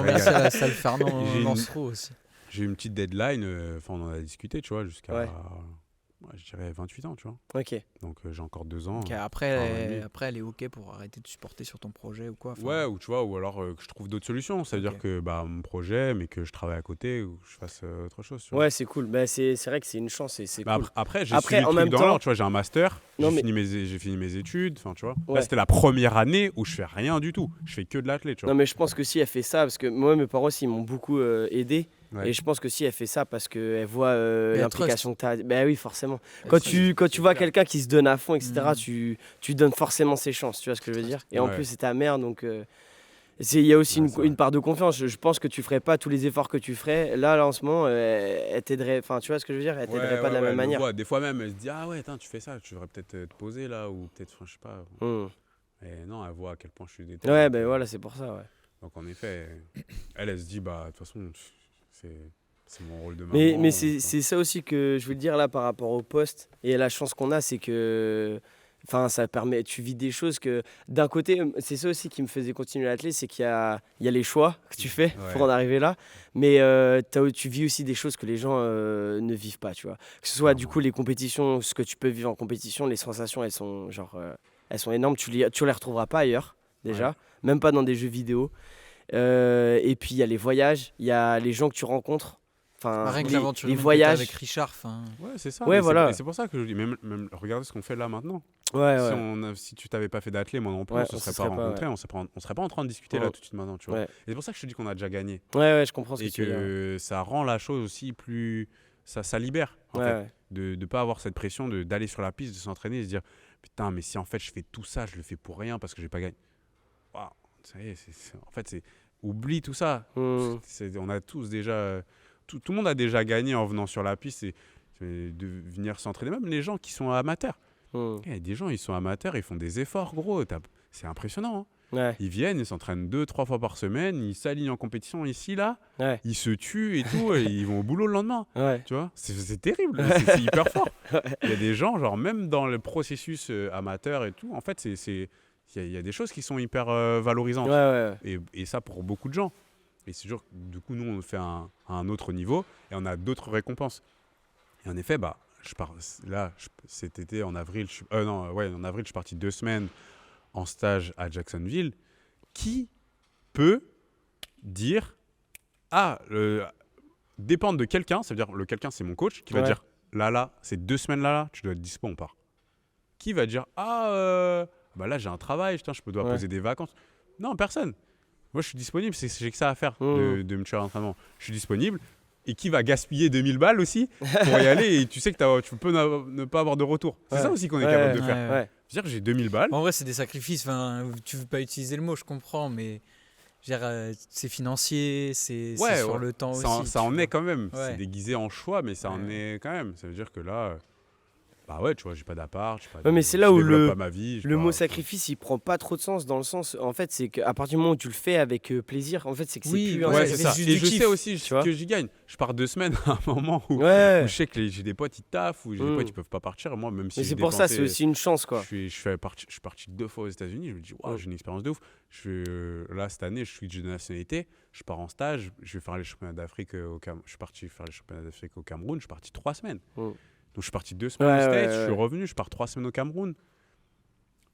C: Merci à la salle Fernand Lancereau aussi.
F: J'ai une petite deadline. On en a discuté, tu vois, jusqu'à... je dirais 28 ans, tu vois. Donc j'ai encore 2 ans.
C: Après, elle est OK pour arrêter de supporter sur ton projet ou quoi.
F: Ou tu vois, ou alors que je trouve d'autres solutions. C'est-à-dire que mon projet, mais que je travaille à côté ou que je fasse autre chose. Tu vois.
A: C'est cool. Bah, c'est vrai que c'est une chance et c'est cool.
F: Après, j'ai suivi le truc dans l'ordre. Tu vois, j'ai un master, j'ai fini mes études. Tu vois. Là, c'était la première année où je fais rien du tout. Je fais que de l'athlète.
A: Non, mais je pense que si elle fait ça, parce que moi, mes parents aussi, ils m'ont beaucoup aidé. Et je pense que si elle fait ça parce qu'elle voit l'implication que tu as. Ben oui, forcément. Quand tu vois quelqu'un qui se donne à fond, etc., tu donnes forcément ses chances. Tu vois ce que je veux dire? Et en plus, c'est ta mère, donc il y a aussi une part de confiance. Je pense que tu ferais pas tous les efforts que tu ferais. Là en ce moment, elle t'aiderait. Enfin, tu vois ce que je veux dire? Elle t'aiderait pas de la même manière.
F: Des fois même, elle se dit ah ouais, tu fais ça, tu devrais peut-être te poser là ou peut-être, je sais pas. Et non, elle voit à quel point je suis déterminé.
A: Ouais, ben voilà, c'est pour ça.
F: Donc en effet, elle se dit bah de toute façon. C'est mon rôle de maman.
A: Mais c'est ça aussi que je veux dire là par rapport au poste et la chance qu'on a, c'est que ça permet, tu vis des choses que d'un côté, c'est ça aussi qui me faisait continuer l'athlète, c'est qu'il y a les choix que tu fais pour en arriver là, mais tu vis aussi des choses que les gens ne vivent pas, tu vois. Que ce soit du coup les compétitions, ce que tu peux vivre en compétition, les sensations, elles sont elles sont énormes, tu les retrouveras pas ailleurs déjà, même pas dans des jeux vidéo. Et puis il y a les voyages, il y a les gens que tu rencontres.
C: Rien que l'aventure
A: les voyages
C: avec Richard.
F: Ouais, c'est ça.
A: Voilà.
F: C'est pour ça que je dis, même regardez ce qu'on fait là maintenant. Si tu t'avais pas fait d'athlète, moi non plus, on se serait pas rencontrés, on serait pas en train de discuter là tout de suite maintenant, tu vois. Et c'est pour ça que je te dis qu'on a déjà gagné.
A: Je comprends ce que tu veux dire.
F: Et que ça rend la chose aussi plus, ça libère en fait, de pas avoir cette pression d'aller sur la piste, de s'entraîner et se dire putain, mais si en fait je fais tout ça, je le fais pour rien parce que j'ai pas gagné. Waouh, ça y est, en fait c'est oublie tout ça. On a tous déjà. Tout le monde a déjà gagné en venant sur la piste et de venir s'entraîner. Même les gens qui sont amateurs. Il y a des gens, ils sont amateurs, ils font des efforts, gros. C'est impressionnant. Ils viennent, ils s'entraînent 2-3 fois par semaine, ils s'alignent en compétition ici, là. Ils se tuent et tout, et ils vont au boulot le lendemain. Tu vois, c'est terrible, c'est hyper fort. Il y a des gens, genre même dans le processus amateur et tout, en fait, il y a des choses qui sont hyper valorisantes. Et ça pour beaucoup de gens. Et c'est sûr que du coup, nous, on fait un autre niveau et on a d'autres récompenses. Et en effet, cet été, en avril, en avril, je suis parti 2 semaines en stage à Jacksonville. Qui peut dire dépendre de quelqu'un, ça veut dire le quelqu'un, c'est mon coach, qui va dire là, ces 2 semaines là, tu dois être dispo, on part. Qui va dire là, j'ai un travail, je dois poser des vacances. Non, personne. Moi, je suis disponible, j'ai que ça à faire de me tuer à l'entraînement. Je suis disponible et qui va gaspiller 2000 balles aussi pour y aller et tu sais que tu peux ne pas avoir de retour. C'est ça aussi qu'on est capable de faire.
C: Ouais.
F: C'est-à-dire que j'ai 2000 balles.
C: En vrai, c'est des sacrifices. Enfin, tu veux pas utiliser le mot, je comprends, mais c'est financier, c'est sur le temps aussi.
F: Ça en est quand même.
C: Ouais.
F: C'est déguisé en choix, mais ça en est quand même. Ça veut dire que là, bah ouais, tu vois, j'ai pas d'appart,
A: mais c'est là où
F: pas ma vie,
A: le mot sacrifice, il prend pas trop de sens dans le sens, en fait, c'est qu'à partir du moment où tu le fais avec plaisir, en fait, c'est que c'est plus un
F: c'est ça.
A: sacrifice.
F: Et je sais aussi que j'y gagne. Je pars 2 semaines à un moment où je sais que j'ai des potes, ils taffent, ou j'ai des potes, ils peuvent pas partir. Moi, même si
A: mais c'est pour ça, c'est aussi une chance, quoi.
F: Je suis parti 2 fois aux États-Unis. Je me dis, j'ai une expérience de ouf. Là, cette année, je suis de nationalité. Je pars en stage. Je vais faire les championnats d'Afrique au Cameroun. Je suis parti faire les championnats d'Afrique au Cameroun. Je suis parti 3 semaines. Donc, je suis parti 2 semaines aux States, je suis revenu, je pars 3 semaines au Cameroun.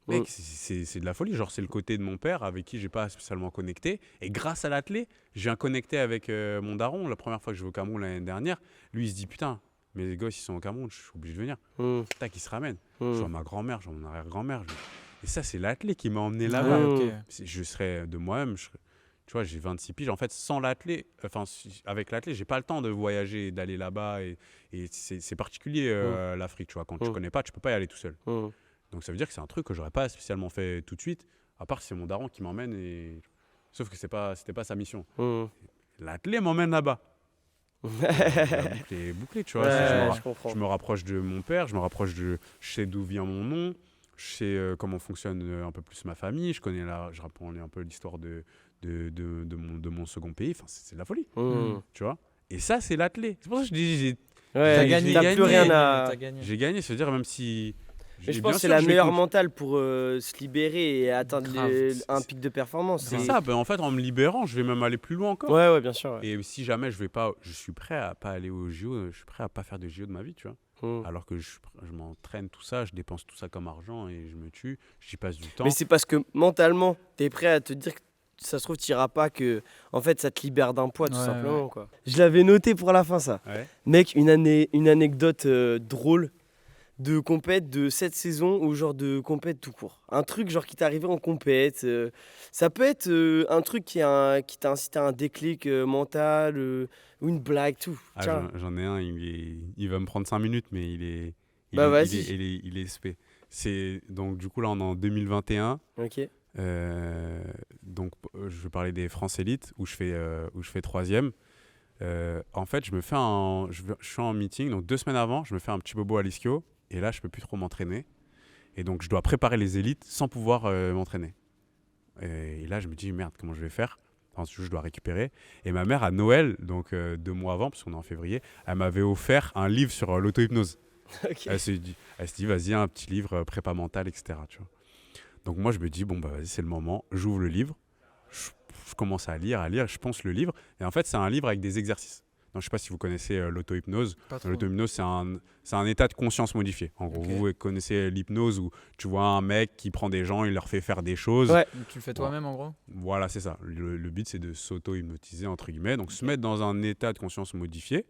F: Mec, c'est de la folie. Genre, c'est le côté de mon père avec qui j'ai pas spécialement connecté. Et grâce à l'athlé, je viens connecter avec mon daron. La première fois que je vais au Cameroun l'année dernière, lui, il se dit putain, mes gosses, ils sont au Cameroun, je suis obligé de venir. Tac, il se ramène. Je vois ma grand-mère, je vois mon arrière-grand-mère. Et ça, c'est l'athlé qui m'a emmené là-bas. Je serais de moi-même. Tu vois, j'ai 26 piges. En fait, sans l'athlé, avec l'athlé, j'ai pas le temps de voyager, d'aller là-bas. Et c'est particulier l'Afrique, tu vois. Quand tu connais pas, tu peux pas y aller tout seul. Donc ça veut dire que c'est un truc que j'aurais pas spécialement fait tout de suite, à part si c'est mon daron qui m'emmène. Sauf que c'était pas sa mission. L'athlé m'emmène là-bas. La boucle est bouclée, tu vois. Je me rapproche de mon père, je sais d'où vient mon nom, je sais comment fonctionne un peu plus ma famille, je rapprends un peu l'histoire de mon second pays. Enfin, c'est de la folie, tu vois. Et ça, c'est l'athlé. C'est pour ça que je dis,
A: t'as gagné. T'as plus rien à...
F: J'ai gagné, c'est-à-dire même si...
A: Mais je pense que c'est la meilleure mentale pour se libérer et atteindre un pic de performance.
F: C'est ça, en fait, en me libérant, je vais même aller plus loin encore.
A: Ouais, bien sûr. Ouais.
F: Et si jamais je suis prêt à pas aller au JO, je suis prêt à pas faire de JO de ma vie, tu vois. Alors que je m'entraîne tout ça, je dépense tout ça comme argent et je me tue, j'y passe du temps.
A: Mais c'est parce que mentalement, t'es prêt à te dire que ça se trouve, t'iras pas, que en fait, ça te libère d'un poids, tout simplement. Quoi. Je l'avais noté pour la fin, ça. Ouais. Mec, une anecdote drôle de compète de cette saison ou genre de compète tout court. Un truc genre qui t'est arrivé en compète. Ça peut être un truc qui t'a incité à un déclic mental ou une blague, tout.
F: J'en ai un, il va me prendre 5 minutes, mais il est SP. C'est, donc du coup là on est en 2021.
A: Ok.
F: Donc je vais parler des France Elite où je fais 3e. En fait je suis en meeting, donc 2 semaines avant je me fais un petit bobo à l'ischio. Et là, je peux plus trop m'entraîner. Et donc, je dois préparer les élites sans pouvoir m'entraîner. Et là, je me dis, merde, comment je vais faire ? Ensuite, je dois récupérer. Et ma mère, à Noël, donc 2 mois avant, parce qu'on est en février, elle m'avait offert un livre sur l'auto-hypnose. Okay. Elle se dit, vas-y, un petit livre prépa mentale, etc. Tu vois. Donc, moi, je me dis, bon, bah, vas-y, c'est le moment. J'ouvre le livre. Je commence à lire. Je ponce le livre. Et en fait, c'est un livre avec des exercices. Donc, je ne sais pas si vous connaissez l'auto-hypnose. L'auto-hypnose, c'est un état de conscience modifié. En gros, vous connaissez l'hypnose où tu vois un mec qui prend des gens, il leur fait faire des choses.
C: Ouais. Donc, tu le fais toi-même, en gros ?
F: Voilà, c'est ça. Le but, c'est de s'auto-hypnotiser, entre guillemets. Donc, se mettre dans un état de conscience modifié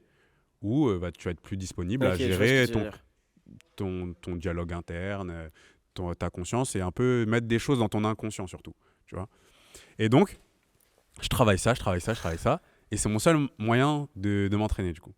F: où tu vas être plus disponible à gérer ton dialogue interne, ta conscience et un peu mettre des choses dans ton inconscient, surtout. Tu vois ? Et donc, je travaille ça. Et c'est mon seul moyen de m'entraîner, du coup.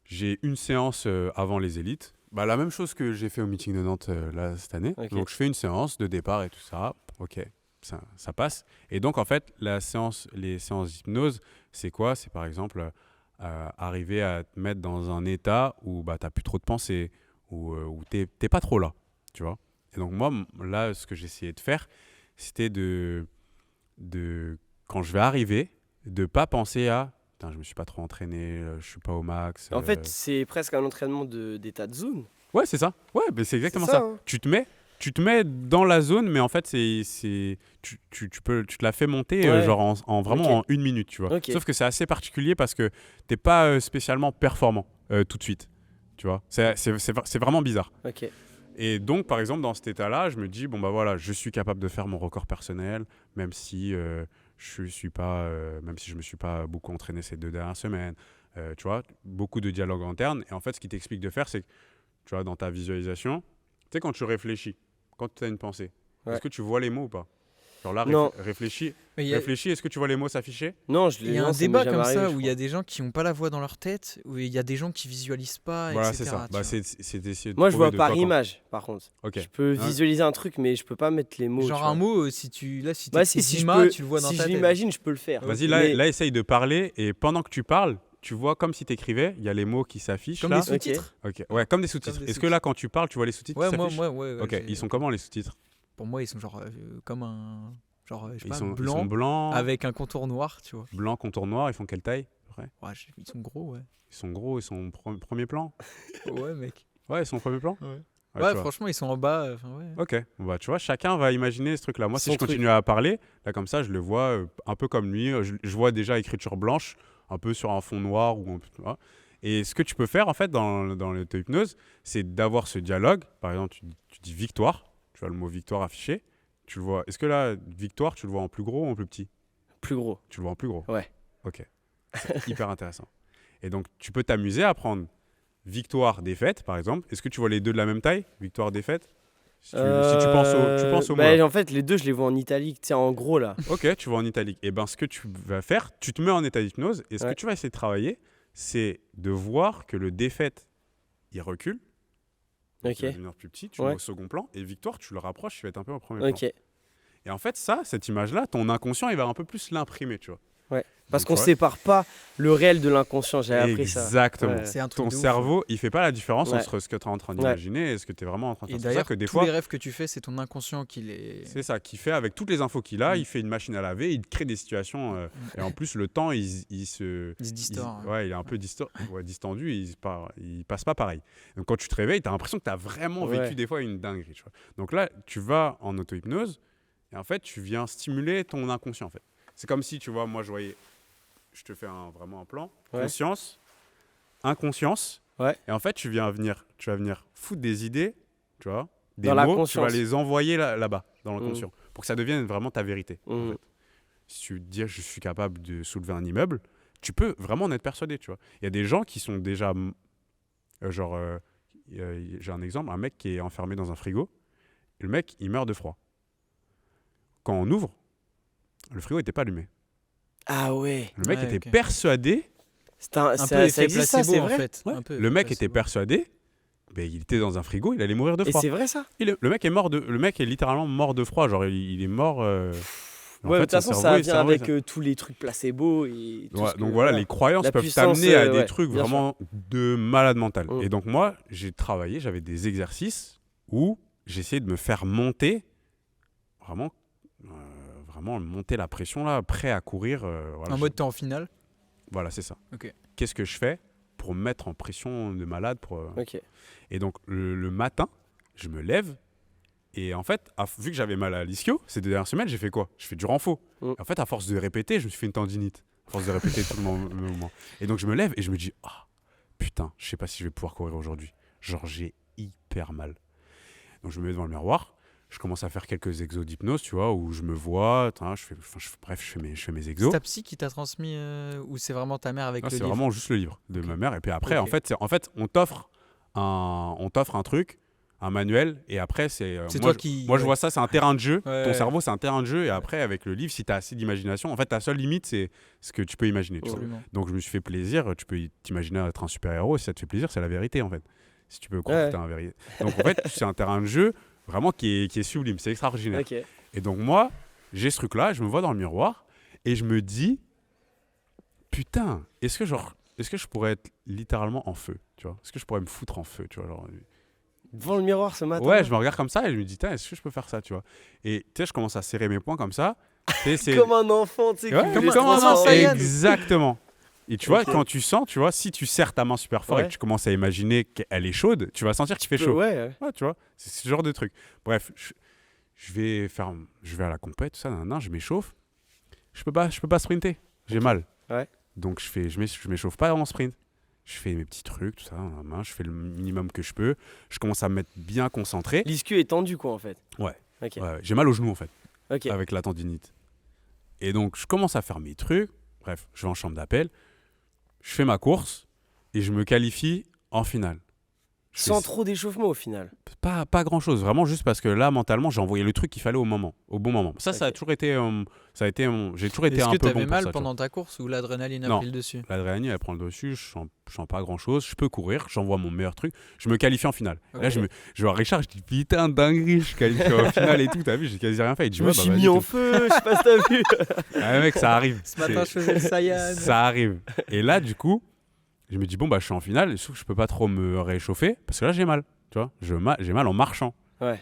F: J'ai une séance avant les élites. Bah, la même chose que j'ai fait au meeting de Nantes là, cette année. Okay. Donc, je fais une séance de départ et tout ça. OK, ça passe. Et donc, en fait, les séances d'hypnose, c'est quoi ? C'est par exemple arriver à te mettre dans un état où tu n'as plus trop de pensées, où tu n'es pas trop là, tu vois. Et donc, moi, là, ce que j'essayais de faire, c'était quand je vais arriver, de pas penser à putain, je me suis pas trop entraîné, je suis pas au max.
A: En fait, c'est presque un entraînement d'état de zone.
F: Ouais, c'est ça. Ouais, mais c'est exactement ça. Hein. Tu te mets dans la zone, mais en fait, tu te la fais monter genre en vraiment en 1 minute, tu vois. Okay. Sauf que c'est assez particulier parce que t'es pas spécialement performant tout de suite, tu vois. C'est vraiment bizarre.
A: Ok.
F: Et donc, par exemple, dans cet état-là, je me dis bon bah voilà, je suis capable de faire mon record personnel, même si je me suis pas beaucoup entraîné ces 2 dernières semaines, tu vois, beaucoup de dialogue interne. Et en fait, ce qui t'explique de faire, c'est que, tu vois, dans ta visualisation, tu sais, quand tu réfléchis, quand tu as une pensée, est-ce que tu vois les mots ou pas ? Genre là,
A: Non.
F: réfléchis.
C: Mais il y a-
F: Réfléchis, est-ce que tu vois les mots s'afficher?
A: Non,
C: il y a
A: non,
C: un
A: ça m'est
C: débat
A: jamais
C: comme
A: arrivé,
C: ça
A: je
C: où il y a
A: crois.
C: des gens qui n'ont pas la voix dans leur tête, où il y a des gens qui visualisent pas,
F: Voilà,
C: etc.
F: c'est ça.
C: tu
F: Bah,
C: vois.
F: c'est d'essayer de
A: Moi, je
F: trouver
A: vois
F: de
A: par
F: toi quand-
A: image, par contre.
F: Ok.
A: Je peux
F: Ouais.
A: visualiser un truc, mais je peux pas mettre les mots.
C: Genre
A: tu
C: un
A: vois.
C: mot, si tu
A: Bah,
C: écris
A: si je
C: Dima,
A: peux,
C: tu le vois dans
A: si
C: ta
A: je
C: tête.
A: l'imagine, je peux le faire.
F: Vas-y,
A: Mais-
F: là, essaye de parler et pendant que tu parles, tu vois comme si tu écrivais, il y a les mots qui s'affichent
C: Comme
F: là.
C: des sous-titres.
F: Ok. Ouais, comme des sous-titres.
C: Comme des
F: Est-ce que là, quand tu parles, tu vois les sous-titres
C: Ouais,
F: qui
C: moi,
F: s'affichent?
C: ouais.
F: Ok, ils sont comment les sous-titres?
C: Pour moi, ils sont genre comme un. Genre, je sais
F: Ils
C: pas,
F: sont
C: blanc
F: blancs,
C: avec un contour noir, tu vois.
F: blanc, contour noir, ils font quelle taille? Ouais.
C: Ouais, ils sont gros, ouais.
F: Ils sont gros, ils sont premier plan.
C: Ouais, mec.
F: Ouais, ils sont premier plan.
C: Ouais.
F: Ouais,
C: Ouais,
F: tu vois.
C: franchement, ils sont en bas. Ouais.
F: Ok, bah, tu vois, chacun va imaginer ce truc-là. Moi, si
A: Son
F: je continue à parler, là, comme ça, je le vois un peu comme lui. Je vois déjà écriture blanche, un peu sur un fond noir. Tu vois. Et ce que tu peux faire, en fait, dans l'auto-hypnose, c'est d'avoir ce dialogue. Par exemple, tu dis victoire, tu vois le mot victoire affiché. Tu le vois. Est-ce que là, victoire, tu le vois en plus gros ou en plus petit?
A: Plus gros.
F: Tu le vois en plus gros?
A: Ouais.
F: Ok. C'est hyper intéressant. Et donc, tu peux t'amuser à prendre victoire, défaite, par exemple. Est-ce que tu vois les deux de la même taille? Victoire, défaite? Si tu penses au mot.
A: Bah, en fait, les deux, je les vois en italique, tu sais, en gros là.
F: Ok, tu vois en italique. Et ben, ce que tu vas faire, tu te mets en état d'hypnose et ce que
A: Ouais.
F: tu vas essayer de travailler, c'est de voir que le défaite, il recule. Donc,
A: Ok.
F: il va devenir plus petit, tu
A: Ouais.
F: le vois au second plan. Et victoire, tu le rapproches, tu vas être un peu au premier
A: Ok.
F: plan. Et en fait, cette image-là, ton inconscient, il va un peu plus l'imprimer, tu vois.
A: Parce
F: Donc,
A: qu'on
F: ouais.
A: sépare pas le réel de l'inconscient, j'ai appris ça.
F: Exactement.
A: Ouais.
C: C'est un truc
F: Ton
C: de ouf.
F: cerveau, il fait pas la différence
A: Ouais.
F: entre ce que tu es en train
A: Ouais.
F: d'imaginer et ce que tu es vraiment en train de
C: Et
F: faire. C'est pour ça
C: d'ailleurs,
F: que des
C: tous
F: fois,
C: les rêves que tu fais, c'est ton inconscient qui les.
F: c'est ça qu'il fait avec toutes les infos qu'il a.
C: Mm.
F: Il fait une machine à laver, il crée des situations. Et en plus, le temps, il se.
C: Il se distord.
F: Ouais, il est un peu distendu, il passe pas pareil. Donc quand tu te réveilles, tu as l'impression que tu as vraiment
A: Ouais.
F: vécu des fois une dinguerie. Tu vois. Donc là, tu vas en auto-hypnose et en fait, tu viens stimuler ton inconscient. En fait. C'est comme si, tu vois, moi, je te fais vraiment un plan,
A: Ouais.
F: conscience, inconscience.
A: Ouais.
F: Et en fait, tu vas venir foutre des idées, tu vois, des
A: Dans la
F: mots, tu
A: conscience.
F: vas les envoyer là-bas, dans le
A: Mhm.
F: conscient, pour que ça devienne vraiment ta vérité. en
A: Mhm.
F: fait. Si tu dis je suis capable de soulever un immeuble, tu peux vraiment en être persuadé, tu vois. Il y a des gens qui sont déjà j'ai un exemple, un mec qui est enfermé dans un frigo, et le mec il meurt de froid. Quand on ouvre, le frigo n'était pas allumé.
A: Ah ouais.
F: Le mec
C: Ouais,
F: était
C: ok.
F: persuadé,
C: Un peu
A: ça
C: effet
A: existe ça,
C: placebo
A: c'est
C: en
A: vrai.
C: fait.
F: Ouais.
C: Un peu
F: le
C: effet
F: mec était
C: placebo.
F: persuadé, il était dans un frigo, il allait mourir de
A: Et
F: froid.
A: c'est vrai ça.
F: Le mec est littéralement mort de froid, genre il est mort. En
A: Ouais, de
F: fait,
A: toute façon,
F: son
A: ça
F: cerveau,
A: vient avec tous les trucs placebo et tout
F: Ouais,
A: ce que-
F: donc voilà, les croyances
A: La
F: peuvent
A: puissance,
F: t'amener à des
A: ouais,
F: trucs
A: bien
F: vraiment de malade mental.
A: Mm.
F: Et donc moi, j'ai travaillé, j'avais des exercices où j'essayais de me faire monter, vraiment monter la pression là, prêt à courir. Voilà,
C: En mode t'es en finale.
F: voilà, c'est ça.
C: Ok.
F: Qu'est-ce que je fais pour me mettre en pression de malade
A: Ok.
F: Et donc le matin, je me lève. Et en fait, vu que j'avais mal à l'ischio, ces 2 dernières semaines, j'ai fait quoi? Je fais du renfo.
A: Mm.
F: En fait, à force de répéter, je me suis fait une tendinite. À force de répéter tout le moment. Et donc, je me lève et je me dis, ah, putain, je sais pas si je vais pouvoir courir aujourd'hui. Genre, j'ai hyper mal. Donc, je me mets devant le miroir. Je commence à faire quelques exos d'hypnose, tu vois, où je me vois. Je fais mes
C: C'est
F: exos.
C: ta psy qui t'a transmis ou c'est vraiment ta mère avec
F: Non,
C: le
F: c'est
C: livre?
F: vraiment juste le livre de ma mère. Et puis après,
C: Ok.
F: en fait, on t'offre un truc, un manuel. Et après, c'est
C: C'est
F: moi,
C: toi qui.
F: Moi, je vois ça, c'est un terrain de jeu.
C: Ouais,
F: Ton
C: ouais.
F: cerveau, c'est un terrain de jeu. Et après, avec le livre, si tu as assez d'imagination, en fait, ta seule limite, c'est ce que tu peux imaginer. Tu vois.
C: Absolument.
F: Donc, je me suis fait plaisir. Tu peux t'imaginer être un super-héros. Si ça te fait plaisir, c'est la vérité, en fait. Si tu peux croire
A: Ouais.
F: que t'es un vérité. Donc, en fait, c'est un terrain de jeu vraiment qui est sublime. C'est extraordinaire.
A: Ok.
F: Et donc, moi, j'ai ce truc-là. Je me vois dans le miroir. Et je me dis, putain, est-ce que je pourrais être littéralement en feu, tu vois? Est-ce que je pourrais me foutre en feu, tu vois, genre,
A: Devant le miroir ce matin.
F: ouais, je me regarde comme ça et je me dis, est-ce que je peux faire ça, tu vois? Et tu sais, je commence à serrer mes poings comme ça. Tu sais, c'est
A: Comme un enfant, tu sais,
F: Ouais,
A: qui
F: comme
A: voulait se
C: un
A: transformer.
C: Saiyan.
F: exactement. Et tu vois,
A: Ok.
F: quand tu sens, tu vois, si tu serres ta main super fort et
A: Ouais.
F: que tu commences à imaginer qu'elle est chaude, tu vas sentir qu'il fait chaud.
A: Ouais.
F: Ouais, tu vois, c'est ce genre de truc. Bref, je vais à la compète, tout ça, je m'échauffe. Je peux pas sprinter, j'ai mal.
A: Ouais.
F: Donc je m'échauffe pas en sprint. Je fais mes petits trucs, tout ça, je fais le minimum que je peux. Je commence à me mettre bien concentré.
A: L'ischieu est tendu, quoi, en fait.
F: Ouais.
A: Ok.
F: Ouais, j'ai mal au genou en fait,
A: Ok.
F: avec la tendinite. Et donc je commence à faire mes trucs. Bref, je vais en chambre d'appel. Je fais ma course et je me qualifie en finale.
A: Sans trop d'échauffement au final.
F: Pas grand chose, vraiment juste parce que là mentalement j'ai envoyé le truc qu'il fallait au bon moment. Ça a toujours été, j'ai toujours été un peu bon pour ça.
C: Est-ce que t'avais mal
F: tu vois.
C: pendant ta course ou l'adrénaline a
F: Non.
C: pris le dessus?
F: L'adrénaline elle prend le dessus, je sens pas grand chose, je peux courir, j'envoie mon meilleur truc, je me qualifie en finale.
C: Ok.
F: Là je vois Richard, je dis putain dinguerie, je suis qualifié en finale et tout, t'as vu, j'ai quasi rien fait. Il dit,
A: Je me
F: ouais,
A: suis
F: vas-y,
A: mis en
F: tout.
A: feu, je sais pas si t'as vu.
F: Ah mec, ça arrive.
C: Ce matin, je faisais le Saiyan.
F: Ça arrive. Et là du coup, je me dis bon bah je suis en finale, sauf que je peux pas trop me réchauffer parce que là j'ai mal, tu vois, j'ai mal en marchant.
A: Ouais.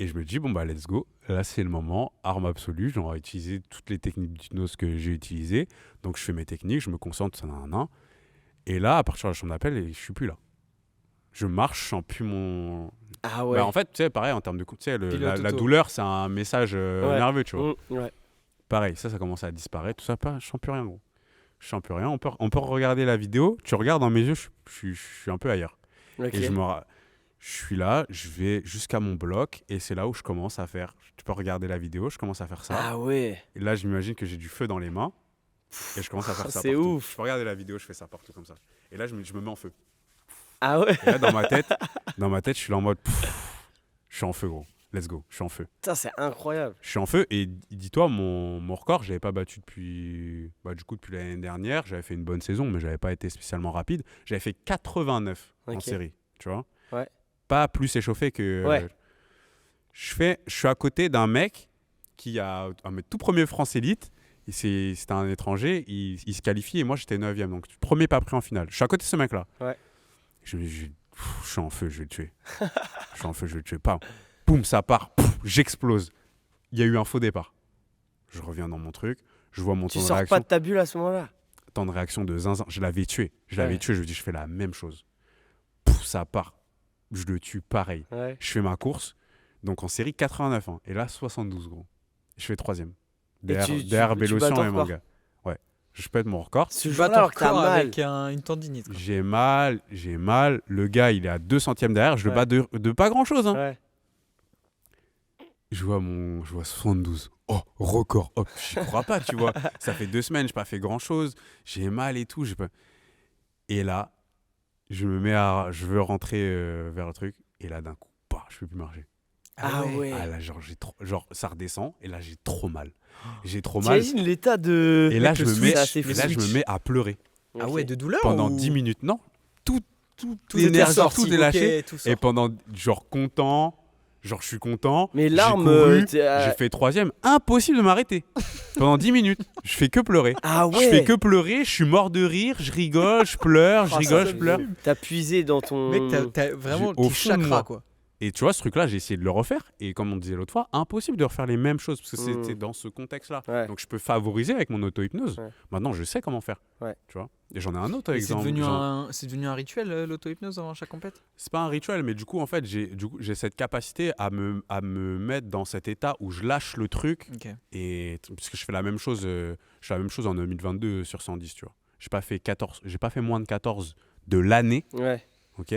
F: Et je me dis, bon, bah, let's go. Là, c'est le moment. Arme absolue. J'aurais utilisé toutes les techniques d'hypnose que j'ai utilisées. Donc, je fais mes techniques, je me concentre, ça nan. Et là, à partir de la chambre d'appel, je suis plus là. Je marche, je sens plus mon.
A: Ah ouais.
F: Bah, en fait, tu sais, pareil, en termes de. Tu sais, la
C: auto.
F: douleur, c'est un message nerveux, tu vois.
A: Ouais.
F: Pareil, ça commence à disparaître. Tout ça, je sens plus rien, gros. Je sens plus rien. On peut regarder la vidéo. Tu regardes dans mes yeux, je suis un peu ailleurs.
A: Ok.
F: Et je suis là, je vais jusqu'à mon bloc et c'est là où je commence à faire. Tu peux regarder la vidéo, je commence à faire ça.
A: Ah ouais.
F: Et là, je m'imagine que j'ai du feu dans les mains et je commence à faire ça
A: C'est
F: partout.
A: ouf.
F: Je peux regarder la vidéo, je fais ça partout comme ça. Et là, je me mets en feu.
A: Ah ouais.
F: Et là, dans ma tête, je suis là en mode, je suis en feu, gros. Let's go, je suis en feu.
A: Putain, c'est incroyable.
F: Je suis en feu et dis-toi, mon record, je l'avais pas battu depuis l'année dernière. J'avais fait une bonne saison, mais j'avais pas été spécialement rapide. J'avais fait 89 en série, tu vois.
A: Ouais.
F: Pas plus échauffé que.
A: Ouais.
F: Je suis à côté d'un mec qui a un tout premier France Élite. C'était un étranger, il se qualifie et moi j'étais 9ème, donc premier pas pris en finale. Je suis à côté de ce mec-là.
A: Ouais.
F: Je suis en feu, je vais le tuer. Je suis en feu, je vais le tuer. Pas. Boum, ça part, j'explose. Il y a eu un faux départ. Je reviens dans mon truc, je vois mon
A: Tu
F: temps de
A: sors
F: réaction.
A: pas de ta bulle à ce moment-là.
F: Temps de réaction de zinzin. Je l'avais tué. Je
A: Ouais.
F: lui dis, je fais la même chose. Ça part. Je le tue pareil.
A: Ouais.
F: Je fais ma course. Donc en série 89. Hein, et là, 72, gros. Je fais 3ème. Derrière
A: tu bats
F: Bélocian
A: ton
F: et
A: record.
F: Manga. Ouais. Je pète mon record.
A: Ce
C: Tu bats
A: jour-là,
C: ton
A: alors que t'as
C: record
A: mal.
C: avec une tendinite. Quoi.
F: J'ai mal. Le gars, il est à 2 centièmes derrière. Je le bats de pas grand-chose. Hein.
A: Ouais.
F: Je vois 72. Oh, record. Oh, j'y crois pas, tu vois. Ça fait 2 semaines, j'ai pas fait grand-chose. J'ai mal et tout. Et là, je veux rentrer vers le truc. Et là, d'un coup, je peux plus marcher.
A: Ah ouais.
F: Ah là, genre, ça redescend. Et là, j'ai trop mal. J'ai trop mal.
A: T'imagines l'état de.
F: Et là,
A: Mec,
F: je
A: le
F: me
A: switch,
F: mets,
A: c'est
F: et là, je
A: fou.
F: me mets à pleurer.
C: Ah
A: Ok.
C: ouais, de douleur
F: Pendant
C: ou...
F: 10 minutes. Non, tout
A: Tout
F: l'énergie,
A: était sorti.
F: tout est lâché.
C: Ok, tout
F: Et
C: sort.
F: pendant, genre, content. Genre, je suis content.
A: Mais
F: j'ai
A: larmes,
F: couru,
A: t'es,
F: j'ai fait 3ème. Impossible de m'arrêter. Pendant 10 minutes. Je fais que pleurer.
A: Ah ouais.
F: Je fais que pleurer. Je suis mort de rire. Je rigole, je pleure, je
A: Ah,
F: rigole,
A: ça,
F: je pleure.
A: T'as puisé dans ton.
C: Mec, t'as vraiment
F: Au
C: tes
F: fond de moi.
C: chakras, quoi.
F: Et tu vois, ce truc-là, j'ai essayé de le refaire. Et comme on disait l'autre fois, impossible de refaire les mêmes choses. Parce que c'était dans ce contexte-là.
A: Ouais.
F: Donc, je peux favoriser avec mon auto-hypnose.
A: Ouais.
F: Maintenant, je sais comment faire.
A: Ouais.
F: Tu vois. Et j'en ai un autre
C: Et c'est
F: exemple.
C: devenu un rituel, l'auto-hypnose avant chaque compète?
F: C'est pas un rituel, mais du coup, en fait, j'ai cette capacité à me mettre dans cet état où je lâche le truc.
C: Ok.
F: Et parce que je fais la même chose en 2022 sur 110, tu vois. J'ai pas fait moins de 14 de l'année,
A: Ouais.
F: ok.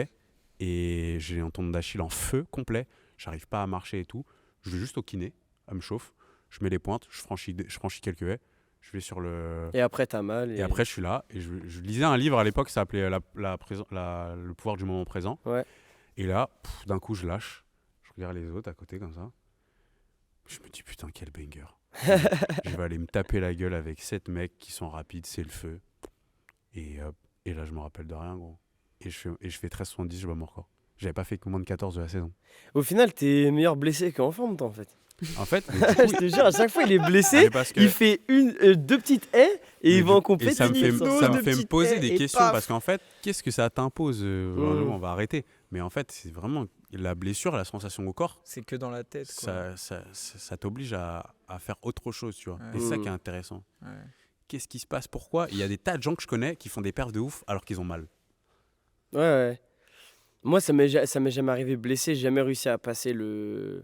F: Et j'ai un tendon d'Achille en feu complet. J'arrive pas à marcher et tout. Je vais juste au kiné, elle me chauffe. Je mets les pointes, je franchis quelques haies. Je vais sur le.
A: Et après, t'as mal.
F: Et après, je suis là. Et je lisais un livre à l'époque qui s'appelait Le pouvoir du moment présent.
A: Ouais.
F: Et là, d'un coup, je lâche. Je regarde les autres à côté comme ça. Je me dis, putain, quel banger. Je vais aller me taper la gueule avec 7 mecs qui sont rapides, c'est le feu. Et là, je me rappelle de rien, gros. Et je fais 13,70, je bats mon record. J'avais pas fait que moins de 14 de la saison.
A: Au final, t'es meilleur blessé qu'en forme, toi, en fait.
F: En fait,
A: Je te jure, à chaque fois, il est blessé.
F: parce que-
A: Il fait deux petites haies et il va en
F: et
A: compétition.
F: ça me fait me
A: petites
F: poser
A: haies
F: des
A: et
F: questions
A: paf.
F: parce qu'en fait, qu'est-ce que ça t'impose On va arrêter. Mais en fait, c'est vraiment la blessure, la sensation au corps.
C: C'est que dans la tête, quoi.
F: Ça t'oblige à faire autre chose, tu vois.
C: Ouais.
F: Et c'est ça qui est intéressant.
C: Ouais.
F: Qu'est-ce qui se passe? Pourquoi? Il y a des tas de gens que je connais qui font des perfs de ouf alors qu'ils ont mal.
A: Ouais. Moi, ça m'est jamais arrivé blessé. J'ai jamais réussi à passer le.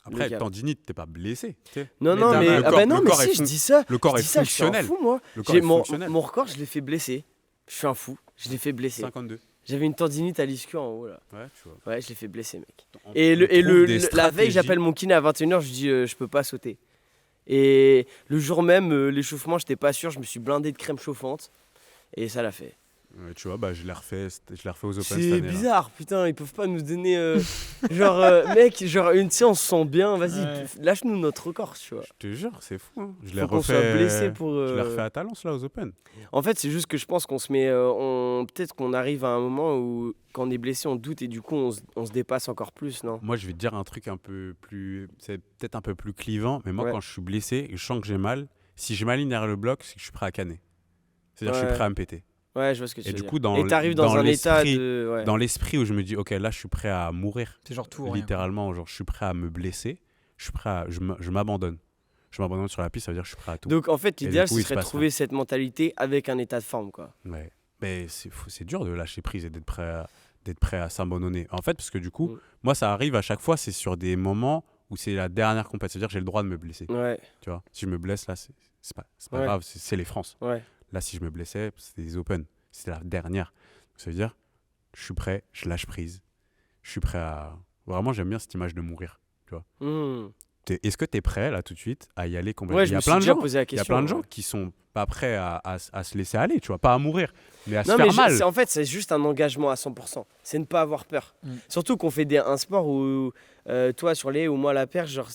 F: Après,
A: gars.
F: tendinite, t'es pas blessé. t'sais.
A: Non,
C: Mais
A: non,
C: t'as
A: mais.
C: mal.
F: Le
A: Ah
F: corps-
A: bah non,
F: le
A: mais
F: corps
A: si,
F: est
A: je dis ça.
F: Le corps
A: Je
F: est
A: dis ça, je suis un
F: fonctionnel.
A: fou, moi.
F: Le corps est
A: Mon
F: fonctionnel.
A: record, je l'ai fait blessé. Je suis un fou. Je l'ai fait blessé.
F: 52.
A: J'avais une tendinite à l'ischio en haut, là.
F: Ouais, tu vois.
A: Ouais, je l'ai fait blessé, mec.
F: On-
A: Et,
F: on trouve des
A: la veille,
F: stratégies.
A: j'appelle mon kiné à 21h, je dis je peux pas sauter. Et le jour même, l'échauffement, j'étais pas sûr, je me suis blindé de crème chauffante. Et ça l'a fait.
F: Tu vois, je l'ai refait aux Open cette
A: C'est
F: année.
A: bizarre, putain, ils peuvent pas nous donner. Mec, genre une séance, on se sent bien, vas-y, lâche-nous notre record, tu vois.
F: Je te jure, c'est fou. Hein. Je l'ai
A: Faut qu'on soit
F: refait.
A: blessé pour.
F: Je l'ai refait à Talence, là, aux Open.
A: En fait, c'est juste que je pense qu'on se met. Peut-être qu'on arrive à un moment où, quand on est blessé, on doute et du coup, on se dépasse encore plus, non?
F: Moi, je vais te dire un truc un peu plus. C'est peut-être un peu plus clivant, mais moi,
A: Ouais.
F: quand je suis blessé et je sens que j'ai mal, si je m'aligne derrière le bloc, c'est que je suis prêt à canner. C'est-à-dire que je suis
A: Ouais.
F: prêt à me péter.
A: Ouais, je vois ce que tu
F: Et
A: veux
F: du
A: dire.
F: coup,
A: Et t'arrives dans un état de. Ouais.
F: Dans l'esprit où je me dis, ok, là, je suis prêt à mourir.
C: C'est genre tout ou rien.
F: Littéralement, genre, je suis prêt à me blesser. Je suis prêt à. Je m'abandonne. Je m'abandonne sur la piste, ça veut dire que je suis prêt à tout.
A: Donc en fait,
F: Et
A: l'idéal,
F: du coup,
A: ce
F: il se
A: serait de
F: passe
A: trouver cette mentalité avec un état de forme, quoi.
F: Ouais. Mais c'est dur de lâcher prise et d'être prêt à s'abandonner. En fait, parce que du coup, moi, ça arrive à chaque fois, c'est sur des moments où c'est la dernière compétition. C'est-à-dire que j'ai le droit de me blesser.
A: Ouais.
F: Tu vois, si je me blesse, là, c'est pas
A: Ouais.
F: grave, c'est les France.
A: Ouais.
F: Là, si je me blessais, c'était des Open. C'était la dernière. Donc, ça veut dire, je suis prêt, je lâche prise. Je suis prêt à. Vraiment, j'aime bien cette image de mourir. Tu vois. Est-ce que tu es prêt, là, tout de suite, à y aller complètement?
A: Ouais,
F: Il
A: je
F: y
A: me
F: a
A: suis
F: plein de
A: déjà
F: gens.
A: posé la
F: Il y a
A: question.
F: plein de gens qui sont pas prêts à se laisser aller, tu vois, pas à mourir, mais à se
A: Non,
F: faire
A: mais
F: mal.
A: en fait, c'est juste un engagement à 100%. C'est ne pas avoir peur. Surtout qu'on fait un sport où toi sur les ou moi la perche, genre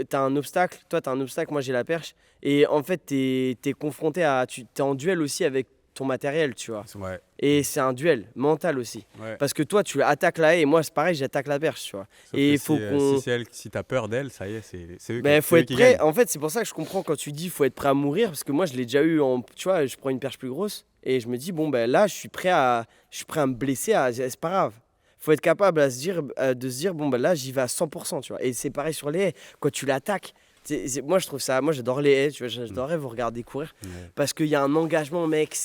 A: t'as un obstacle, toi t'as un obstacle, moi j'ai la perche. Et en fait, t'es confronté à. T'es en duel aussi avec ton matériel, tu vois.
F: Ouais.
A: Et c'est un duel mental aussi.
F: Ouais.
A: Parce que toi, tu attaques la haie et moi, c'est pareil, j'attaque la perche, tu vois.
F: Sauf
A: Et
F: que
A: il faut qu'on.
F: si t'as peur d'elle, ça y est, c'est eux
A: Ben,
F: qui,
A: faut
F: c'est eux
A: être
F: qui
A: prêt.
F: gagnent.
A: En fait, c'est pour ça que je comprends quand tu dis faut être prêt à mourir. Parce que moi, je l'ai déjà eu tu vois, je prends une perche plus grosse et je me dis, bon, ben là, je suis prêt à me blesser. C'est pas grave. Faut être capable de se dire, bon, ben là, j'y vais à 100%, tu vois. Et c'est pareil sur les haies. Quand tu l'attaques, moi, je trouve ça. Moi, j'adore les haies, tu vois. J'adorerais vous regarder courir.
F: Ouais.
A: Parce qu'il y a un engagement, mec.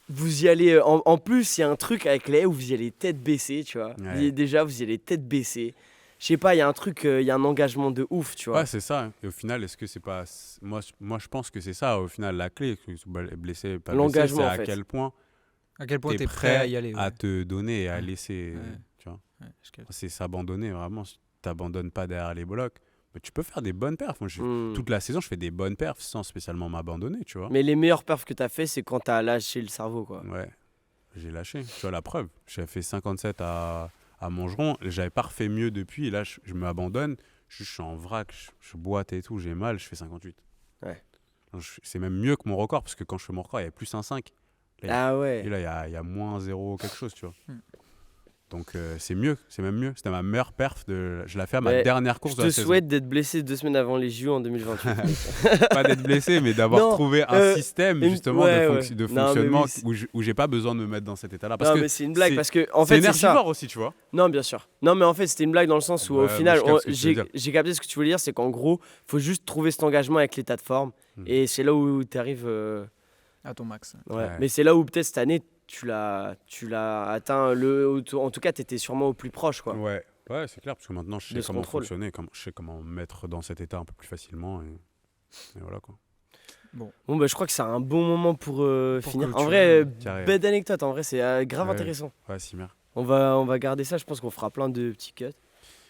A: Vous y allez. En plus, il y a un truc avec les haies où vous y allez tête baissée, tu vois.
F: Ouais.
A: Déjà, vous y allez tête baissée. Je sais pas, il y a un truc, il y a un engagement de ouf, tu vois.
F: Ouais, c'est ça. Et au final, est-ce que c'est pas. Moi, je pense que c'est ça, au final, la clé. Que blessé, pas blessé,
A: L'engagement,
F: c'est
A: en
F: à
A: fait.
F: quel point
C: À quel point
F: t'es
C: t'es prêt à y aller.
F: à
C: Ouais.
F: te donner et à
C: Ouais.
F: laisser.
C: Ouais.
F: Tu vois.
C: Ouais, je capte.
F: C'est s'abandonner, vraiment. Si t'abandonnes pas derrière les blocs, mais tu peux faire des bonnes perfs. Moi,
A: Hmm.
F: toute la saison, je fais des bonnes perfs sans spécialement m'abandonner, tu vois.
A: Mais les meilleurs perfs que t'as fait, c'est quand t'as lâché le cerveau, quoi.
F: Ouais, j'ai lâché. Tu vois, la preuve. J'ai fait 57 à Montgeron. J'avais pas refait mieux depuis. Et là, je m'abandonne. Je suis en vrac. Je boite et tout. J'ai mal. Je fais 58.
A: Ouais.
F: Donc, c'est même mieux que mon record. Parce que quand je fais mon record, il y avait plus 1,5. Là,
A: Ah ouais.
F: Et là, il y a moins 0 quelque chose, tu vois.
C: Hmm.
F: Donc, c'est mieux. C'est même mieux. C'était ma meilleure perf. Je l'ai fait à ma
A: Ouais,
F: dernière course
A: Je
F: de
A: te
F: la saison.
A: souhaite d'être blessé 2 semaines avant les JO en 2028.
F: Pas d'être blessé, mais d'avoir
A: Non,
F: trouvé un système justement
A: ouais,
F: de
A: ouais. Non, mais
F: fonctionnement
A: oui,
F: où j'ai pas besoin de me mettre dans cet état-là. Parce
A: Non,
F: que
A: mais c'est une blague
F: c'est-
A: parce que en
F: c'est
A: fait c'est ça.
F: énergivore aussi, tu vois.
A: Non, bien sûr. Non, mais en fait c'était une blague dans le sens où
F: Ouais,
A: au final,
F: moi, je capte ce que tu veux dire.
A: j'ai capté ce que tu voulais dire, c'est qu'en gros, faut juste trouver cet engagement avec l'état de forme et c'est là où tu arrives.
C: À ton max.
F: Ouais.
A: Mais c'est là où peut-être cette année tu l'as atteint en tout cas tu étais sûrement au plus proche, quoi.
F: Ouais, c'est clair, parce que maintenant je
A: De
F: sais
A: ce
F: comment
A: contrôle.
F: fonctionner, je sais comment me mettre dans cet état un peu plus facilement. Et voilà quoi.
A: Bon, bah, je crois que c'est un bon moment pour finir. En
C: clôturer,
A: vrai,
F: Carré.
A: bête d'anecdote, en vrai, c'est grave
F: Ouais.
A: intéressant.
F: Ouais, Simer.
A: On va garder ça, je pense qu'on fera plein de petits cuts.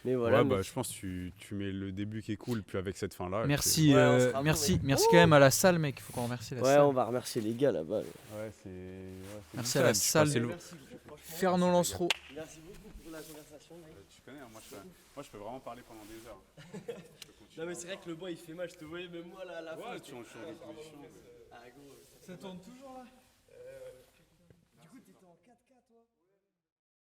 A: Mais voilà.
F: Ouais,
A: mais-
F: bah, je pense que tu mets le début qui est cool, puis avec cette fin-là. et
C: Merci,
A: Ouais, on sera
C: merci,
A: bon, mec.
C: merci quand même à la salle, mec. Il faut qu'on remercie la
A: Ouais,
C: salle.
A: on va remercier les gars là-bas.
F: puis- Ouais, c'est
C: Merci à la salle.
F: C'est lourd.
C: Fernand Lancereau.
A: Merci beaucoup pour la conversation, mec.
F: Tu connais, hein, moi je peux vraiment parler pendant des heures.
A: Non, mais c'est vrai que le banc il fait mal, je te voyais même moi là à la fin.
F: Tu changes de position.
A: Ah, gros.
C: Ça tourne toujours là